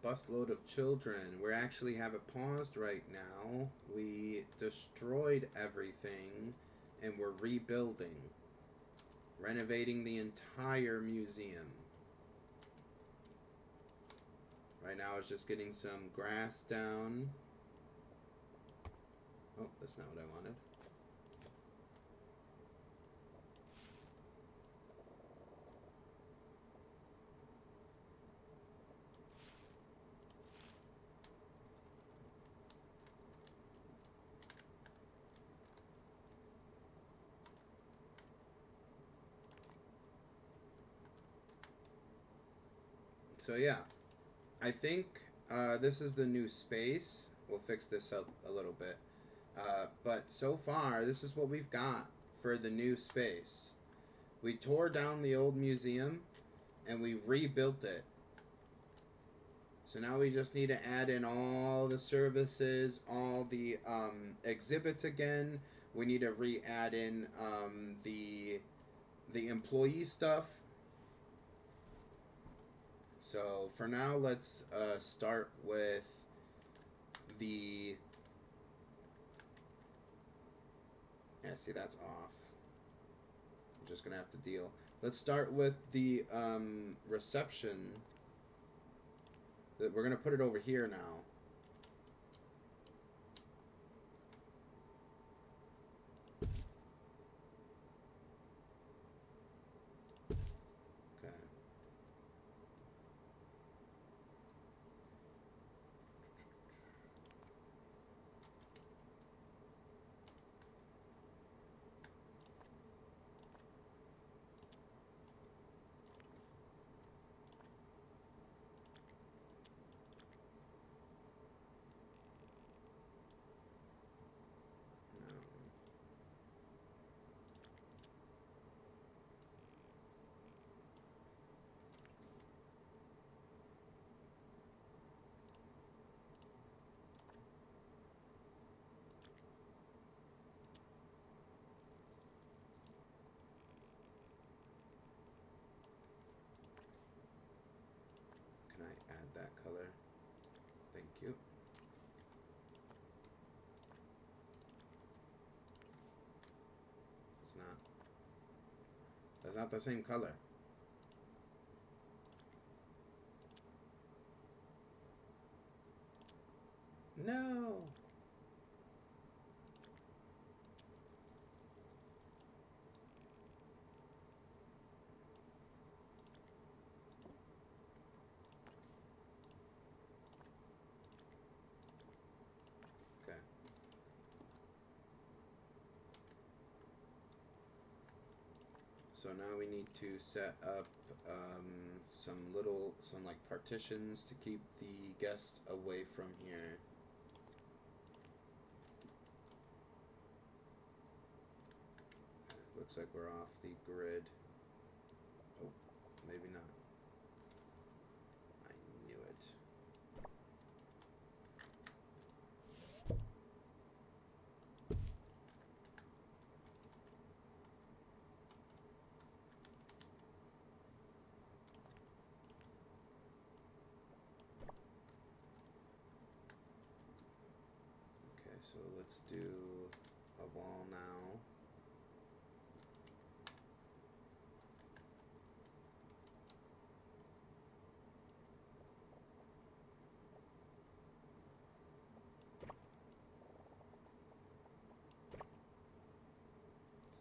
busload of children. We actually have it paused right now. We destroyed everything and we're rebuilding, renovating the entire museum. Right now, it's just getting some grass down. Oh, that's not what I wanted. So yeah, I think this is the new space. We'll fix this up a little bit. But so far, this is what we've got for the new space. We tore down the old museum and we rebuilt it. So now we just need to add in all the services, all the exhibits again. We need to re-add in the employee stuff. So for now, let's start with the... Yeah, see, that's off. I'm just going to have to deal. Let's start with the reception. We're going to put it over here now. Okay. Can I add that color? Thank you. It's not. That's not the same color. No. Okay. So now we need to set up some like partitions to keep the guest away from here. Looks like we're off the grid. Oh, maybe not. I knew it. Okay, so let's do a wall now.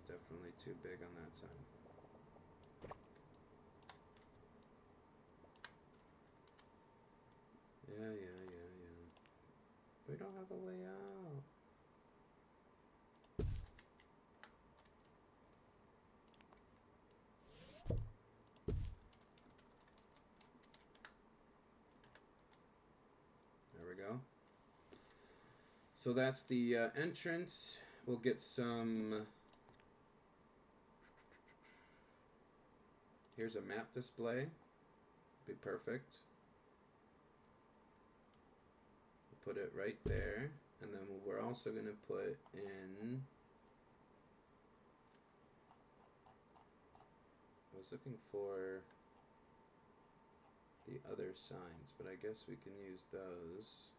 Definitely too big on that side. Yeah. We don't have a way out. There we go. So that's the entrance. We'll get some... Here's a map display. Be perfect. We'll put it right there. And then we're also going to put in... I was looking for the other signs, but I guess we can use those.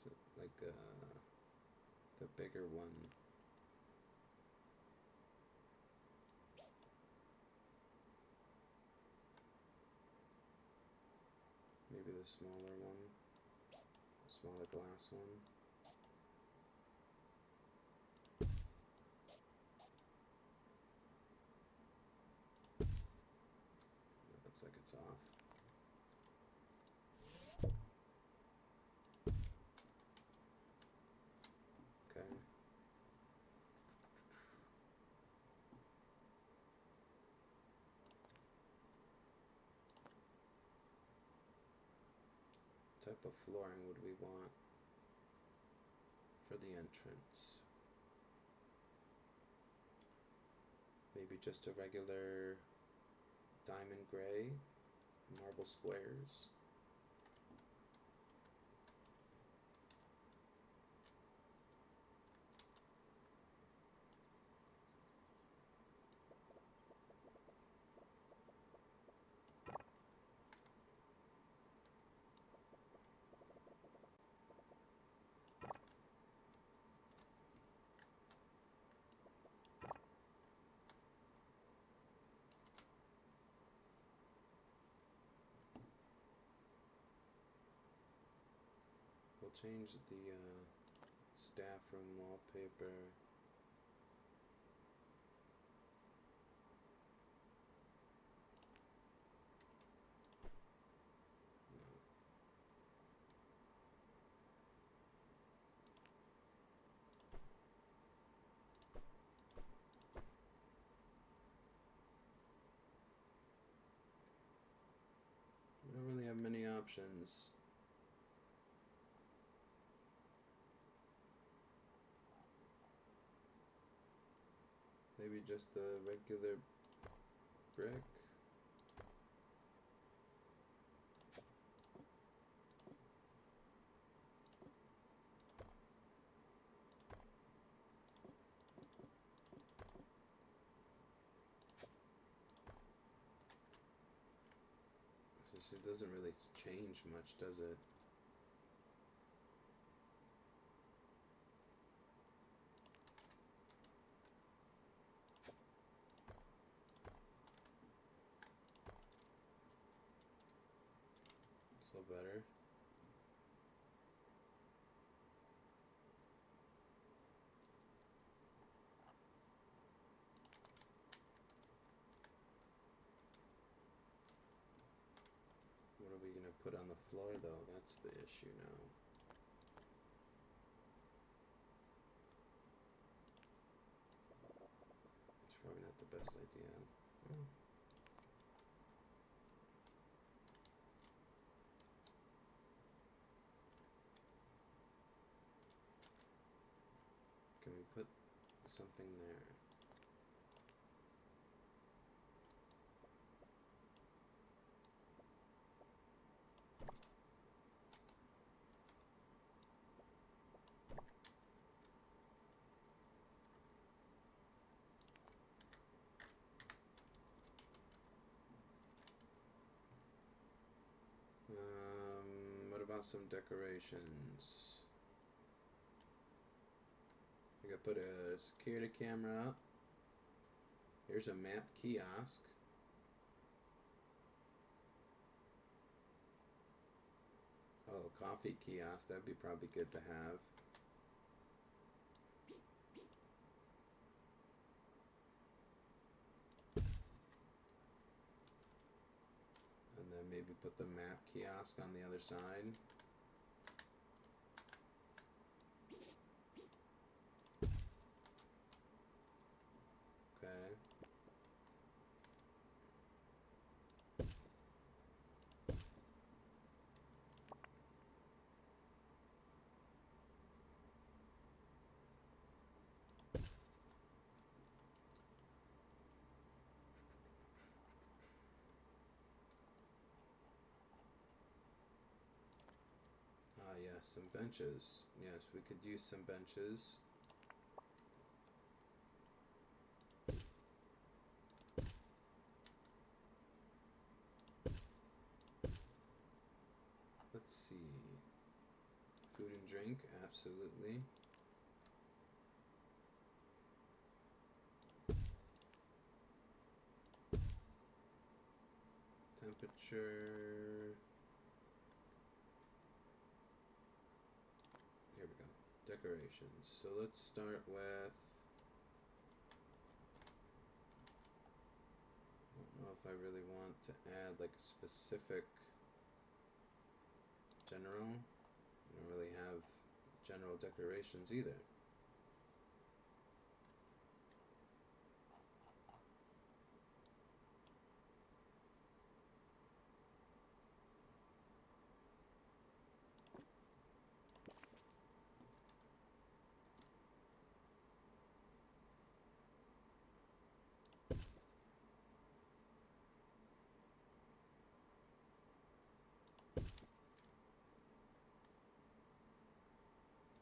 So, like the bigger one. Maybe the smaller one, smaller glass one. It looks like it's off. Okay. What type of flooring would we want for the entrance? Maybe just a regular diamond gray, marble squares. We'll change the staff room wallpaper. No. We don't really have many options. Maybe just the regular brick. It doesn't really change much, does it? So better. What are we gonna put on the floor though? That's the issue now. It's probably not the best idea. Oh. Can we put something there? What about some decorations? I could put a security camera up. Here's a map kiosk. Oh, coffee kiosk. That'd be probably good to have. And then maybe put the map kiosk on the other side. Okay. Yes, some benches. Yes, we could use some benches. see. Food and drink, absolutely. Temperature. Here we go. Decorations. So let's start with. I don't know if I really want to add like a specific general. I don't really have general decorations either.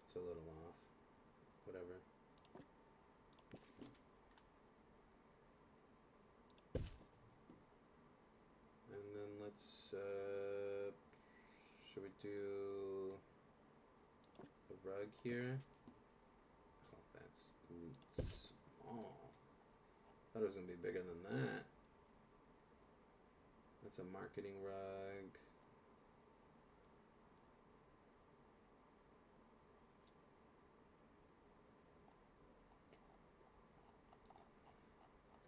It's a little off. Whatever. And then let's, should we do a rug here? Oh, that's small. Thought it was gonna be bigger than that. That's a marketing rug.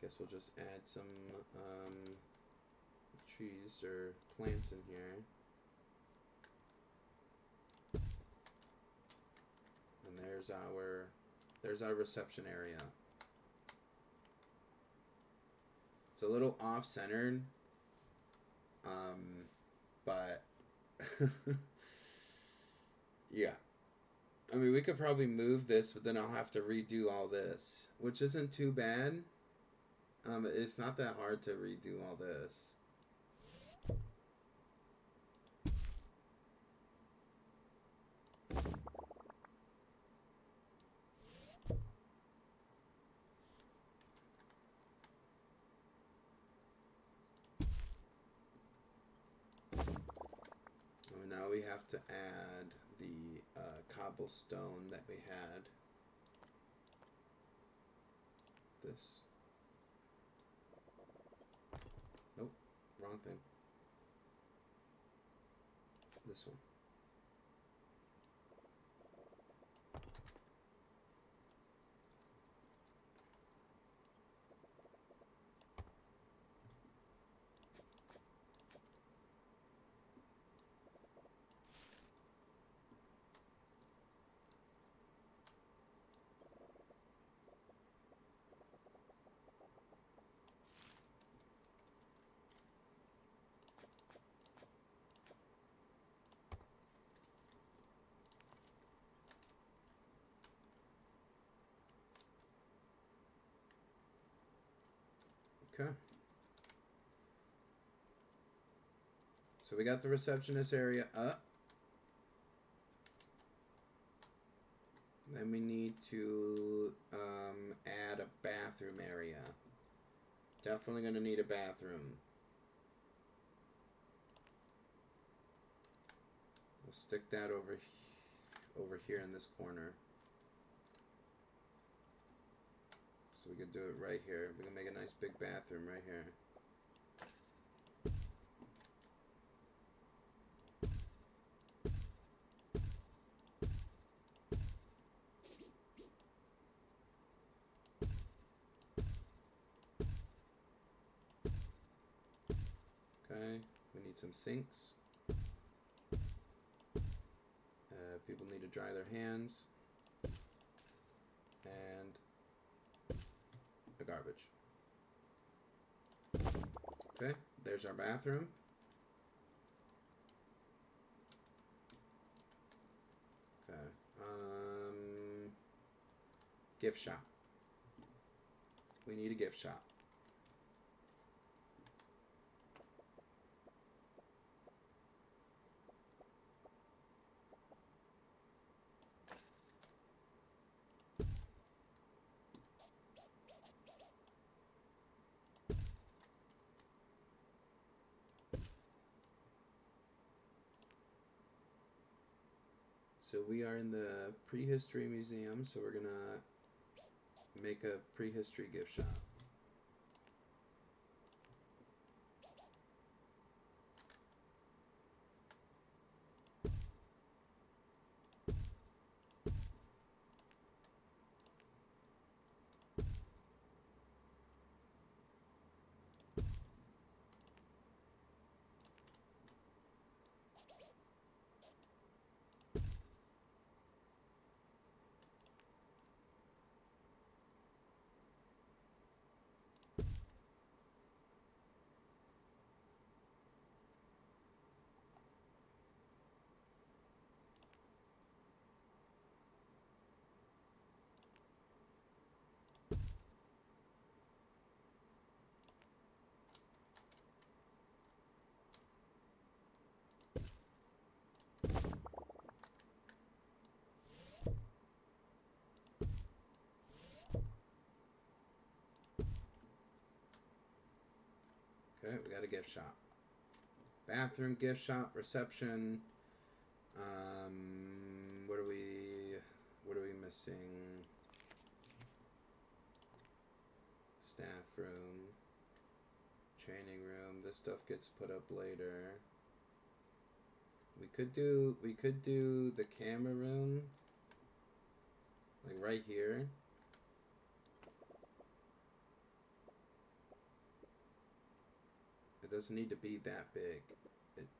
Guess we'll just add some trees or plants in here. And there's our reception area. It's a little off-centered, but yeah. I mean, we could probably move this, but then I'll have to redo all this, which isn't too bad. It's not that hard to redo all this. Now we have to add the cobblestone that we had. This. Nope, wrong thing. This one. Okay. So we got the receptionist area up. Then we need to add a bathroom area. Definitely going to need a bathroom. We'll stick that over here in this corner. So we could do it right here. We can make a nice big bathroom right here. Okay, we need some sinks. People need to dry their hands. And the garbage. Okay, there's our bathroom. Okay, gift shop. We need a gift shop. So we are in the prehistory museum, so we're gonna make a prehistory gift shop. Okay, we got a gift shop. Bathroom, gift shop, reception. What are we missing? Staff room, training room. This stuff gets put up later. We could do the camera room, like right here. It doesn't need to be that big.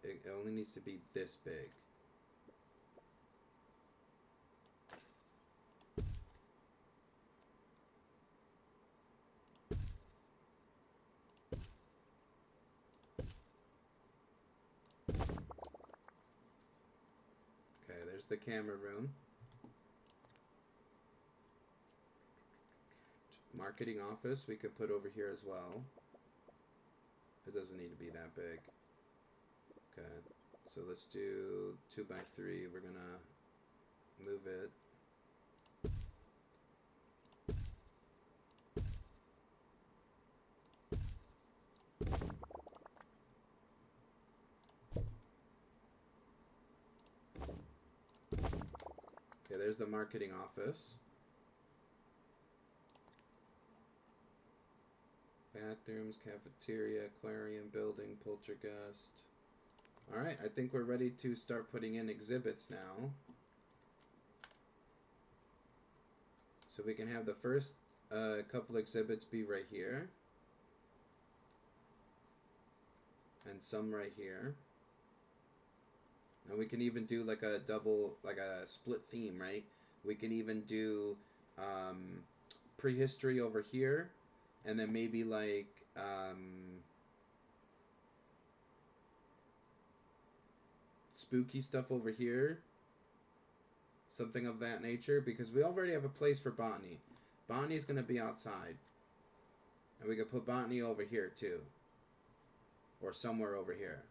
It only needs to be this big. Okay, there's the camera room. Marketing office we could put over here as well. It doesn't need to be that big. Okay, so let's do 2x3. We're gonna move it. Okay, there's the marketing office. Bathrooms, cafeteria, aquarium, building, poltergeist. Alright, I think we're ready to start putting in exhibits now. So we can have the first couple exhibits be right here. And some right here. And we can even do like a like a split theme, right? We can even do prehistory over here. And then maybe like spooky stuff over here. Something of that nature. Because we already have a place for botany. Botany's going to be outside. And we could put botany over here too. Or somewhere over here.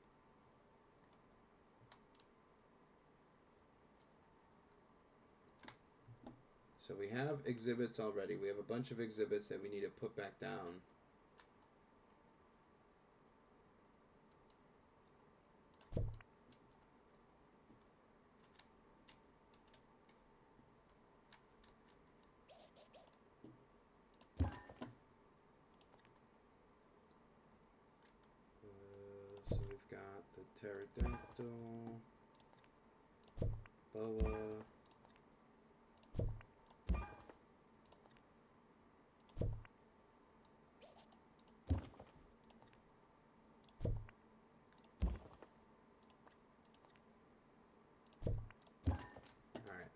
So we have exhibits already. We have a bunch of exhibits that we need to put back down. So we've got the pterodactyl, boa.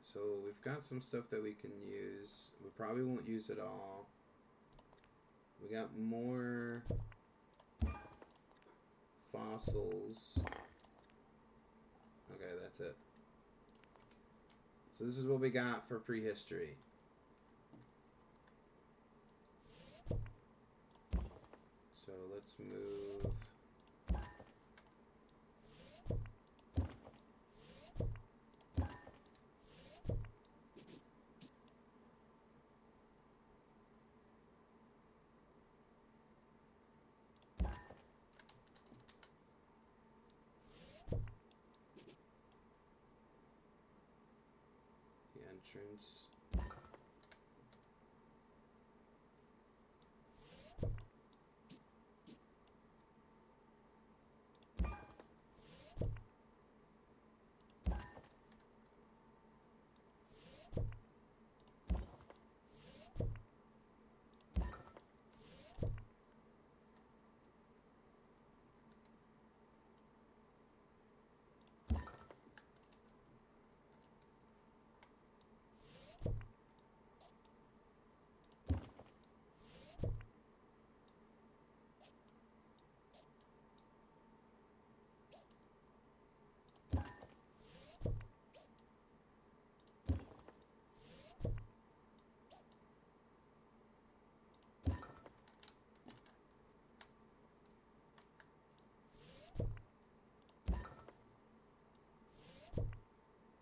So we've got some stuff that we can use. We probably won't use it all. We got more fossils. Okay, that's it. So this is what we got for prehistory. So let's move. entrance.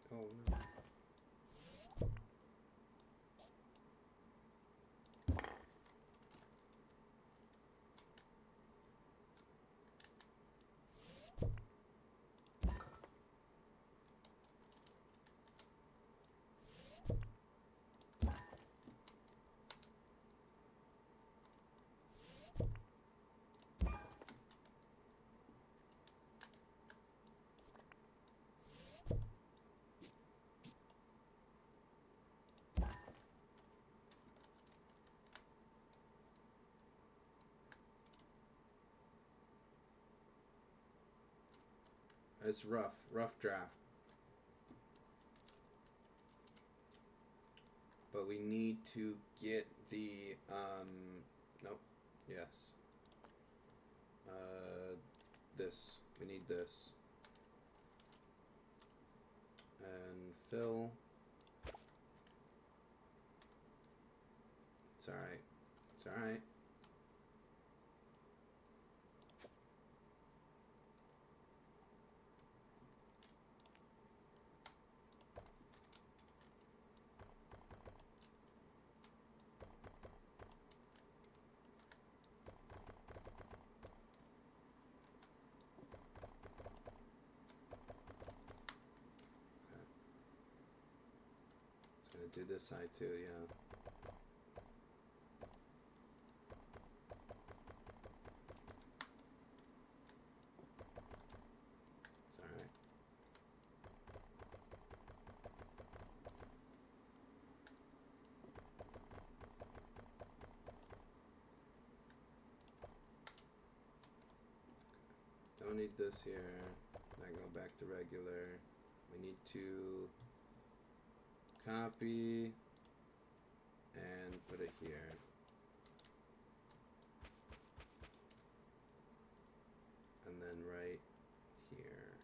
Oh no. It's rough draft. But we need to get the, nope, yes. This, we need this. And fill. It's alright. It's alright. Do this side too, yeah. It's alright. Don't need this here. I go back to regular. We need to copy and put it here. And then right here.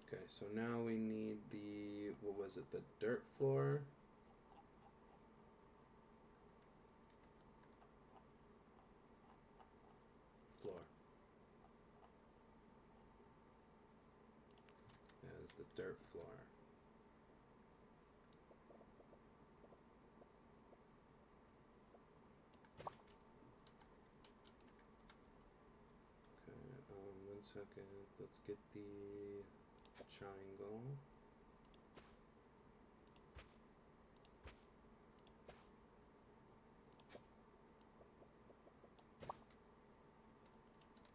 Okay, so now we need the, what was it, the dirt floor? The dirt floor. Okay, 1 second. Let's get the triangle.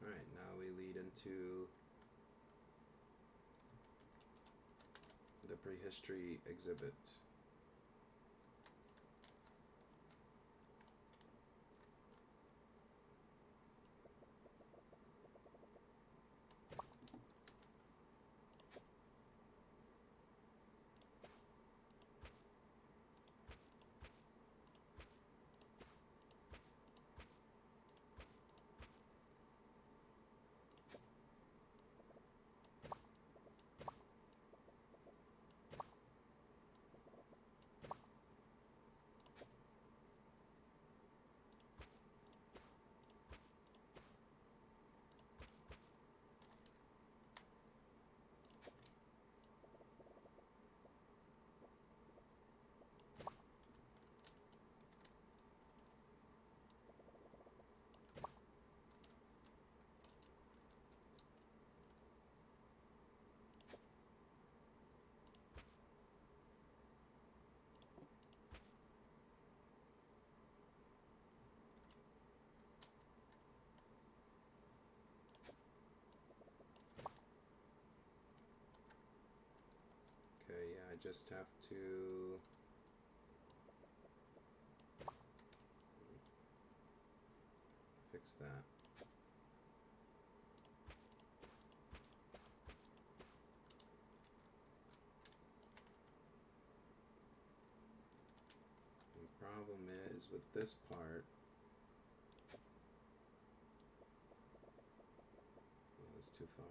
Alright, now we lead into the prehistory exhibit. just have to fix that. The problem is with this part, oh, that's too far.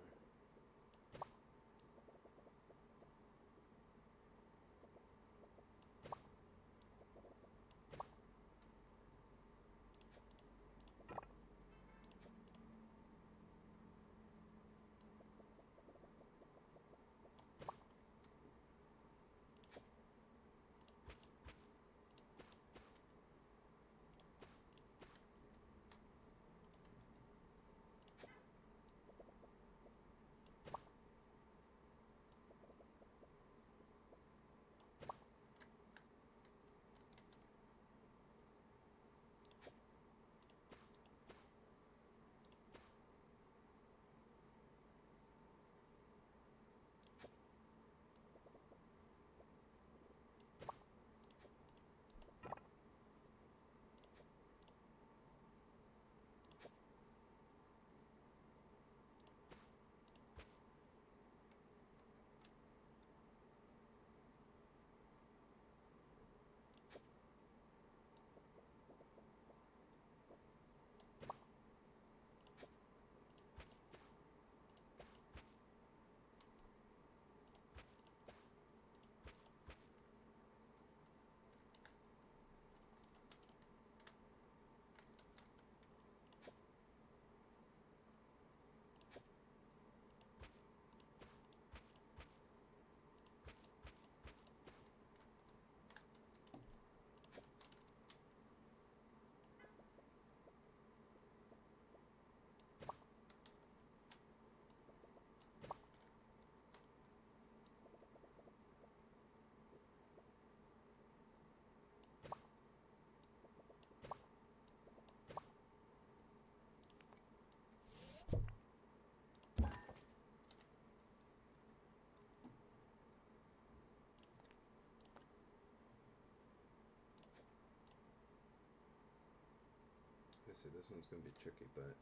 See, this one's going to be tricky, but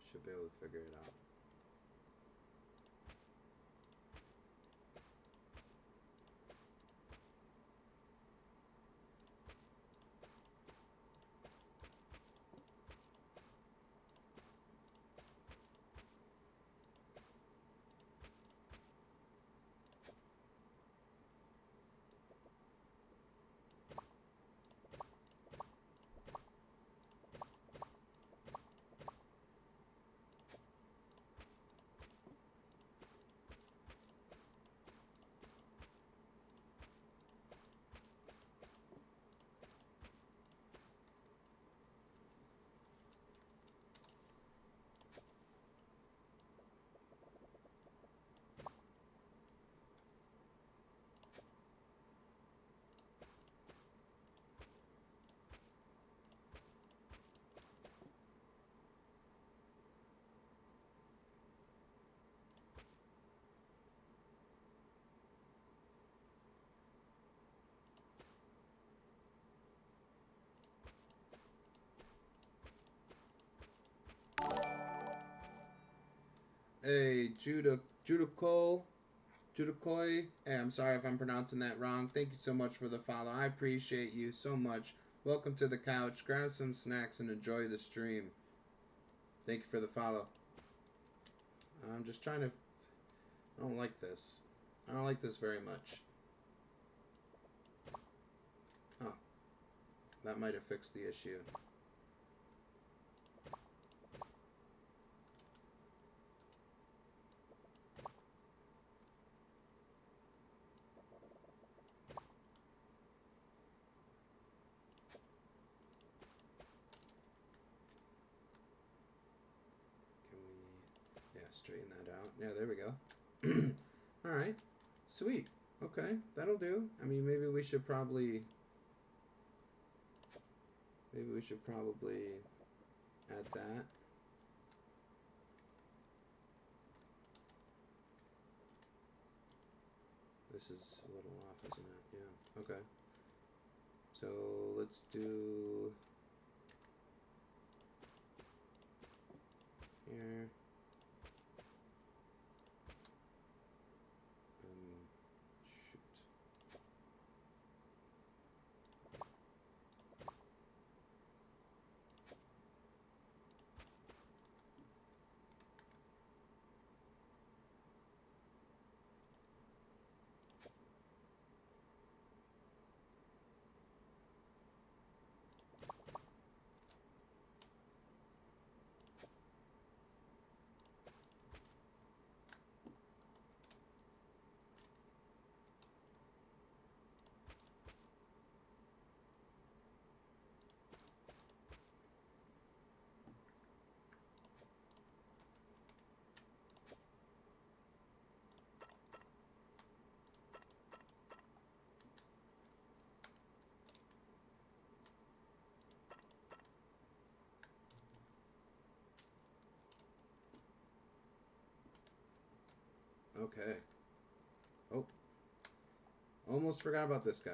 should be able to figure it out. Hey, Judakoi. Hey, I'm sorry if I'm pronouncing that wrong. Thank you so much for the follow. I appreciate you so much. Welcome to the couch. Grab some snacks and enjoy the stream. Thank you for the follow. I'm just trying to... I don't like this. I don't like this very much. Oh. That might have fixed the issue. Straighten that out. Yeah, there we go. All right. Sweet. Okay, that'll do. I mean, maybe we should probably add that. This is a little off, isn't it? Yeah. Okay. So let's do here. Shoot. Okay. Oh. Almost forgot about this guy.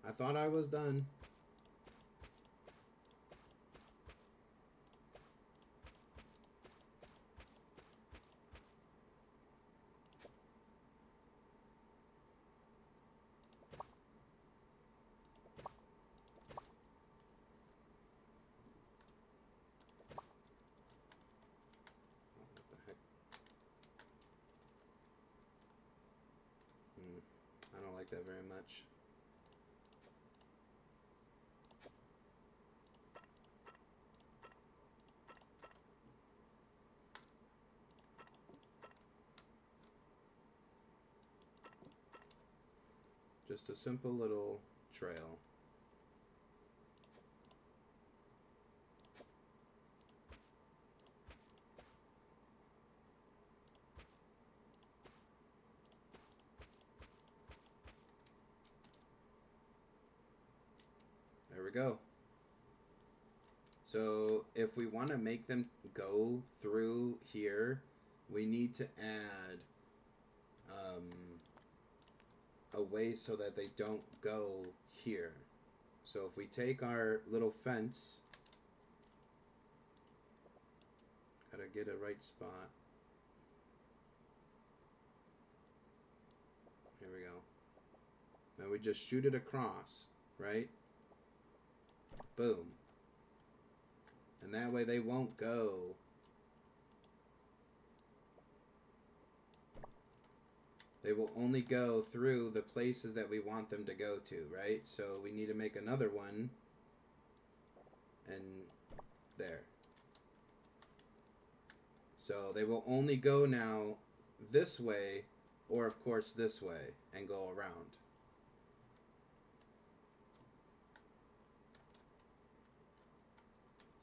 I thought I was done. Oh, what the heck? I don't like that very much. Just a simple little trail. There we go. So if we want to make them go through here, we need to add a way so that they don't go here. So if we take our little fence, gotta get a right spot. Here we go. Now we just shoot it across, right? Boom. And that way they won't go. They will only go through the places that we want them to go to, right? So we need to make another one. And there. So they will only go now this way, or of course this way, and go around.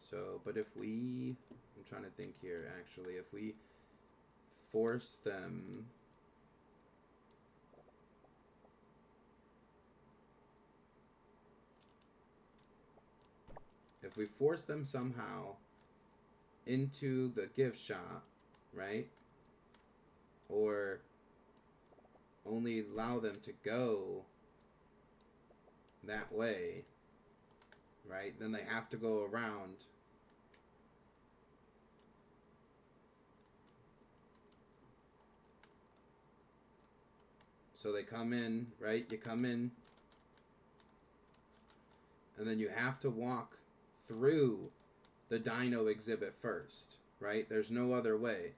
So, but if we, I'm trying to think here actually, if we force them, if we force them somehow into the gift shop, right? Or only allow them to go that way, right? Then they have to go around. So they come in, right? You come in, and then you have to walk through the dino exhibit first, right? There's no other way.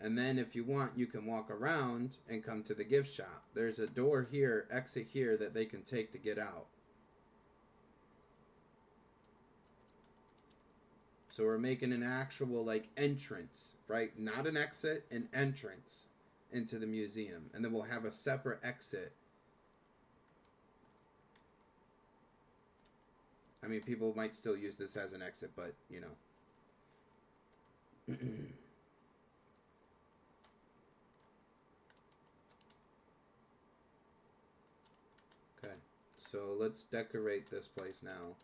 And then if you want, you can walk around and come to the gift shop. There's a door here, exit here, that they can take to get out. So we're making an actual, like, entrance, right? Not an exit, an entrance into the museum. And then we'll have a separate exit. I mean, people might still use this as an exit, but, you know. So let's decorate this place now.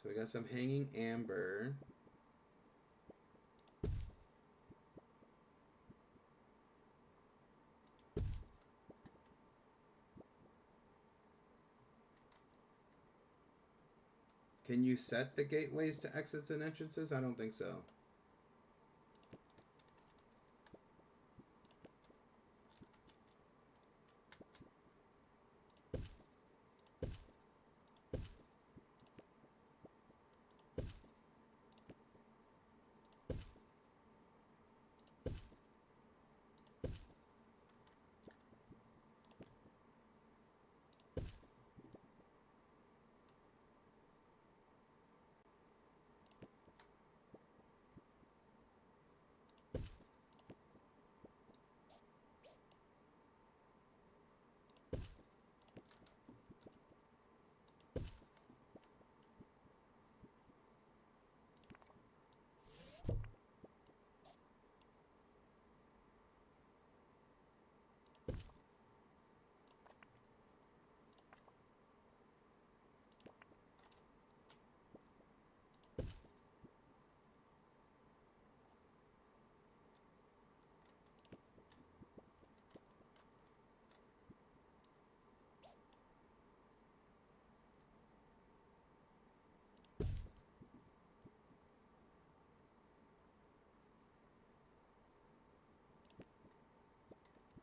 So we got some hanging amber. Can you set the gateways to exits and entrances? I don't think so.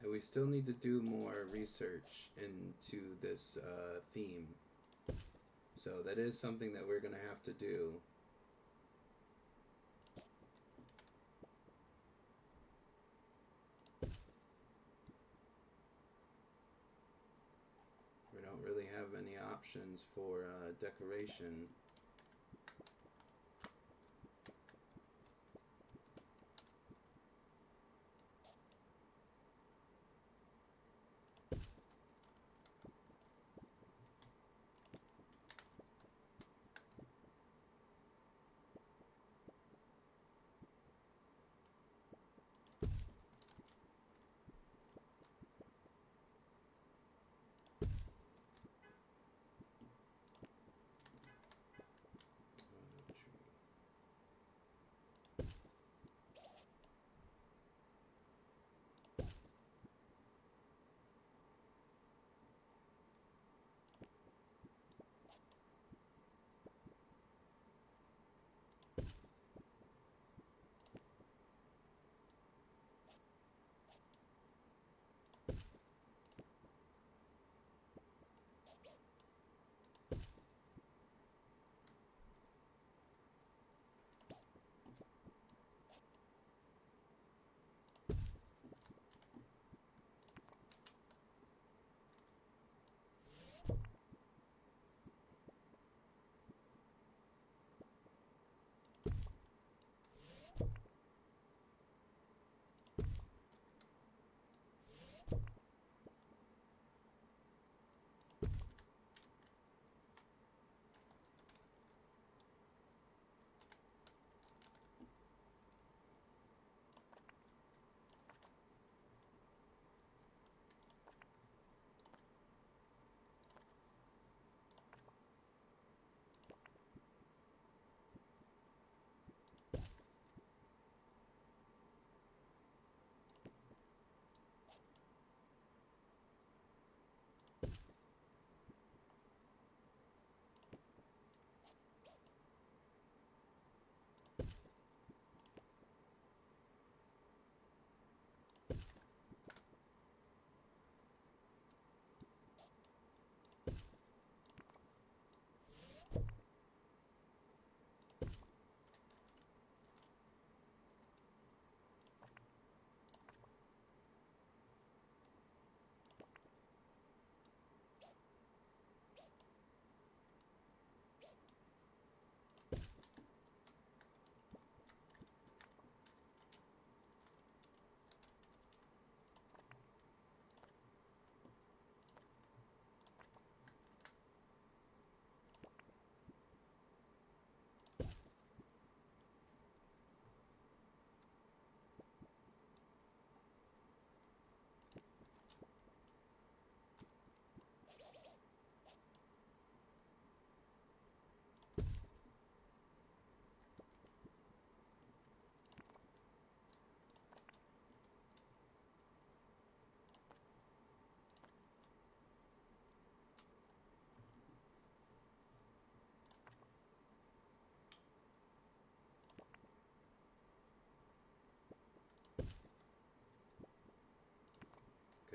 And we still need to do more research into this theme. So that is something that we're going to have to do. We don't really have any options for decoration.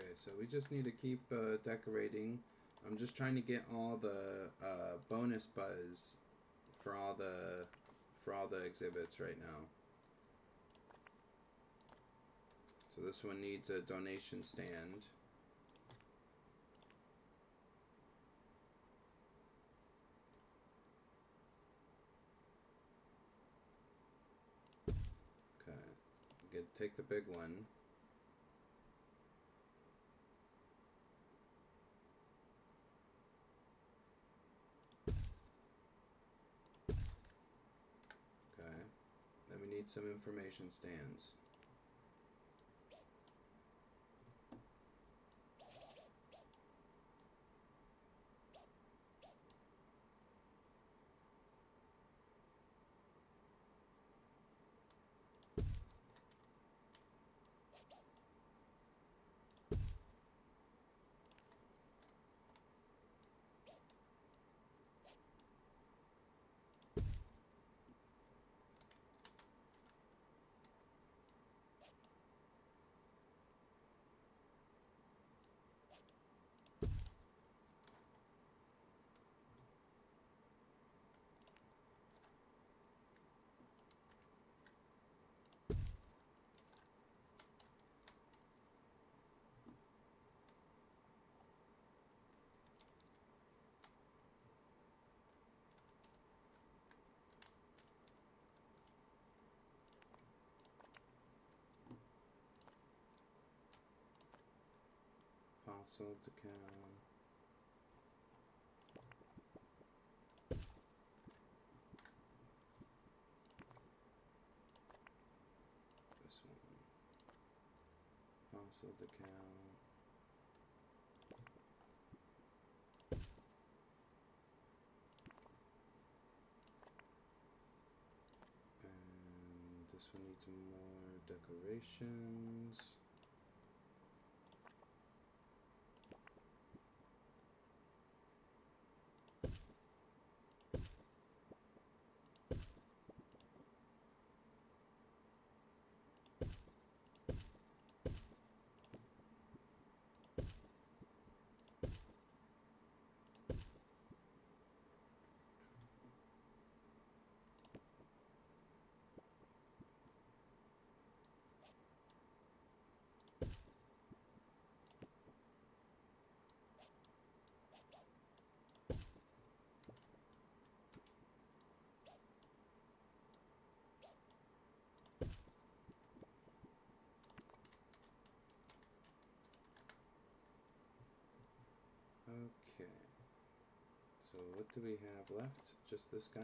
Okay, so we just need to keep decorating. I'm just trying to get all the bonus buzz for all the exhibits right now. So this one needs a donation stand. Okay, take the big one. Okay, then we need some information stands. Fossil decal. This one. Fossil decal. And this one needs more decorations. Okay. So what do we have left? Just this guy?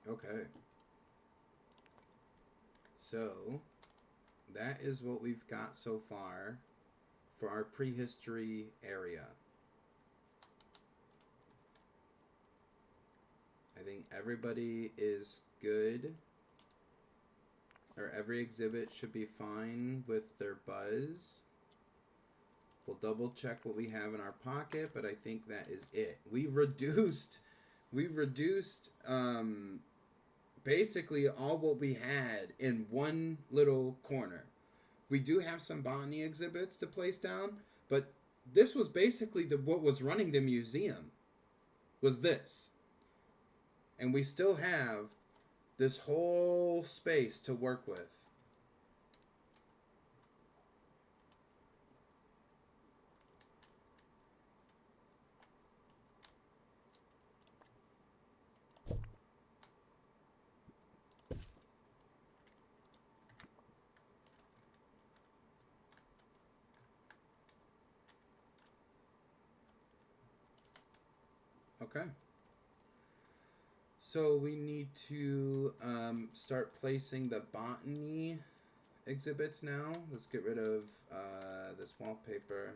Okay. So, that is what we've got so far for our prehistory area. I think everybody is good. Or every exhibit should be fine with their buzz. We'll double check what we have in our pocket, but I think that is it. We've reduced basically all what we had in one little corner. We do have some botany exhibits to place down, but this was basically what was running the museum was this. And we still have this whole space to work with. Okay. So we need to start placing the botany exhibits now. Let's get rid of this wallpaper.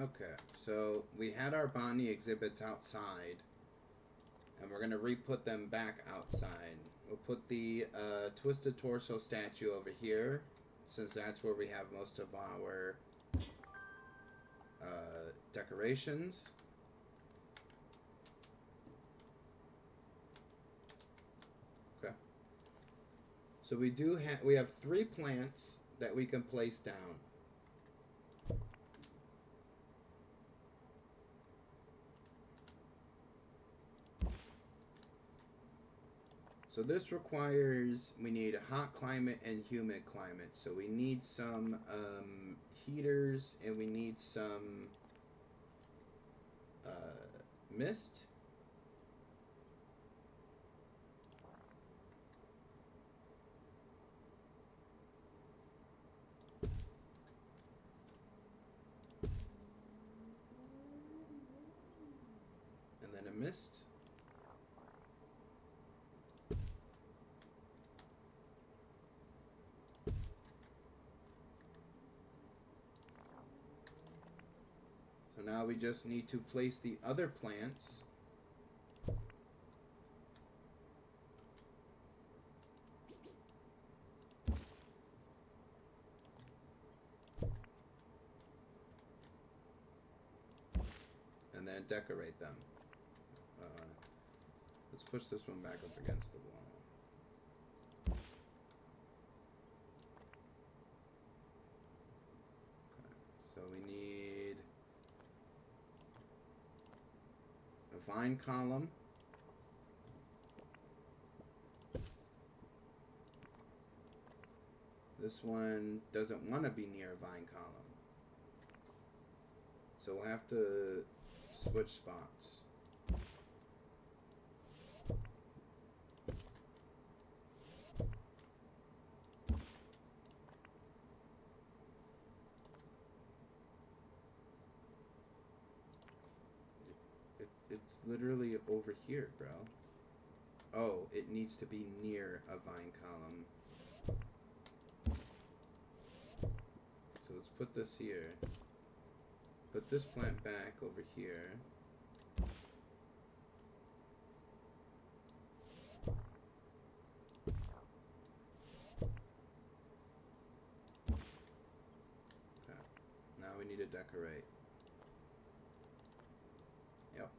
Okay, so we had our botany exhibits outside, and we're going to re-put them back outside. We'll put the Twisted Torso statue over here, since that's where we have most of our decorations. Okay. So we have 3 plants that we can place down. So this requires, we need a hot climate and humid climate. So we need some heaters, and we need some mist. And then a mist. So now we just need to place the other plants. And then decorate them. Let's push this one back up against the wall. Okay, so we need a vine column. This one doesn't want to be near a vine column. So we'll have to switch spots. It's literally over here, bro. Oh, it needs to be near a vine column. So let's put this here. Put this plant back over here. Okay. Now we need to decorate. Yep.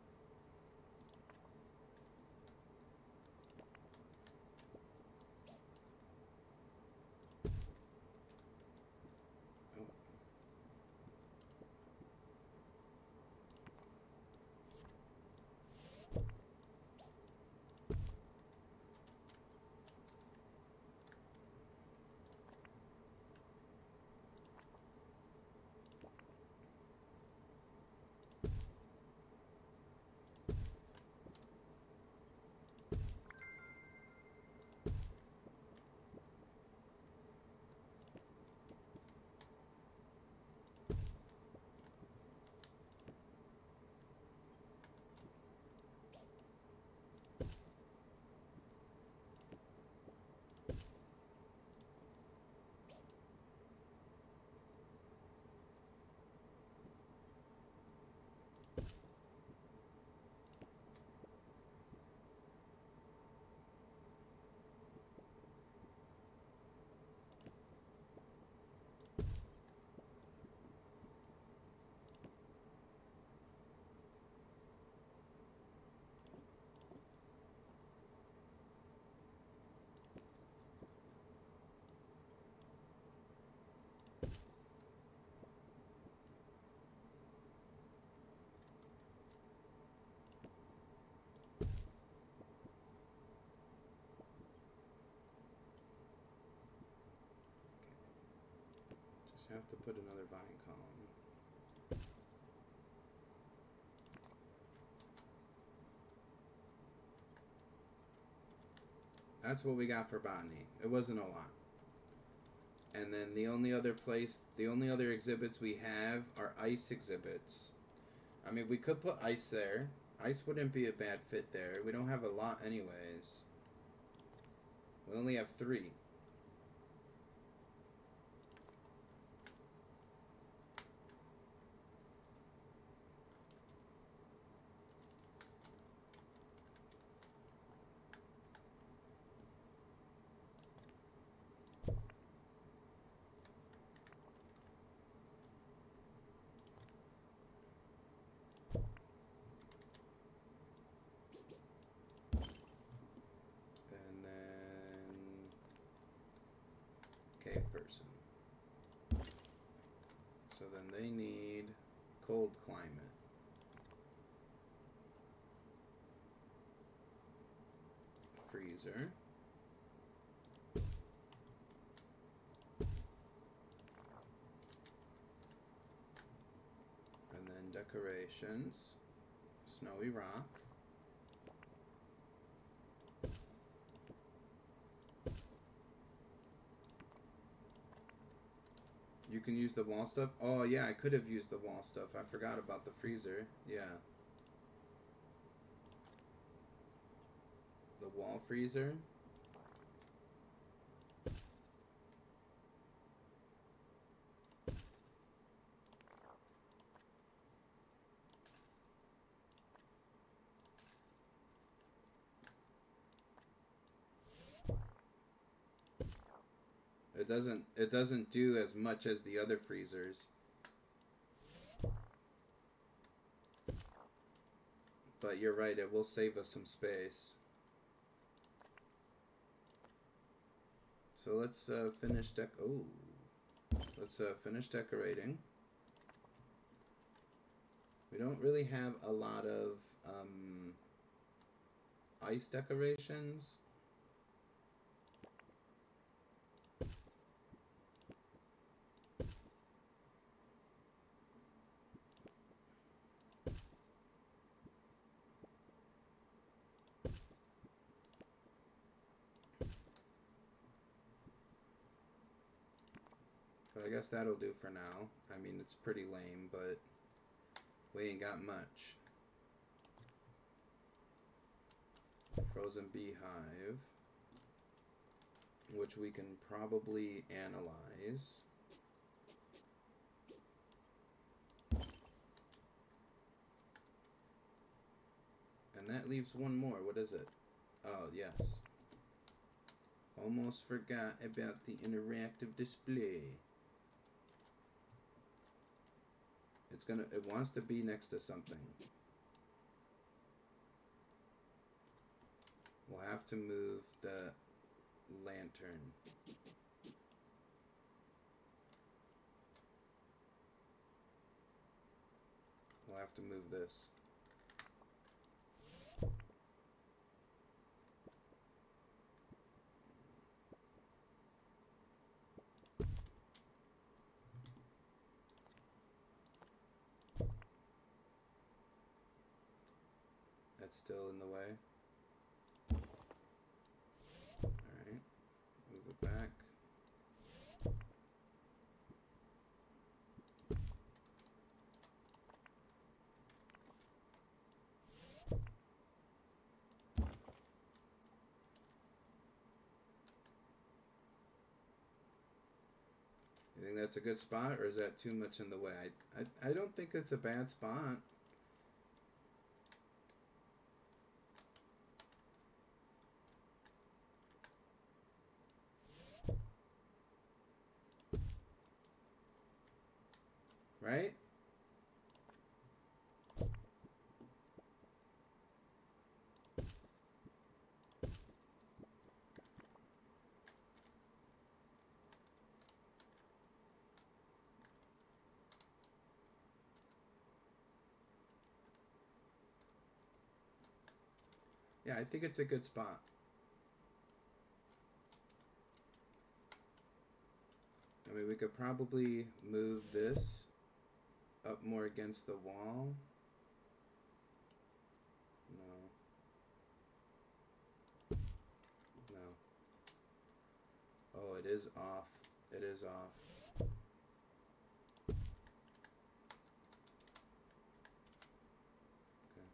Have to put another vine column. That's what we got for botany. It wasn't a lot. And then the only other exhibits we have are ice exhibits. I mean, we could put ice there. Ice wouldn't be a bad fit there. We don't have a lot anyways. We only have 3. And then cave person. So then they need cold climate. Freezer. And then decorations. Snowy rock. You can use the wall stuff? Oh yeah, I could have used the wall stuff. I forgot about the freezer. Yeah. The wall freezer. It doesn't do as much as the other freezers. But you're right, it will save us some space. So let's finish finish decorating. We don't really have a lot of ice decorations. But I guess that'll do for now. I mean, it's pretty lame, but we ain't got much. Frozen beehive, which we can probably analyze. And that leaves one more. What is it? Oh, yes. Almost forgot about the interactive display. It wants to be next to something. We'll have to move the lantern. We'll have to move this. That's still in the way. Alright. Move it back. You think that's a good spot, or is that too much in the way? I don't think it's a bad spot. Right? Yeah, I think it's a good spot. I mean, we could probably move this up more against the wall. No. No. Oh, it is off. It is off. Okay.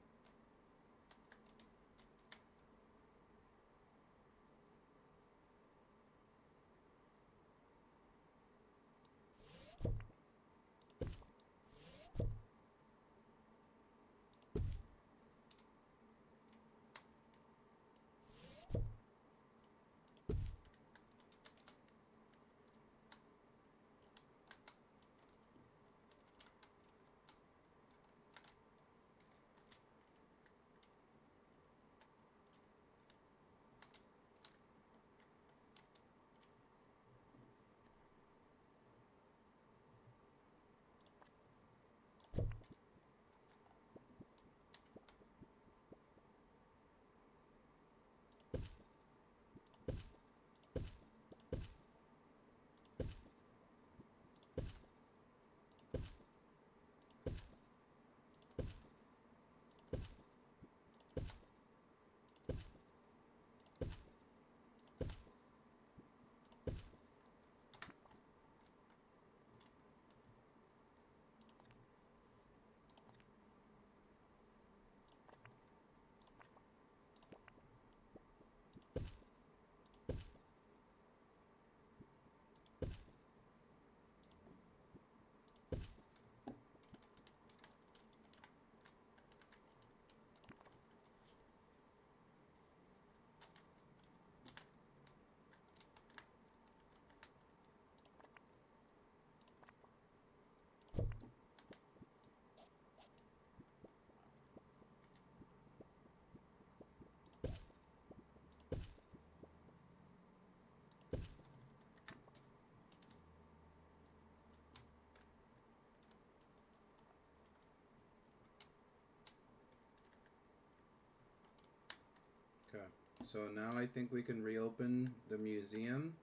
Okay. So now I think we can reopen the museum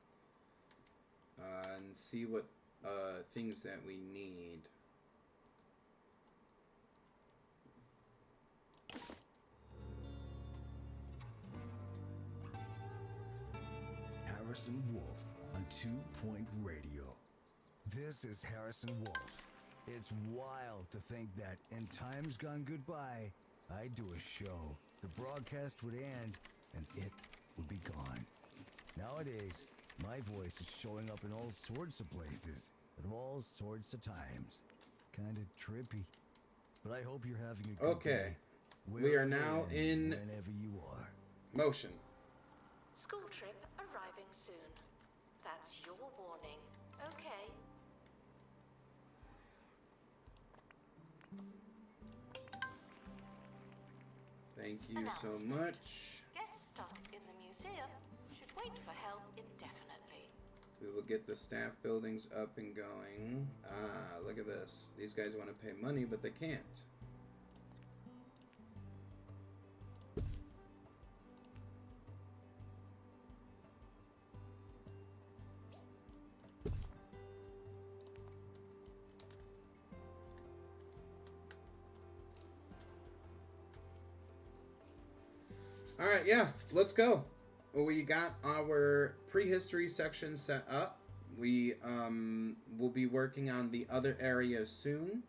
and see what things that we need. Harrison Wolf on 2 Point Radio. This is Harrison Wolf. It's wild to think that in times gone goodbye, I'd do a show, the broadcast would end, and it would be gone. Nowadays, my voice is showing up in all sorts of places, at all sorts of times. Kinda trippy. But I hope you're having a good Okay. day. We are now in whenever you are. motion. School trip arriving soon. That's your warning. Okay. Thank you so Announcement. much. Guests stuck in the museum should wait for help indefinitely. We will get the staff buildings up and going. Ah, look at this. These guys want to pay money, but they can't. All right, yeah, let's go. Well, we got our prehistory section set up. We will be working on the other areas soon.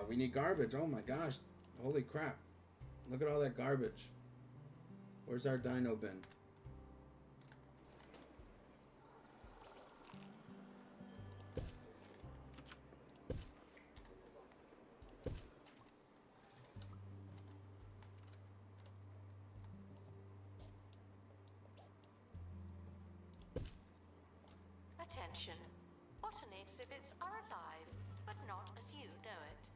We need garbage. Oh my gosh. Holy crap. Look at all that garbage. Where's our dino bin? Attention. Botany exhibits are alive, but not as you know it.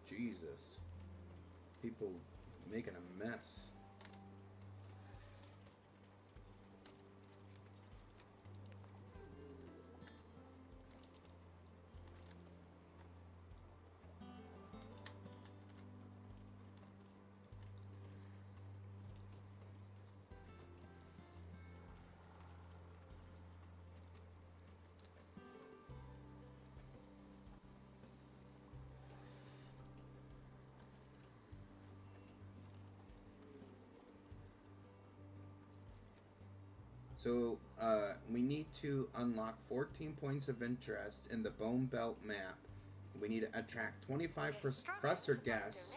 Jesus. People making a mess. So we need to unlock 14 points of interest in the Bone Belt map. We need to attract 25 professor guests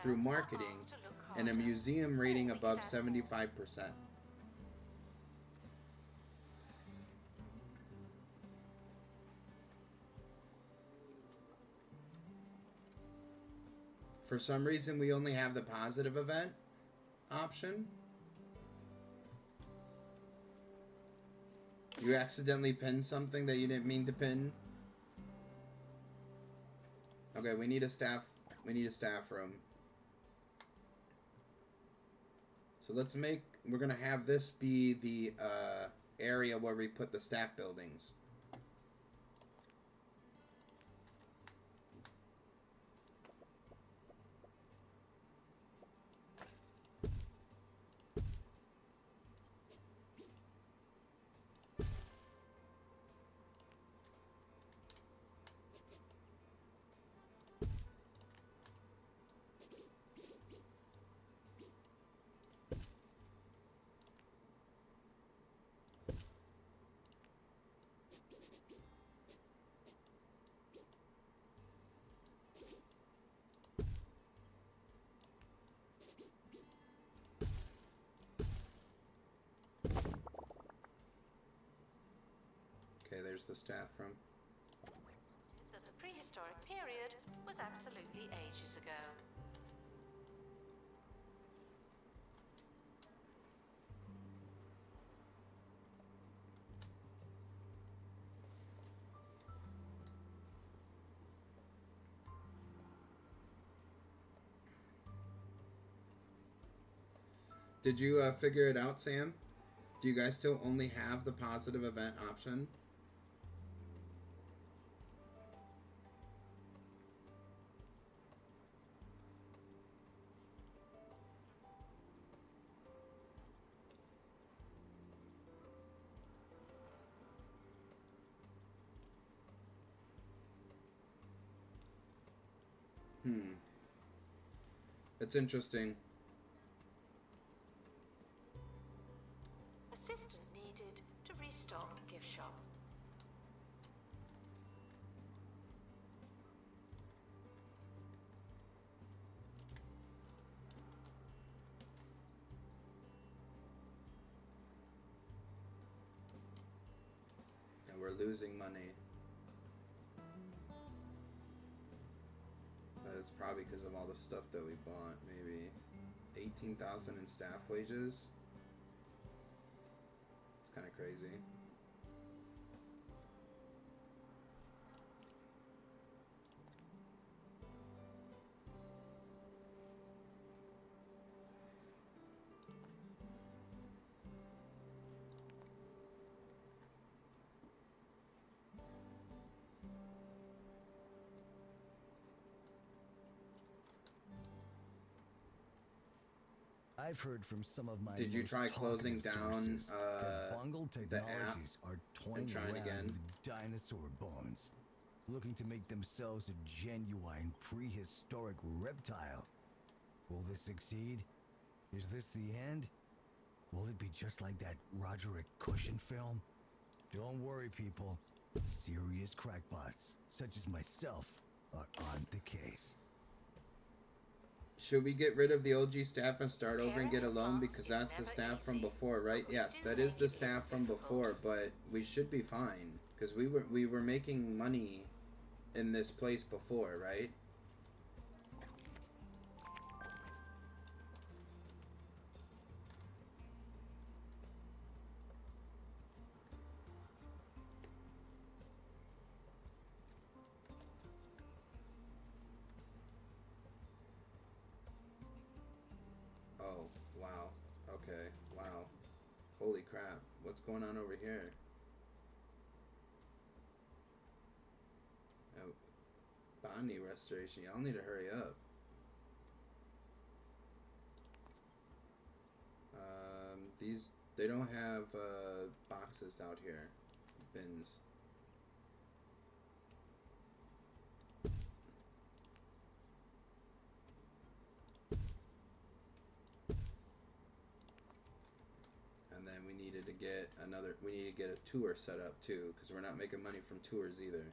through marketing and a museum rating above 75%. For some reason, we only have the positive event option. You accidentally pinned something that you didn't mean to pin. Okay, we need a staff room. So we're gonna have this be the area where we put the staff buildings. Okay, there's the staff room. That the prehistoric period was absolutely ages ago. Did you figure it out, Sam? Do you guys still only have the positive event option? It's interesting. Assistant needed to restock gift shop. And we're losing money. It's probably because of all the stuff that we bought. Maybe 18,000 in staff wages. It's kind of crazy. I've heard from some of my Did you most try closing talkative down sources that bungled the app technologies are toying trying around again? with dinosaur bones, looking to make themselves a genuine prehistoric reptile. Will this succeed? Is this the end? Will it be just like that Roderick Cushion film? Don't worry, people. Serious crackpots, such as myself, are on the case. Should we get rid of the OG staff and start over and get a loan? Because that's the staff from before, right? Yes, that is the staff from before, but we should be fine. Because we were making money in this place before, right? Oh, wow. Okay, wow. Holy crap. What's going on over here? Oh, Bonnie restoration. Y'all need to hurry up. They don't have boxes out here. Bins. And then we needed to get a tour set up too, because we're not making money from tours either.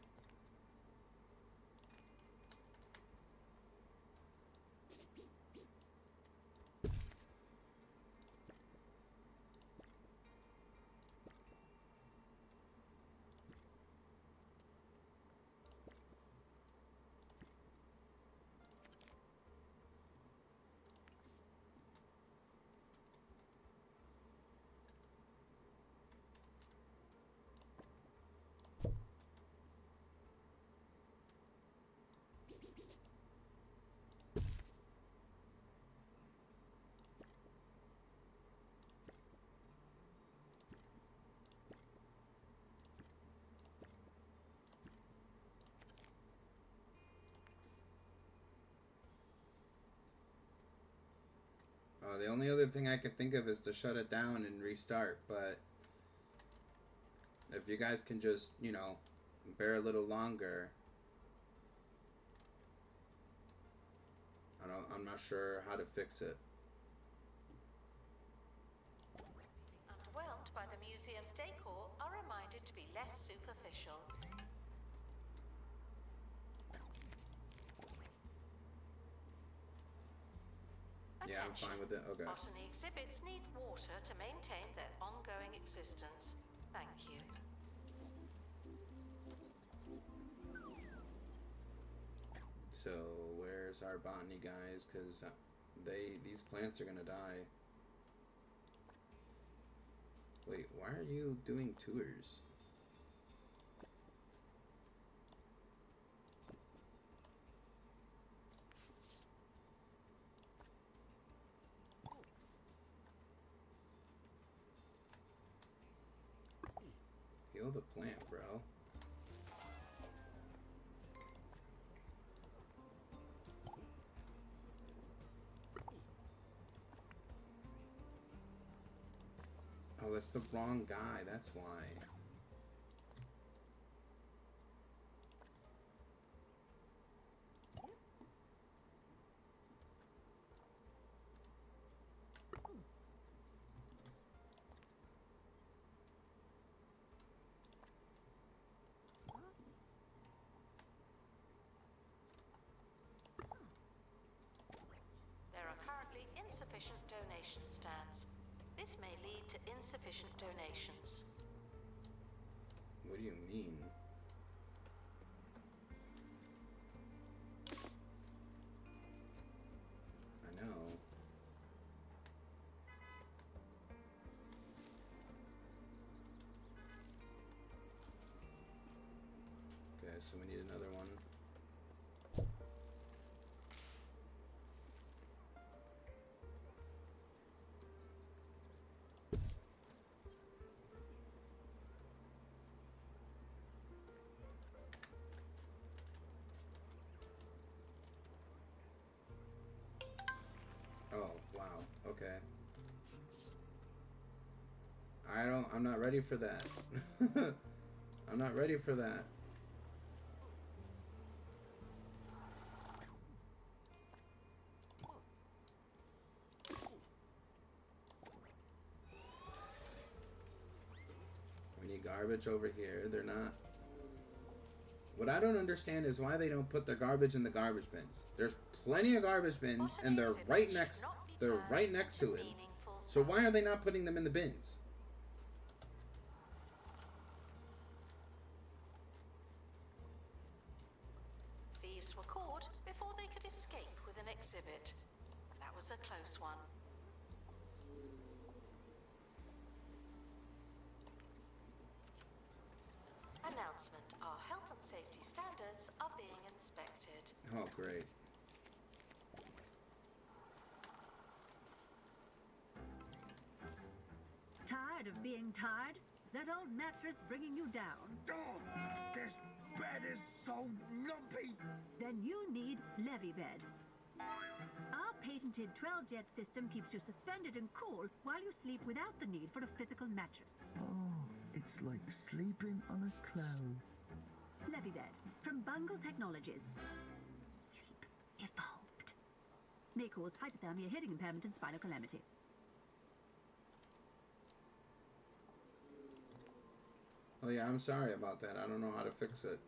The only other thing I could think of is to shut it down and restart, but if you guys can just, bear a little longer. I'm not sure how to fix it. Underwhelmed by the museum's decor are reminded to be less superficial. Yeah, I'm fine with it. Okay. Botany exhibits need water to maintain their ongoing existence. Thank you. So where's our botany guys? Because these plants are gonna die. Wait, why are you doing tours? Heal the plant, bro. Oh, that's the wrong guy. That's why. There are currently insufficient donation stands. This may lead to insufficient donations. What do you mean? I know. Okay, so we need another one. Oh, wow. Okay. I'm not ready for that. I'm not ready for that. We need garbage over here. They're not. What I don't understand is why they don't put their garbage in the garbage bins. There's plenty of garbage bins, and they're right next. They're right next to it. So why are they not putting them in the bins? Thieves were caught before they could escape with an exhibit. That was a close one. Announcement: our health and safety standards are being inspected. Oh, great. Tired of being tired? That old mattress bringing you down? Oh, this bed is so lumpy. Then you need Levy Bed. Our patented 12-jet system keeps you suspended and cool while you sleep without the need for a physical mattress. Oh, it's like sleeping on a cloud. Levy Bed from Bungle Technologies. Sleep evolved. May cause hypothermia, hearing impairment, and spinal calamity. Oh yeah, I'm sorry about that. I don't know how to fix it.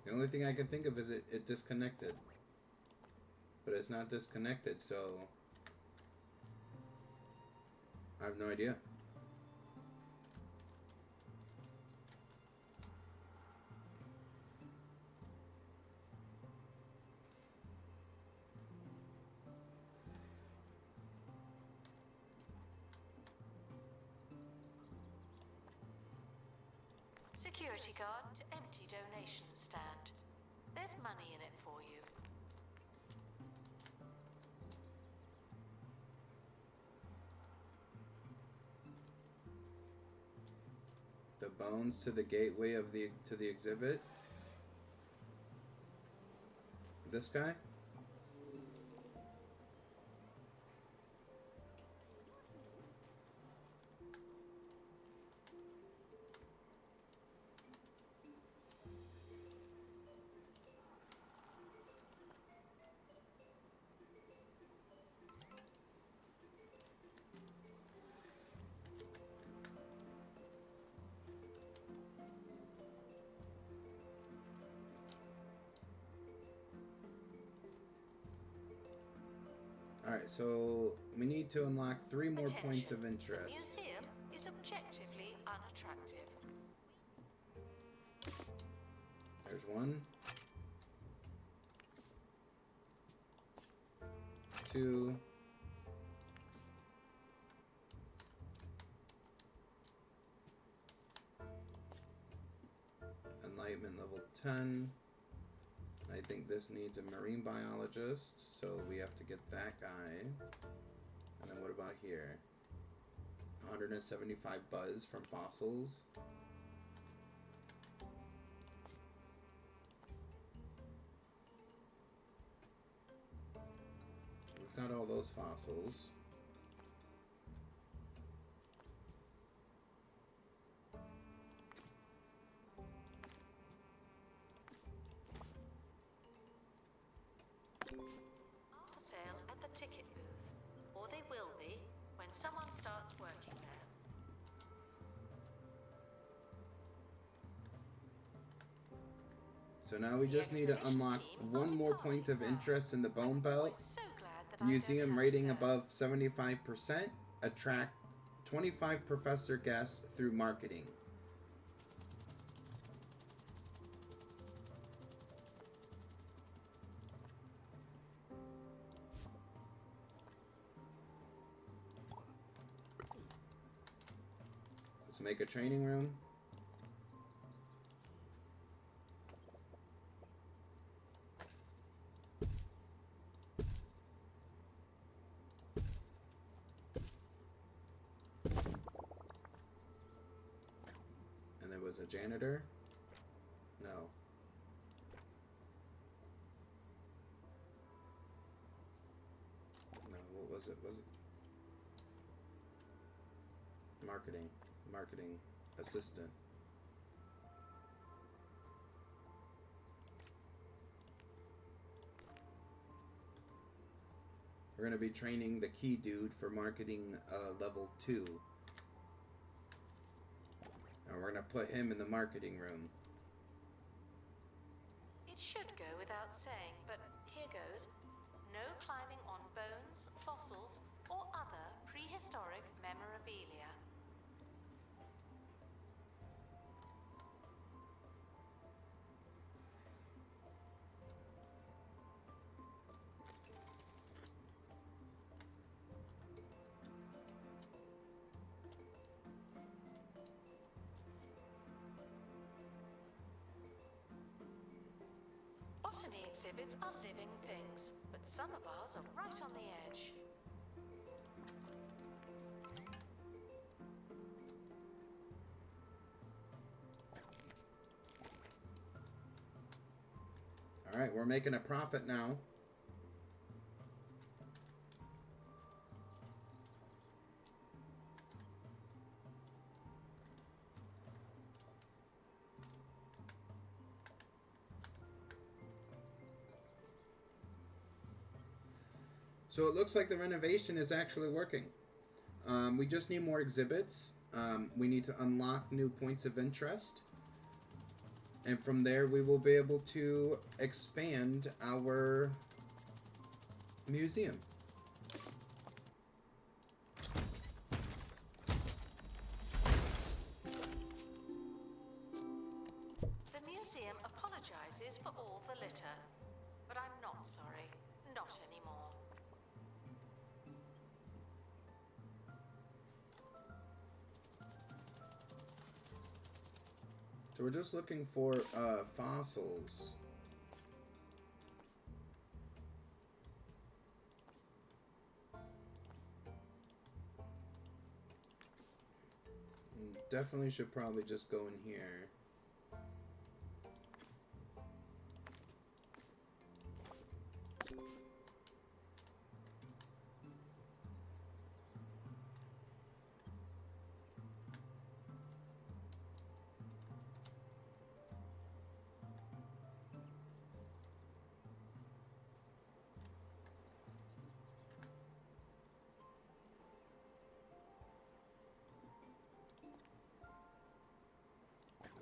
The only thing I can think of is it disconnected. But it's not disconnected, so I have no idea. Security guard to empty donation stand. There's money in it for you. The bones to the gateway of the exhibit. This guy? Alright, so we need to unlock 3 more points of The interest. museum is objectively unattractive. There's one. 2. Enlightenment level 10. I think this needs a marine biologist, so we have to get that guy. And then what about here? 175 buzz from fossils. We've got all those fossils. For sale at the ticket booth. Or they will be when someone starts working there. So now we just need to unlock one more point of interest in the bone belt. So glad that Museum I don't rating have to go. above 75%. Attract 25 professor guests through marketing. Let's make a training room. And there was a janitor. No. No, what was it? Was it marketing assistant? We're gonna be training the key dude for marketing level 2. And we're gonna put him in the marketing room. It should go without saying, but here goes. No climbing on bones, fossils, or other prehistoric memorabilia. Botany exhibits are living things, but some of ours are right on the edge. Alright, we're making a profit now. So it looks like the renovation is actually working. We just need more exhibits. We need to unlock new points of interest. And from there, we will be able to expand our museum. The museum apologizes for all the litter, but I'm not sorry. Not anymore. So we're just looking for fossils. Definitely should probably just go in here.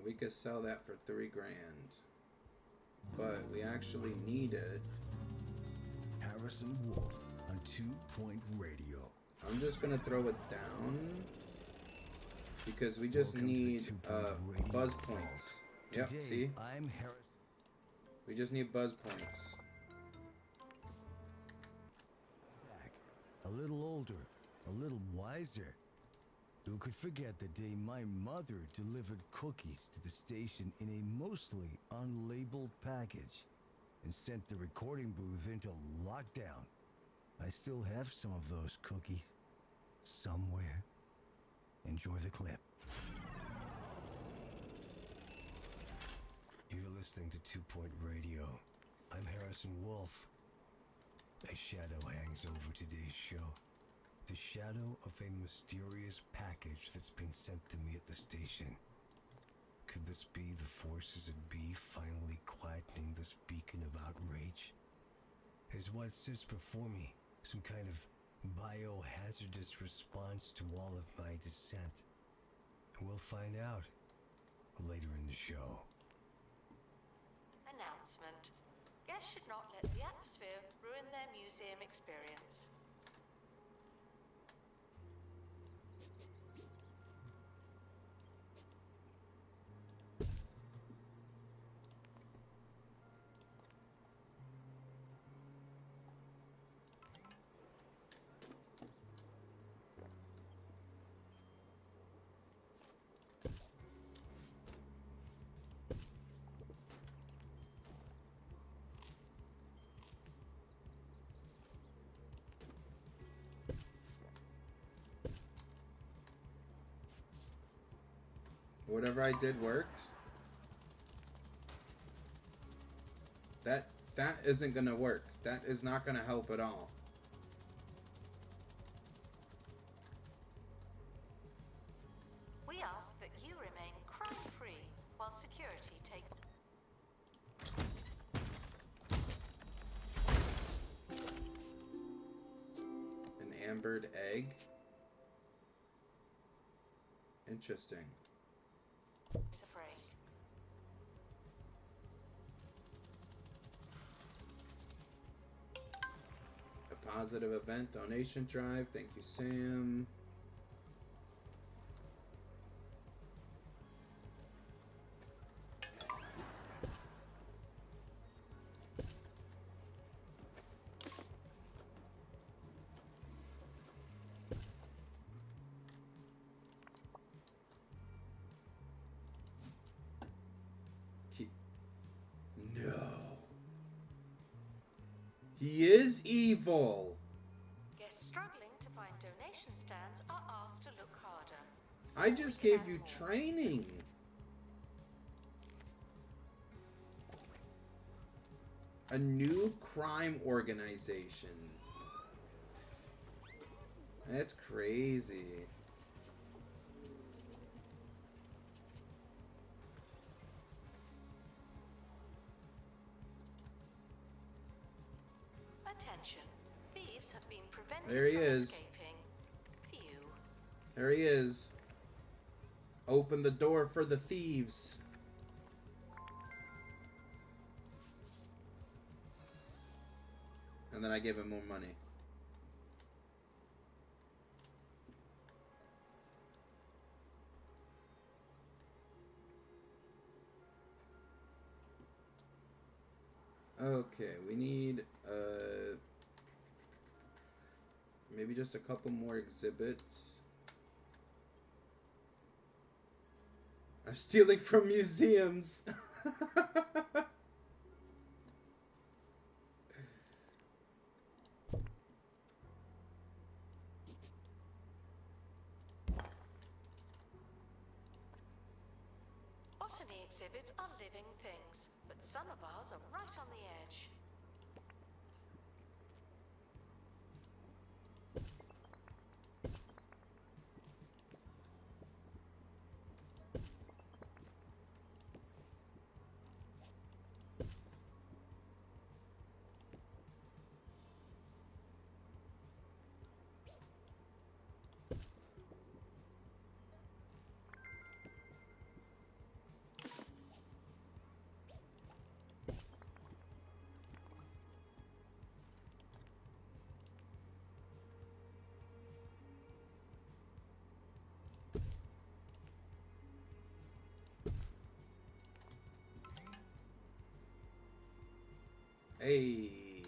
We could sell that for $3 grand, but we actually need it. Harrison Wolf on 2 Point Radio. I'm just gonna throw it down because we just Welcome to the need 2 Point Radio buzz Vault. points. Yep, Today, see? I'm Harrison. We just need buzz points. Back, a little older, a little wiser. Who could forget the day my mother delivered cookies to the station in a mostly unlabeled package and sent the recording booth into lockdown? I still have some of those cookies somewhere. Enjoy the clip. You're listening to 2 Point Radio. I'm Harrison Wolf. A shadow hangs over today's show. The shadow of a mysterious package that's been sent to me at the station. Could this be the forces of B finally quietening this beacon of outrage? Is what sits before me some kind of biohazardous response to all of my dissent? We'll find out later in the show. Announcement. Guests should not let the atmosphere ruin their museum experience. Whatever I did worked. That isn't gonna work. That is not gonna help at all. We ask that you remain crime-free while security takes... An ambered egg? Interesting. a break. A positive event donation drive. Thank you, Sam. No. He is evil. Guests struggling to find donation stands are asked to look harder. I just gave you training. A new crime organization. That's crazy. Attention. B thieves have been prevented There he from is. escaping. Phew. There he is. Open the door for the thieves. And then I give him more money. Okay, we need maybe just a couple more exhibits. I'm stealing from museums. Botany exhibits are living things, but some of ours are right on the edge. Hey.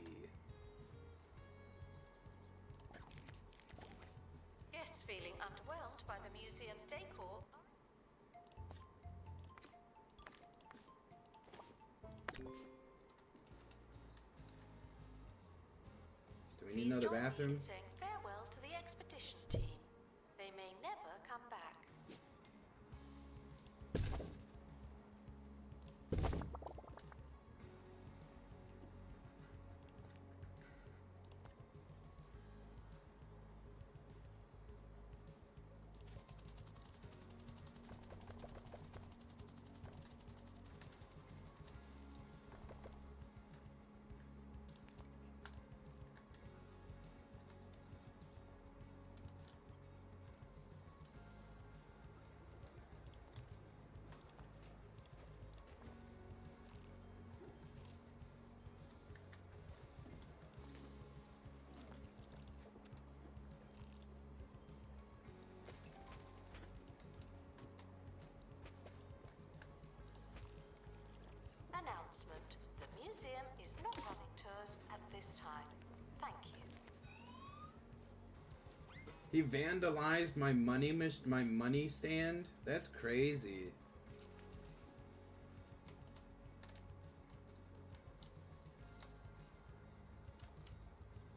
Guests feeling underwhelmed by the museum's decor. Do we need Please another join me bathroom? in saying farewell to the expedition team. They may never come back. Announcement. The museum is not running tours at this time. Thank you. He vandalized my money stand? That's crazy.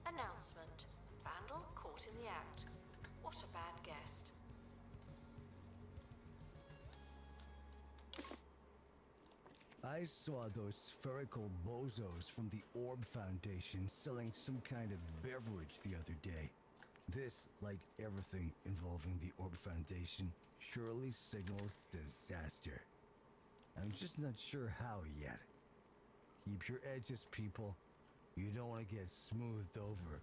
Announcement. Vandal caught in the act. What a bad guest. I saw those spherical bozos from the Orb Foundation selling some kind of beverage the other day. This, like everything involving the Orb Foundation, surely signals disaster. I'm just not sure how yet. Keep your edges, people. You don't want to get smoothed over.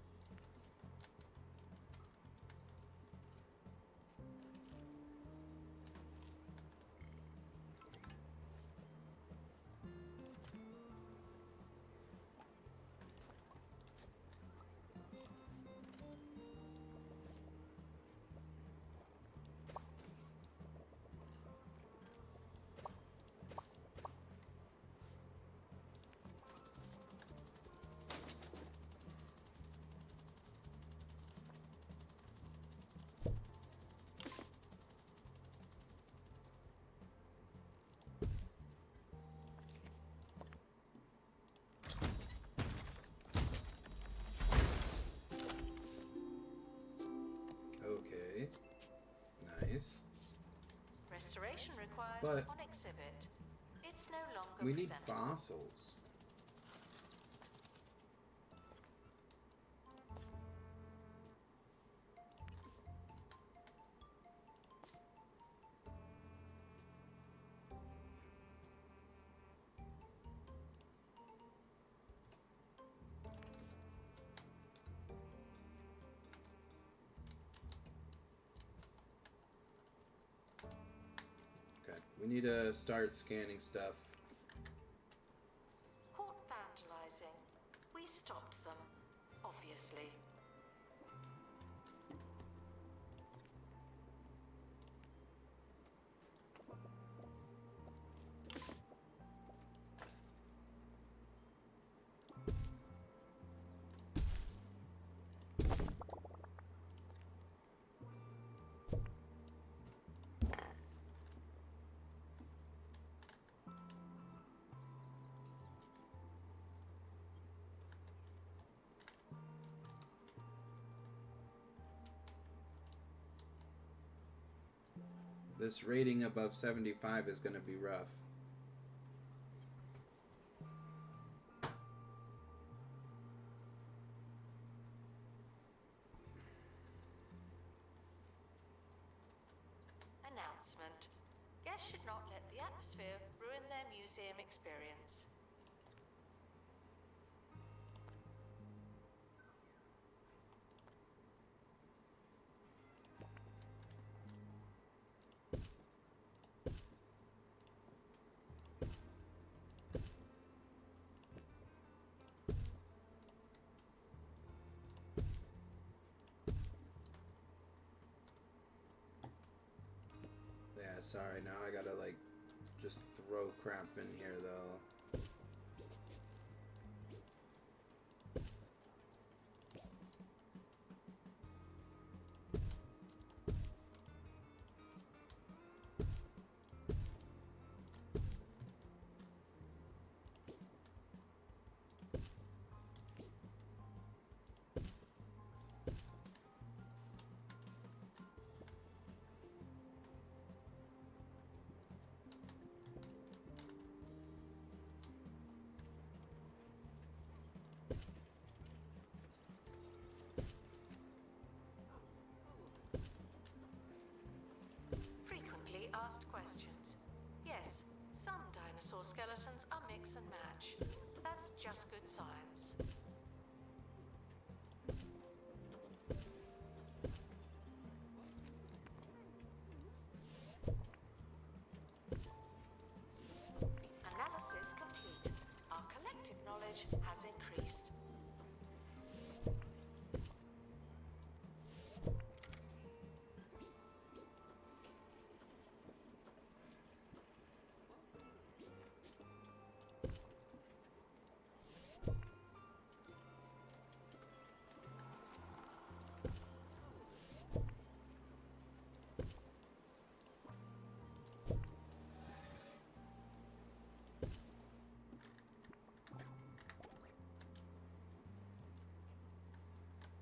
Okay. Nice. Restoration required But on exhibit. It's no longer we need presentable. fossils. We need to start scanning stuff. Caught vandalizing. We stopped them, obviously. This rating above 75 is going to be rough. Announcement. Guests should not let the atmosphere ruin their museum experience. Yeah, sorry, now I gotta like just throw crap in here though. Frequently asked questions. Yes, some dinosaur skeletons are mix and match. That's just good science. Analysis complete. Our collective knowledge has increased.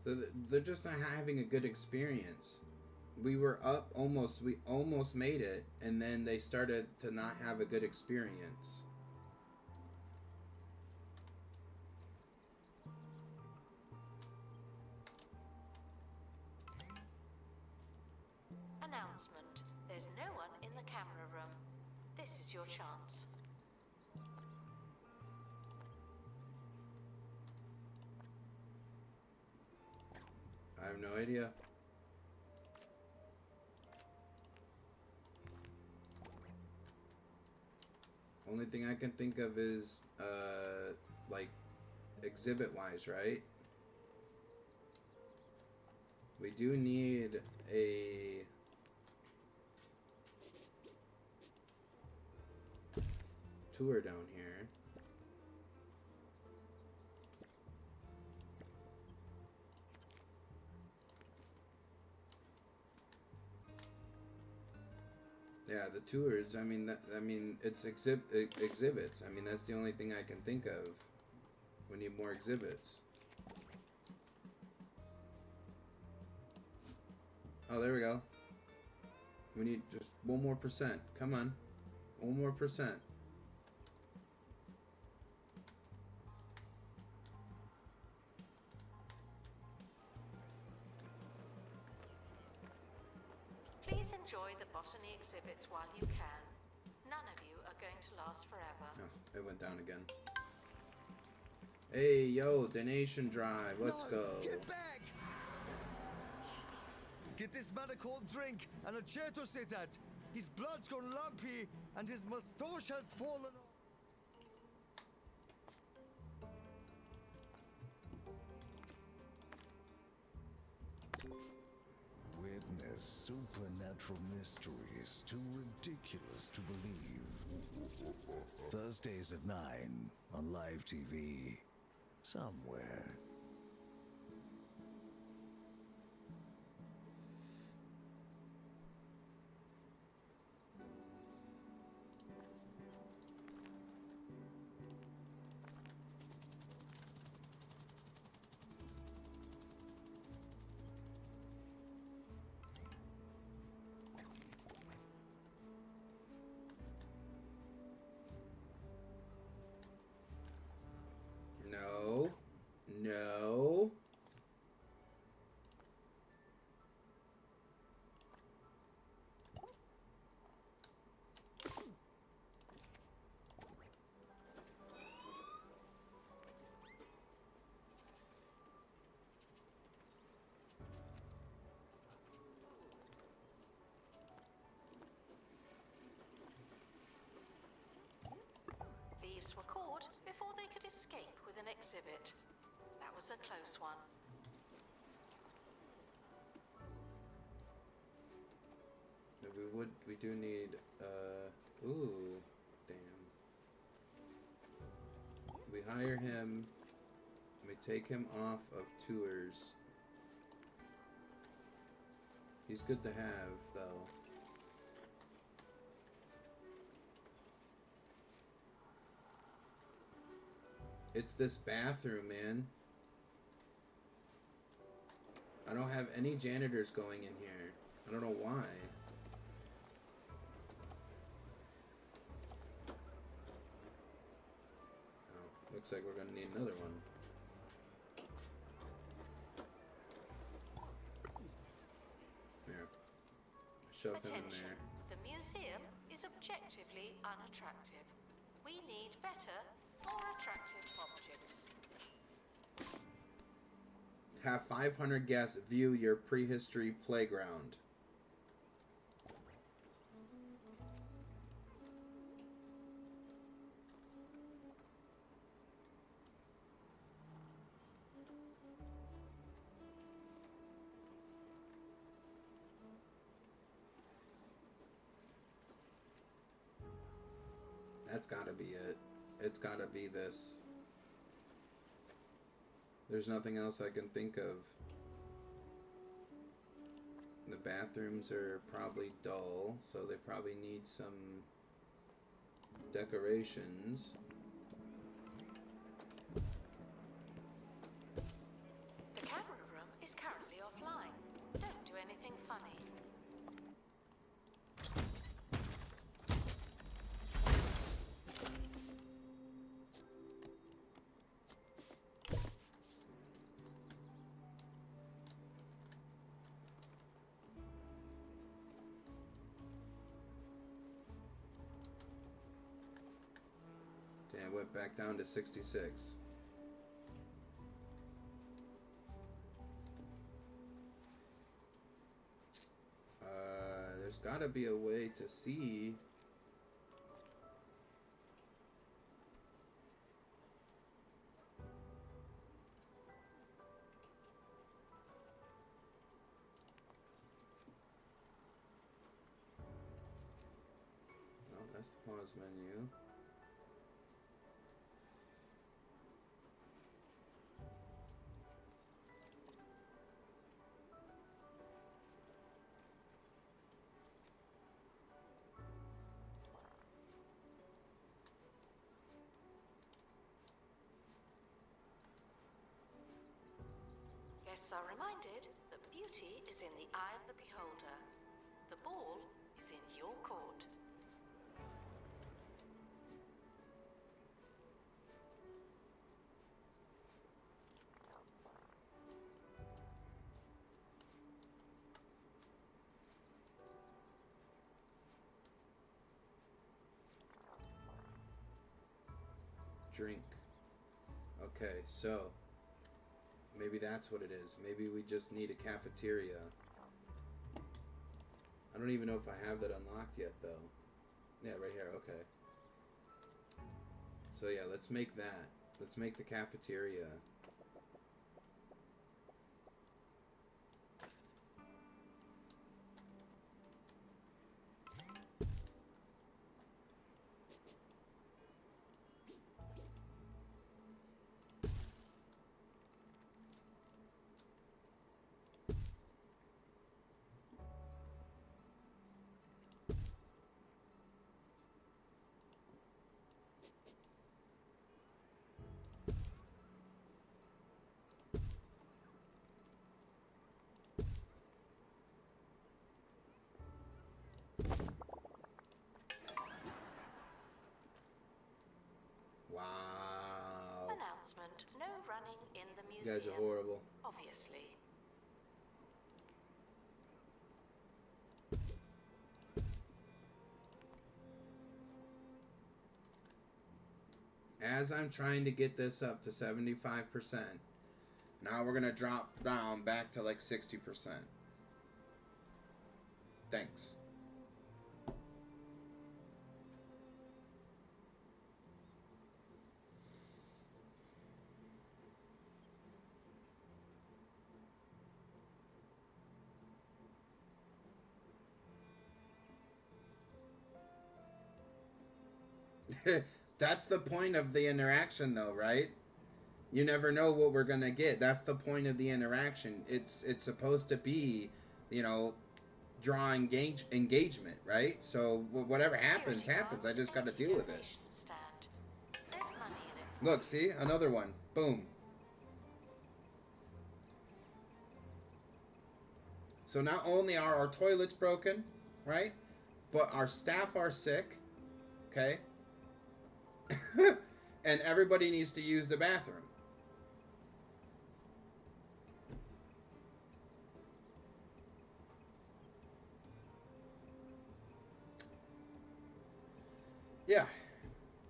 So they're just not having a good experience. We were up almost, we almost made it, and then they started to not have a good experience. Announcement. There's no one in the camera room. This is your chance. I have no idea. Only thing I can think of is, like, exhibit-wise, right? We do need a tour down here. Yeah, the tours. I mean, it's exhibits. I mean, that's the only thing I can think of. We need more exhibits. Oh, there we go. We need just 1 more %. Come on, 1 more %. Please enjoy the botany exhibits while you can. None of you are going to last forever. Oh, it went down again. Hey, yo, donation drive. Let's go. Get back! Get this man a cold drink and a chair to sit at. His blood's gone lumpy, and his moustache has fallen off. Witness supernatural mysteries too ridiculous to believe. Thursdays at 9 on live TV. Somewhere. No. No. Thieves were caught before they could escape with an exhibit. That was a close one. We do need, ooh, damn. We hire him, we take him off of tours. He's good to have, though. It's this bathroom, man. I don't have any janitors going in here. I don't know why. Oh, looks like we're gonna need another one. There. Shove him in Attention. there. The museum is objectively unattractive. We need better, more attractive objects. Have 500 guests view your prehistory playground. That's gotta be it. It's gotta be this. There's nothing else I can think of. The bathrooms are probably dull, so they probably need some decorations. The camera room is currently offline. Don't do anything funny. Damn, went back down to 66. There's gotta be a way to see. Oh, that's the pause menu. Guests are reminded that beauty is in the eye of the beholder. The ball is in your court. Drink. Okay, so maybe that's what it is. Maybe we just need a cafeteria. I don't even know if I have that unlocked yet, though. Yeah, right here. Okay. So yeah, let's make that. Let's make the cafeteria. Wow. Announcement. No running in the You museum. guys are horrible. Obviously. As I'm trying to get this up to 75%, now we're gonna drop down back to like 60%. Thanks. That's the point of the interaction, though, right? You never know what we're gonna get. That's the point of the interaction. It's supposed to be, you know, draw engagement, right? So whatever happens, happens. I just got to deal with it. Stand. There's money in it. Look, see, another one. Boom. So not only are our toilets broken, right, but our staff are sick. Okay. And everybody needs to use the bathroom. Yeah.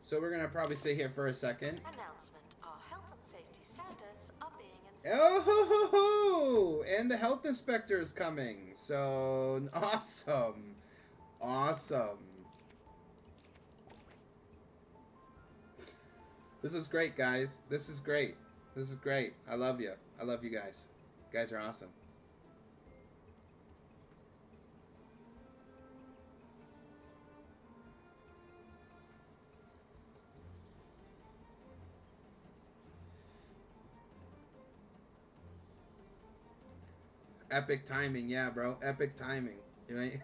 So we're gonna probably sit here for a second. Announcement. Our health and safety standards are being Oh ho ho ho! And the health inspector is coming. So awesome. Awesome. This is great, guys. This is great. This is great. I love you. I love you guys. You guys are awesome. Epic timing, yeah, bro. Epic timing. Right?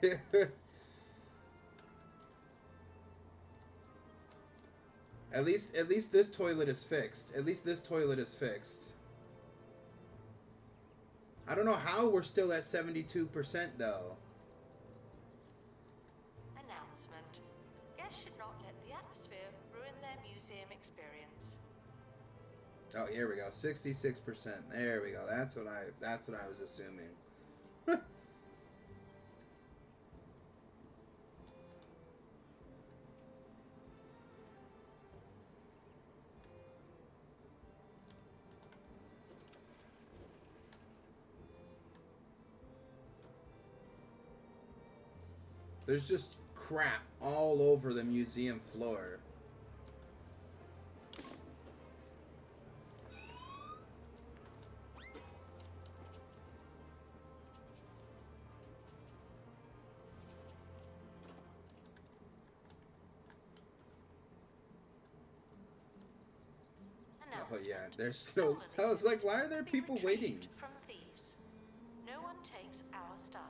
At least this toilet is fixed. At least this toilet is fixed. I don't know how we're still at 72% though. Announcement. Guests should not let the atmosphere ruin their museum experience. Oh, here we go. 66%. There we go. That's what I was assuming. There's just crap all over the museum floor. Oh yeah, there's still. I was like, why are there people waiting? From thieves. No one takes our stuff.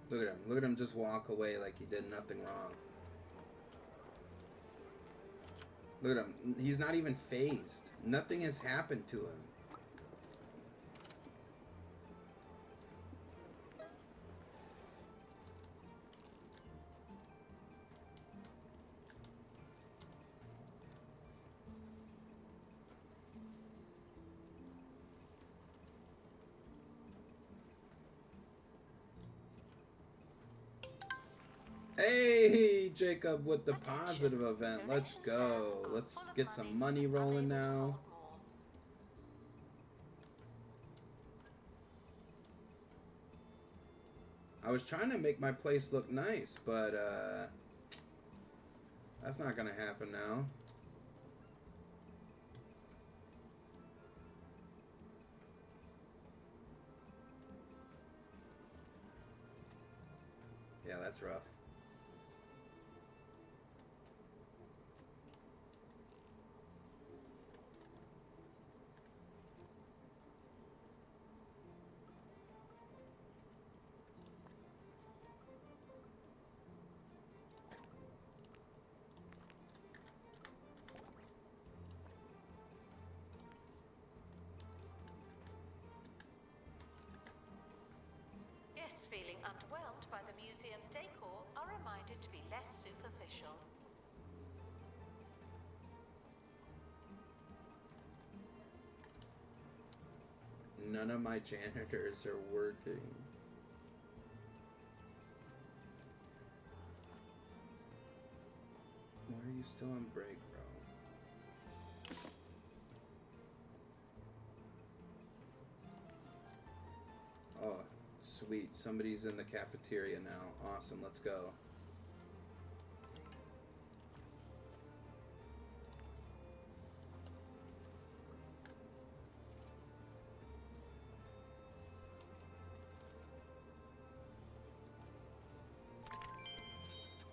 Look at him. Look at him just walk away like he did nothing wrong. Look at him. He's not even phased. Nothing has happened to him. Hey, Jacob with the positive event. Let's go. Let's get some money rolling now. I was trying to make my place look nice, but that's not gonna happen now. Yeah, that's rough. Guests feeling underwhelmed by the museum's decor are reminded to be less superficial. None of my janitors are working. Why are you still on break, bro? Oh, sweet. Somebody's in the cafeteria now. Awesome. Let's go.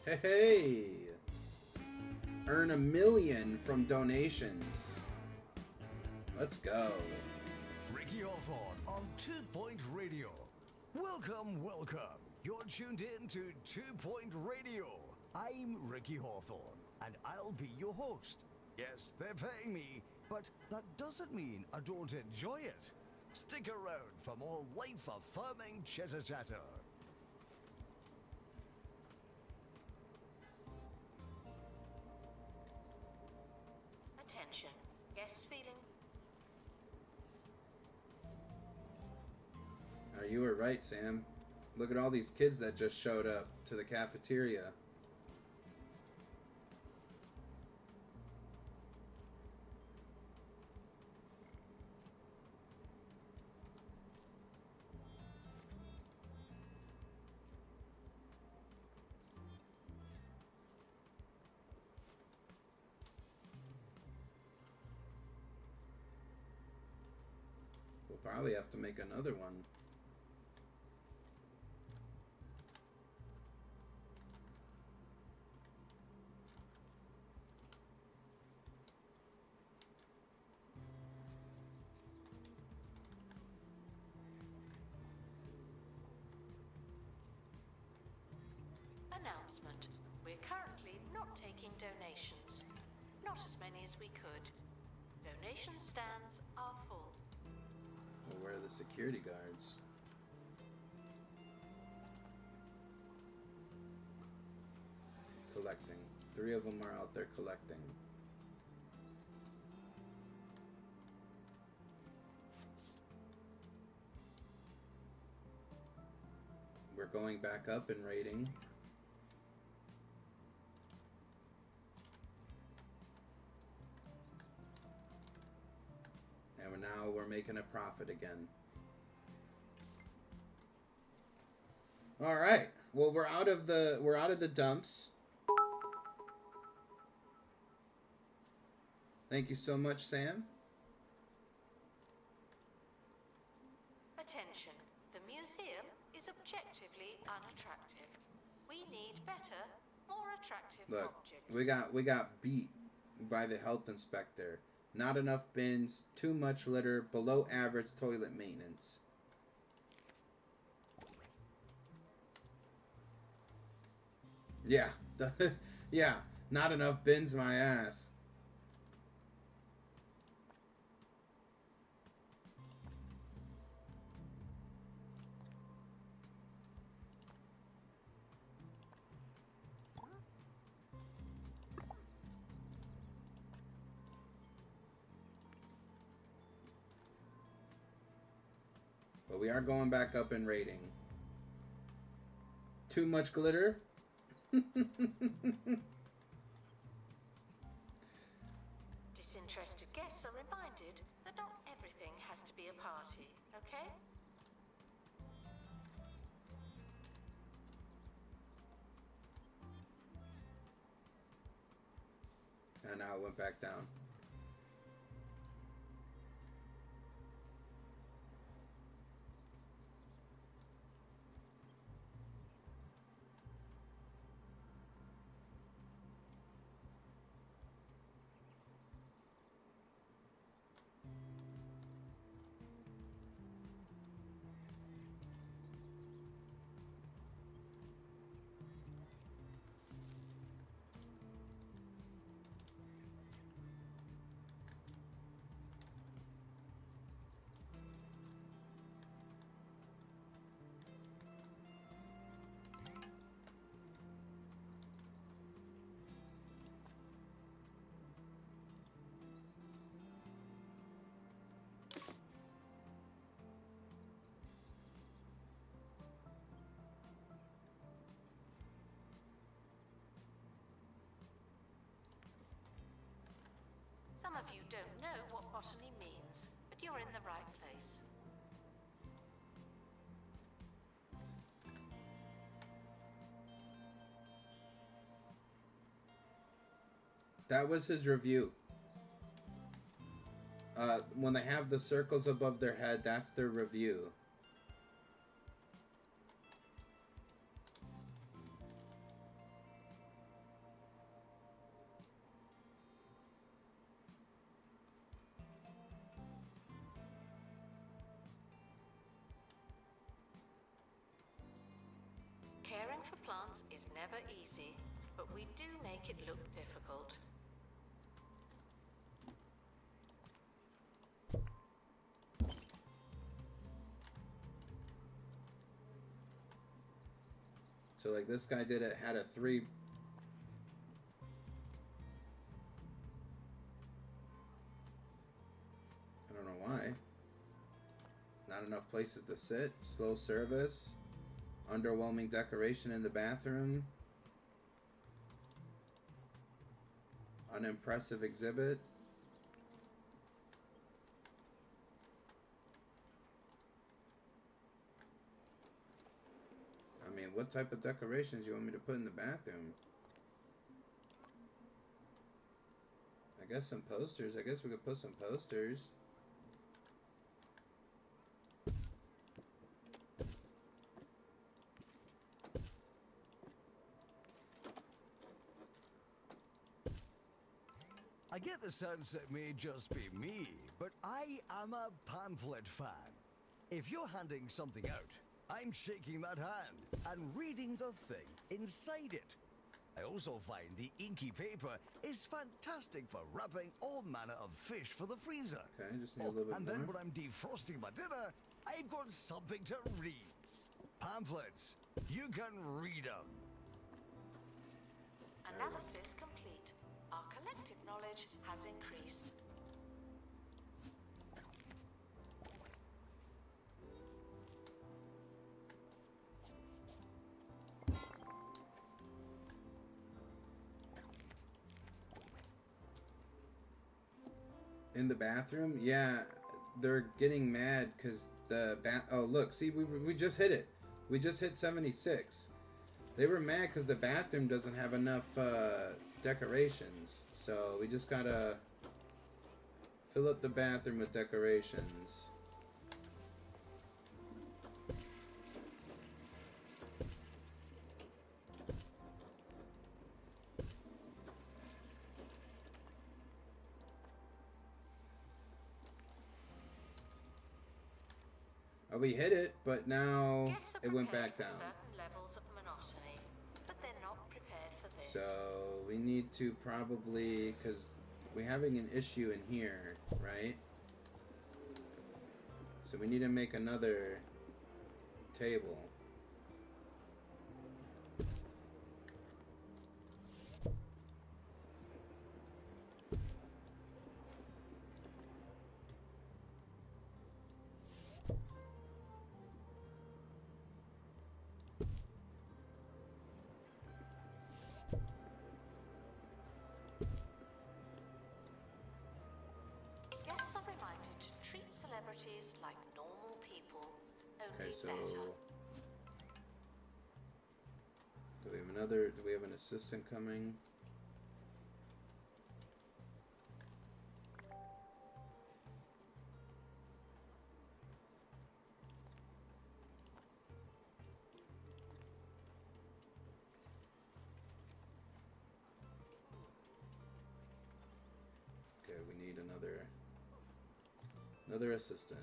Hey, hey! Earn $1 million from donations. Let's go. Ricky Hawthorne on 2 Point Radio. Welcome, welcome. You're tuned in to 2 Point Radio. I'm Ricky Hawthorne, and I'll be your host. Yes, they're paying me, but that doesn't mean I don't enjoy it. Stick around for more life-affirming chitter-chatter. Attention. Guests feeling. You were right, Sam. Look at all these kids that just showed up to the cafeteria. We'll probably have to make another one. Announcement. We're currently not taking donations. Not as many as we could. Donation stands are full. Well, where are the security guards? Collecting. 3 of them are out there collecting. We're going back up in rating. And now we're making a profit again. All right. Well, we're out of the dumps. Thank you so much, Sam. Attention. The museum is objectively unattractive. We need better, more attractive Look, objects. we got beat by the health inspector. Not enough bins, too much litter, below average toilet maintenance. Yeah. Yeah, not enough bins, my ass. But we are going back up in rating. Too much glitter? Disinterested guests are reminded that not everything has to be a party, okay? And now it went back down. Some of you don't know what botany means, but you're in the right place. That was his review. When they have the circles above their head, that's their review. Caring for plants is never easy, but we do make it look difficult. So like this guy did it, had a 3. I don't know why. Not enough places to sit, slow service, underwhelming decoration in the bathroom, unimpressive exhibit. I mean, what type of decorations you want me to put in the bathroom? I guess some posters. I guess we could put some posters. I get the sense it may just be me, but I am a pamphlet fan. If you're handing something out, I'm shaking that hand and reading the thing inside it. I also find the inky paper is fantastic for wrapping all manner of fish for the freezer. Okay, just need a little bit and more. then when I'm defrosting my dinner, I've got something to read. Pamphlets. You can read them. Analysis complete. Our collective knowledge has increased. In the bathroom? Yeah, they're getting mad because the oh, look, see, we just hit it. We just hit 76. They were mad because the bathroom doesn't have enough decorations. So we just gotta fill up the bathroom with decorations. Oh, we hit it, but now Guests are it went prepared back for down. certain levels of monotony, but they're not prepared for this. So we need to probably, because we're having an issue in here, right? So we need to make another table. celebrities like normal people, only Okay, so better. do we have an assistant coming? Okay, we need another assistant.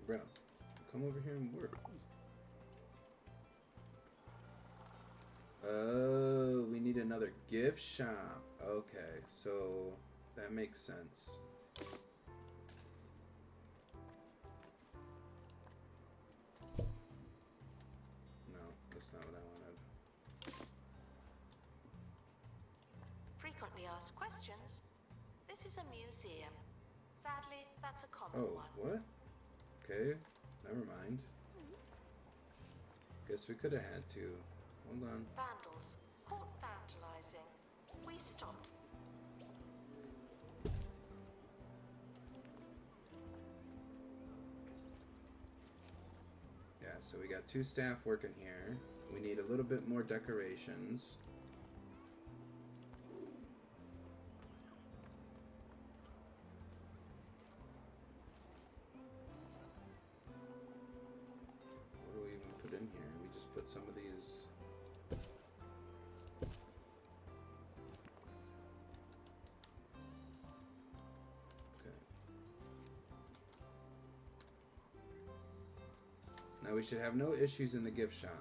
Bro, come over here and work. Oh, we need another gift shop. Okay, so that makes sense. No, that's not what I wanted. Frequently asked questions. This is a museum. Sadly, that's a common Oh, one. what? Okay, never mind. Guess we could have had to. Hold on. Vandals caught vandalizing. We stopped. Yeah, so we got 2 staff working here. We need a little bit more decorations. What do we even put in here? We just put some of these. Okay. Now we should have no issues in the gift shop.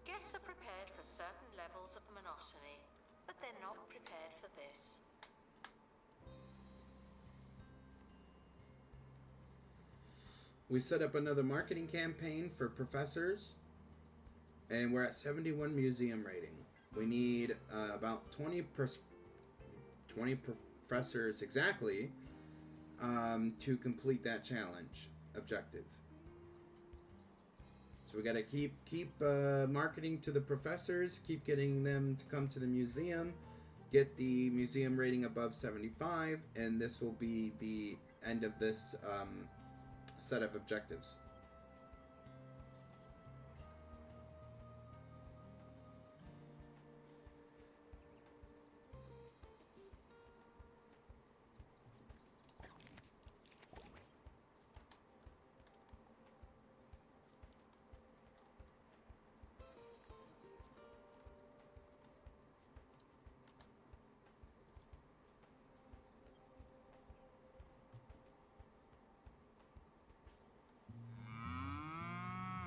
Guests are prepared for certain levels of monotony, but they're not prepared for this. We set up another marketing campaign for professors, and we're at 71 museum rating. We need about 20 professors exactly to complete that challenge objective. So we got to keep marketing to the professors, keep getting them to come to the museum, get the museum rating above 75, and this will be the end of this set of objectives.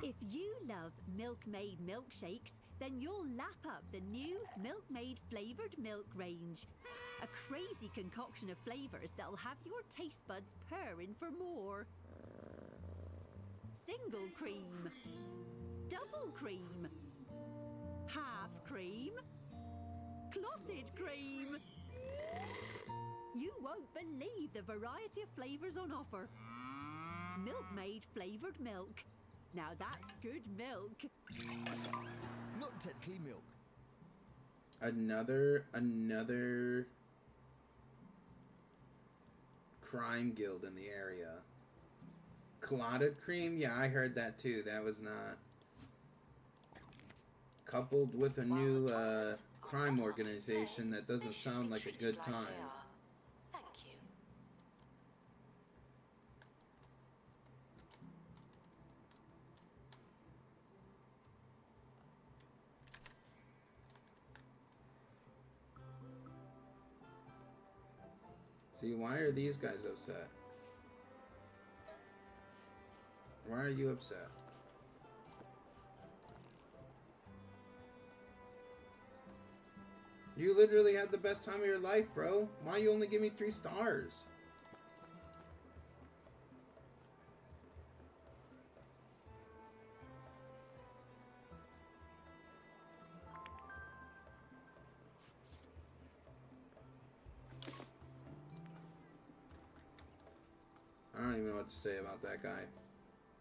If you love Milkmaid milkshakes, then you'll lap up the new Milkmaid Flavoured Milk range. A crazy concoction of flavours that'll have your taste buds purring for more. Single cream, double cream, half cream, clotted cream. You won't believe the variety of flavours on offer. Milkmaid Flavoured Milk. Now that's good milk. Not technically milk. Another crime guild in the area. Clotted cream? Yeah, I heard that too. That was not coupled with a new crime organization that doesn't sound like a good time. Thank you. See, why are these guys upset? Why are you upset? You literally had the best time of your life, bro. Why you only give me 3 stars? don't even know what to say about that guy.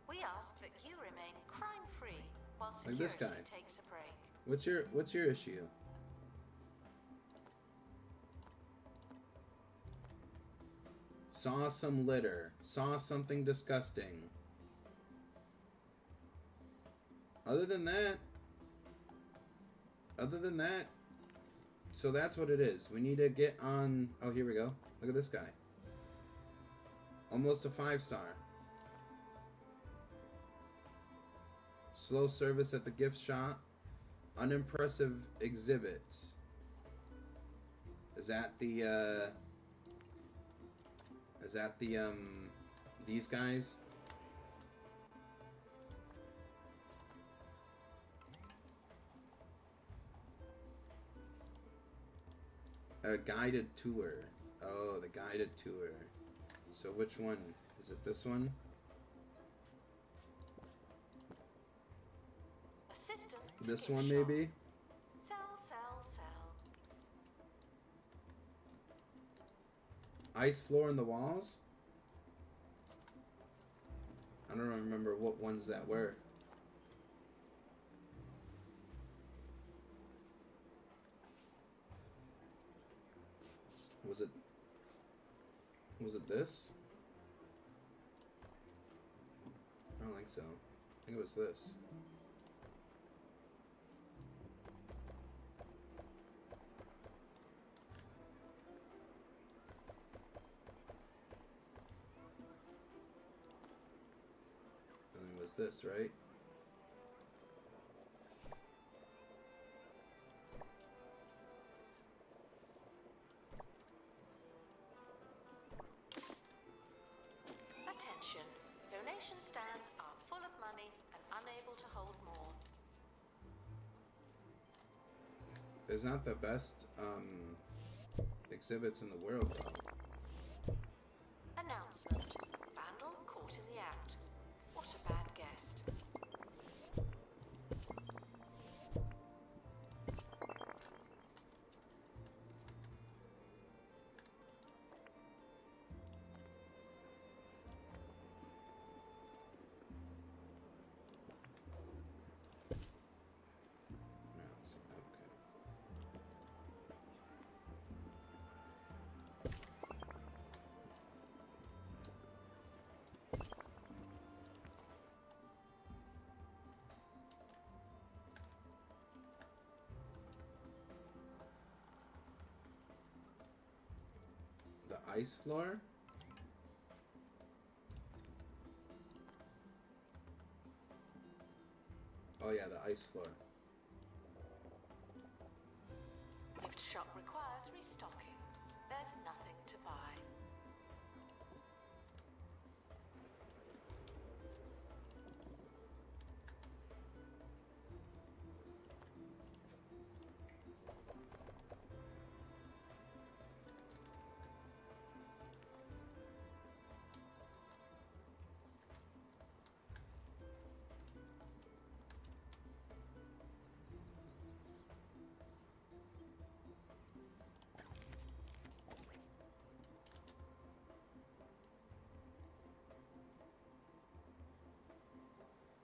We ask that you remain crime-free while Like this security guy. takes a break. What's your issue? Saw some litter. Saw something disgusting. Other than that, so that's what it is. We need to get on. Oh, here we go. Look at this guy. Almost a 5-star. Slow service at the gift shop. Unimpressive exhibits. Is that the these guys? A guided tour. Oh, the guided tour. So which one? Is it this one? Assistant. to This gift one shop. maybe? Sell, sell, sell. Ice floor in the walls? I don't remember what ones that were. Was it this? I don't think so. I think it was this. I think it was this, right? Attention. Donation stands are full of money and unable to hold more. It's not the best exhibits in the world, though. Announcement. Vandal caught in the act. What a bad guest. Yeah, so, okay. The ice floor? Oh yeah, the ice floor. Gift shop requires restocking. There's nothing to buy.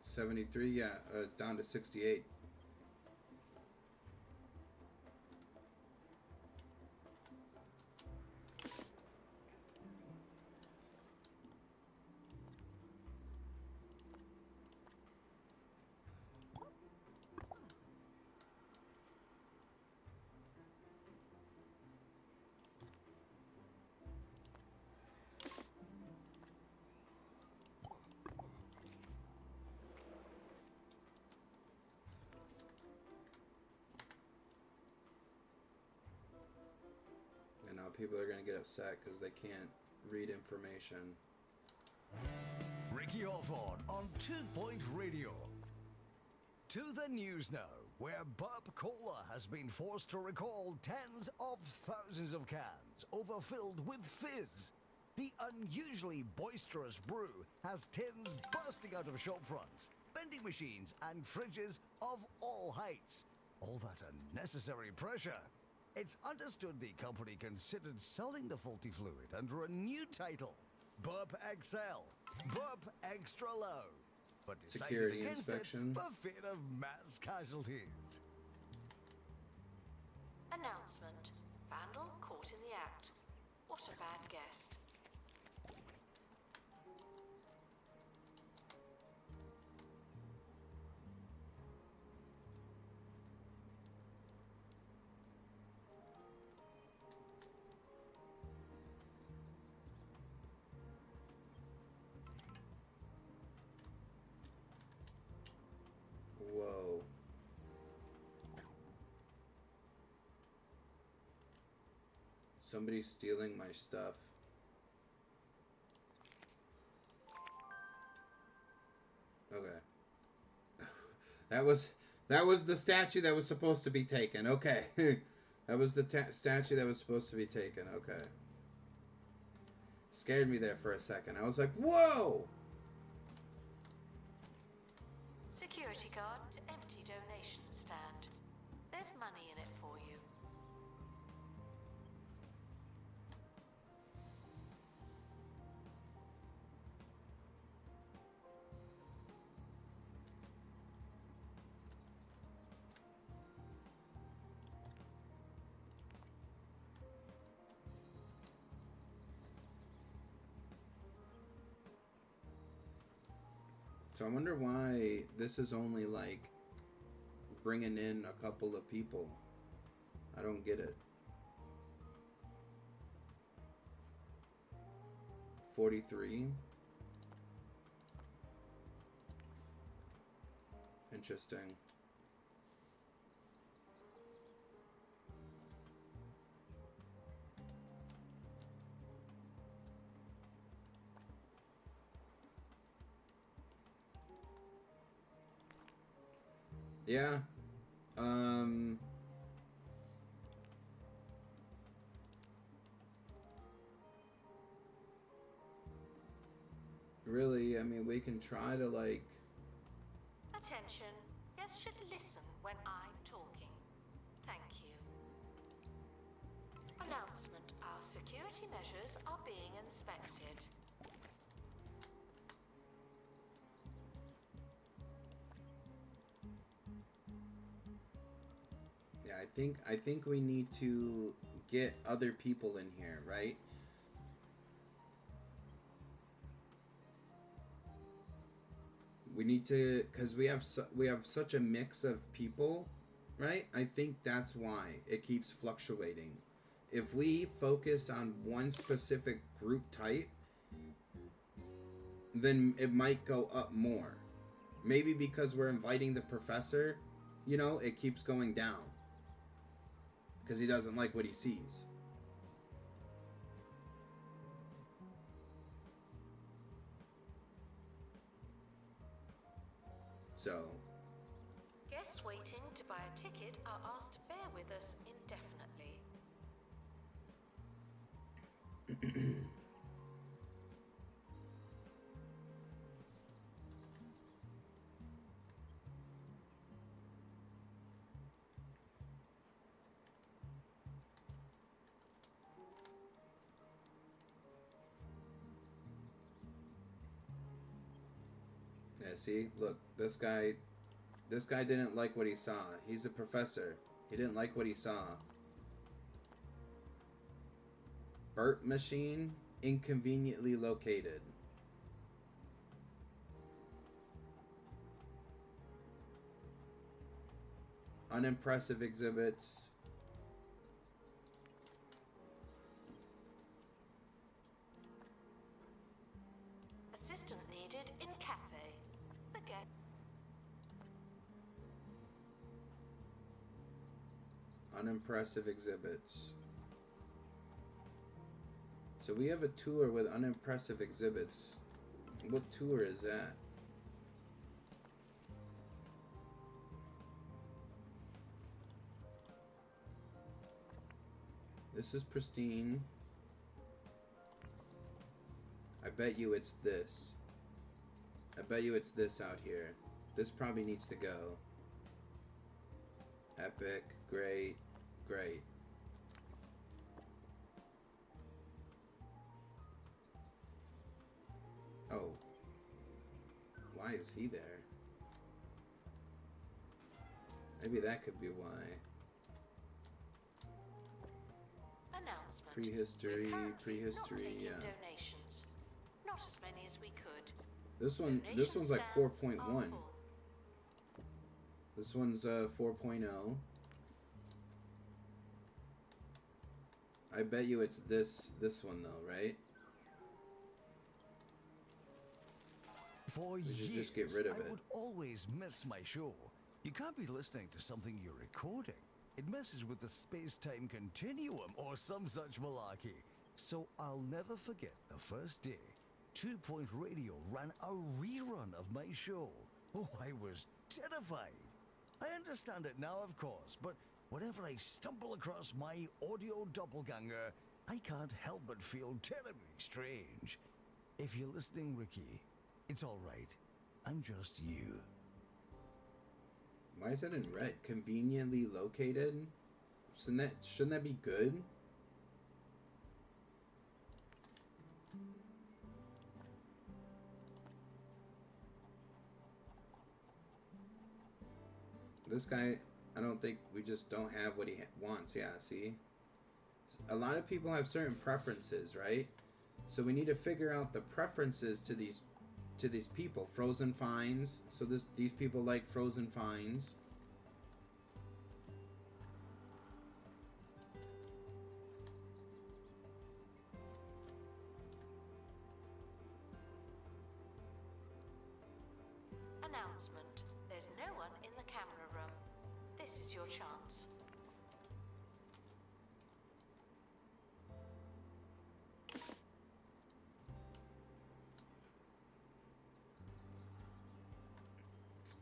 $73, yeah, down to $68. And now people are going to get upset because they can't read information. Ricky Hawthorne on 2 Point Radio. To the news now, where Burp Cola has been forced to recall tens of thousands of cans overfilled with fizz. The unusually boisterous brew has tins bursting out of shop fronts, vending machines, and fridges of all heights. All that unnecessary pressure. It's understood the company considered selling the faulty fluid under a new title, Burp XL, burp extra low, but decided Security against inspection. it for fear of mass casualties. Announcement. Vandal caught in the act. What a bad guest. Whoa. Somebody's stealing my stuff. Okay. That was the statue that was supposed to be taken. Okay. That was the statue that was supposed to be taken. Okay. Scared me there for a second. I was like, whoa! Security guard to empty donation stand. There's money in it for you. So I wonder why this is only like bringing in a couple of people. I don't get it. 43. Interesting. Yeah. Really, I mean, we can try to like... Attention. Guests should listen when I'm talking. Thank you. Announcement. Our security measures are being inspected. Yeah, I think we need to get other people in here, right? We need to, because we have such a mix of people, right? I think that's why it keeps fluctuating. If we focus on one specific group type, then it might go up more. Maybe because we're inviting the professor, you know, it keeps going down. Because he doesn't like what he sees. So. Guests waiting to buy a ticket are asked to bear with us indefinitely. Yeah, see? Look, this guy didn't like what he saw. He's a professor. He didn't like what he saw. Burp machine inconveniently located. Unimpressive exhibits. Assistant needed in cafe. The guest. Unimpressive exhibits. So we have a tour with unimpressive exhibits. What tour is that? This is pristine. I bet you it's this. I bet you it's this out here. This probably needs to go. Epic. Great. Great. Why is he there? Maybe that could be why. Announcement. Prehistory, We're currently prehistory, not taking yeah. donations. Not as many as we could. This one's Donation like stands 4.1. are full. This one's 4.0. I bet you it's this one though, right? For We should years, just get rid of I it. would always miss my show. You can't be listening to something you're recording. It messes with the space-time continuum or some such malarkey. So I'll never forget the first day 2 Point Radio ran a rerun of my show. Oh, I was terrified. I understand it now, of course, but whenever I stumble across my audio doppelganger, I can't help but feel terribly strange. If you're listening, Ricky, it's all right. I'm just you. Why is that in red? Conveniently located? Shouldn't that be good? This guy, I don't think we just don't have what he wants. Yeah, see? A lot of people have certain preferences, right? So we need to figure out the preferences to these people. Frozen finds. So these people like frozen finds. Announcement. There's no one in the camera room. This is your chance.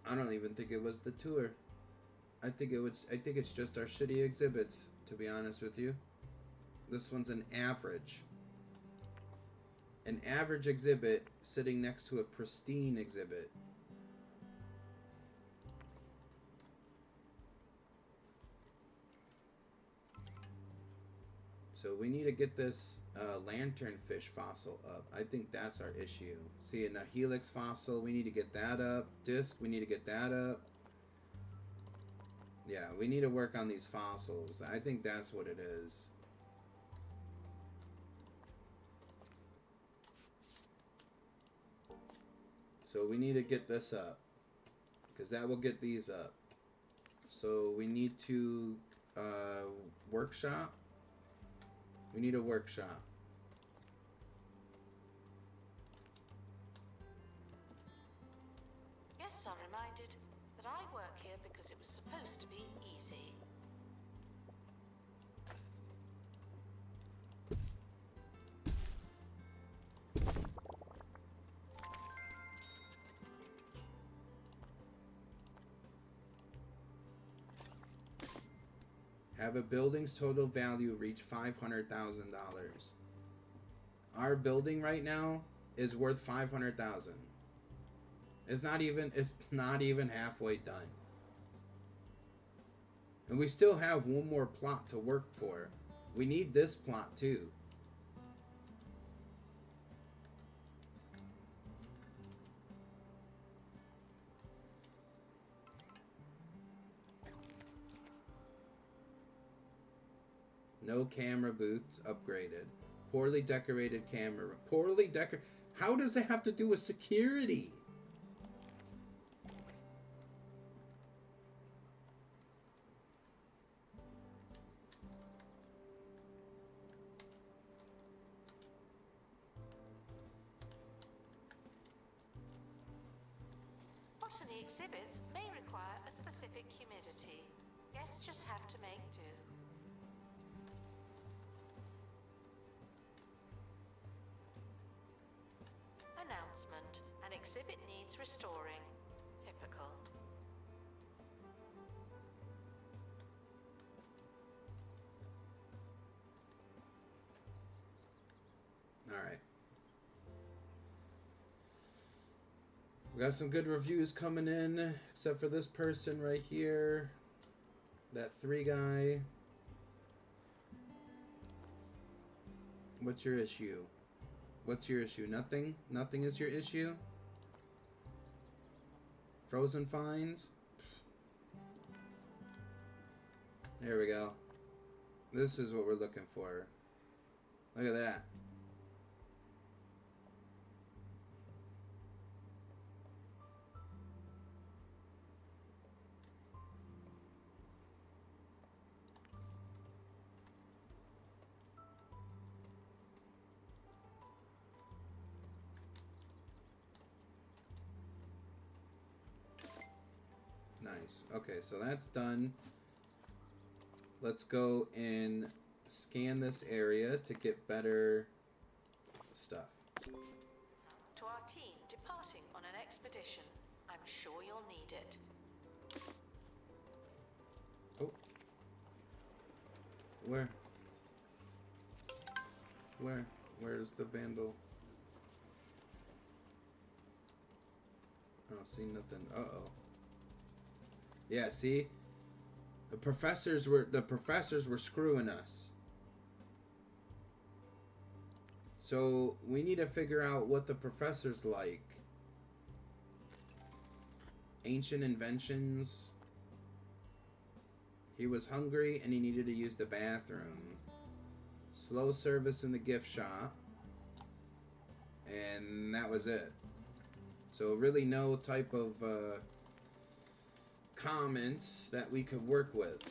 I don't even think it was the tour. I think it's just our shitty exhibits, to be honest with you. This one's an average. An average exhibit sitting next to a pristine exhibit. So we need to get this lanternfish fossil up. I think that's our issue. See, in a helix fossil, we need to get that up. Disc, we need to get that up. Yeah, we need to work on these fossils. I think that's what it is. So we need to get this up, because that will get these up. So we need to workshop. We need a workshop. Guests are reminded that I work here because it was supposed to be easy. Have a building's total value reach $500,000. Our building right now is worth $500,000. It's not even halfway done. And we still have one more plot to work for. We need this plot too. No camera booths upgraded. Poorly decorated camera. How does it have to do with security? Botany exhibits may require a specific humidity. Guests just have to make do. Announcement. An exhibit needs restoring. Typical. Alright. We got some good reviews coming in, except for this person right here. That 3 guy. What's your issue? What's your issue? Nothing? Nothing is your issue? Frozen finds. There we go. This is what we're looking for. Look at that. Nice. Okay, so that's done. Let's go and scan this area to get better stuff. To our team departing on an expedition, I'm sure you'll need it. Oh. Where? Where's the vandal? I don't see nothing. Uh-oh. Yeah, see? The professors were screwing us. So we need to figure out what the professor's like. Ancient inventions. He was hungry and he needed to use the bathroom. Slow service in the gift shop. And that was it. So really no type of comments that we could work with.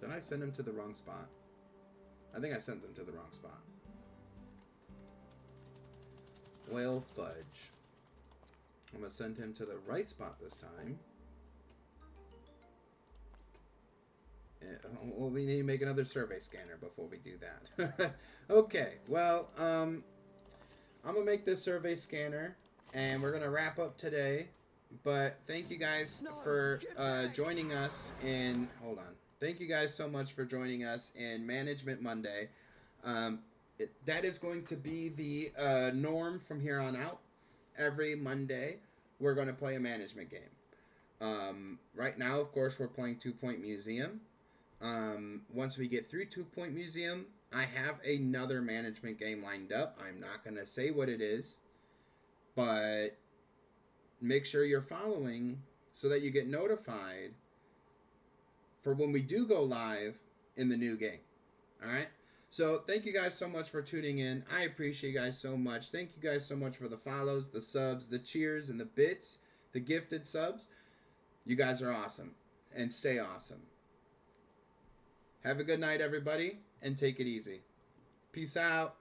Did I send him to the wrong spot? I think I sent them to the wrong spot. Whale fudge. I'm gonna send him to the right spot this time. Well, we need to make another survey scanner before we do that. Okay, well, I'm gonna make this survey scanner, and we're gonna wrap up today. But thank you guys for joining us in. Hold on. Thank you guys so much for joining us in Management Monday. That is going to be the norm from here on out. Every Monday, we're going to play a management game. Right now, of course, we're playing 2 Point Museum. Once we get through 2 Point Museum, I have another management game lined up. I'm not going to say what it is, but make sure you're following so that you get notified for when we do go live in the new game. All right? So thank you guys so much for tuning in. I appreciate you guys so much. Thank you guys so much for the follows, the subs, the cheers, and the bits, the gifted subs. You guys are awesome. And stay awesome. Have a good night, everybody, and take it easy. Peace out.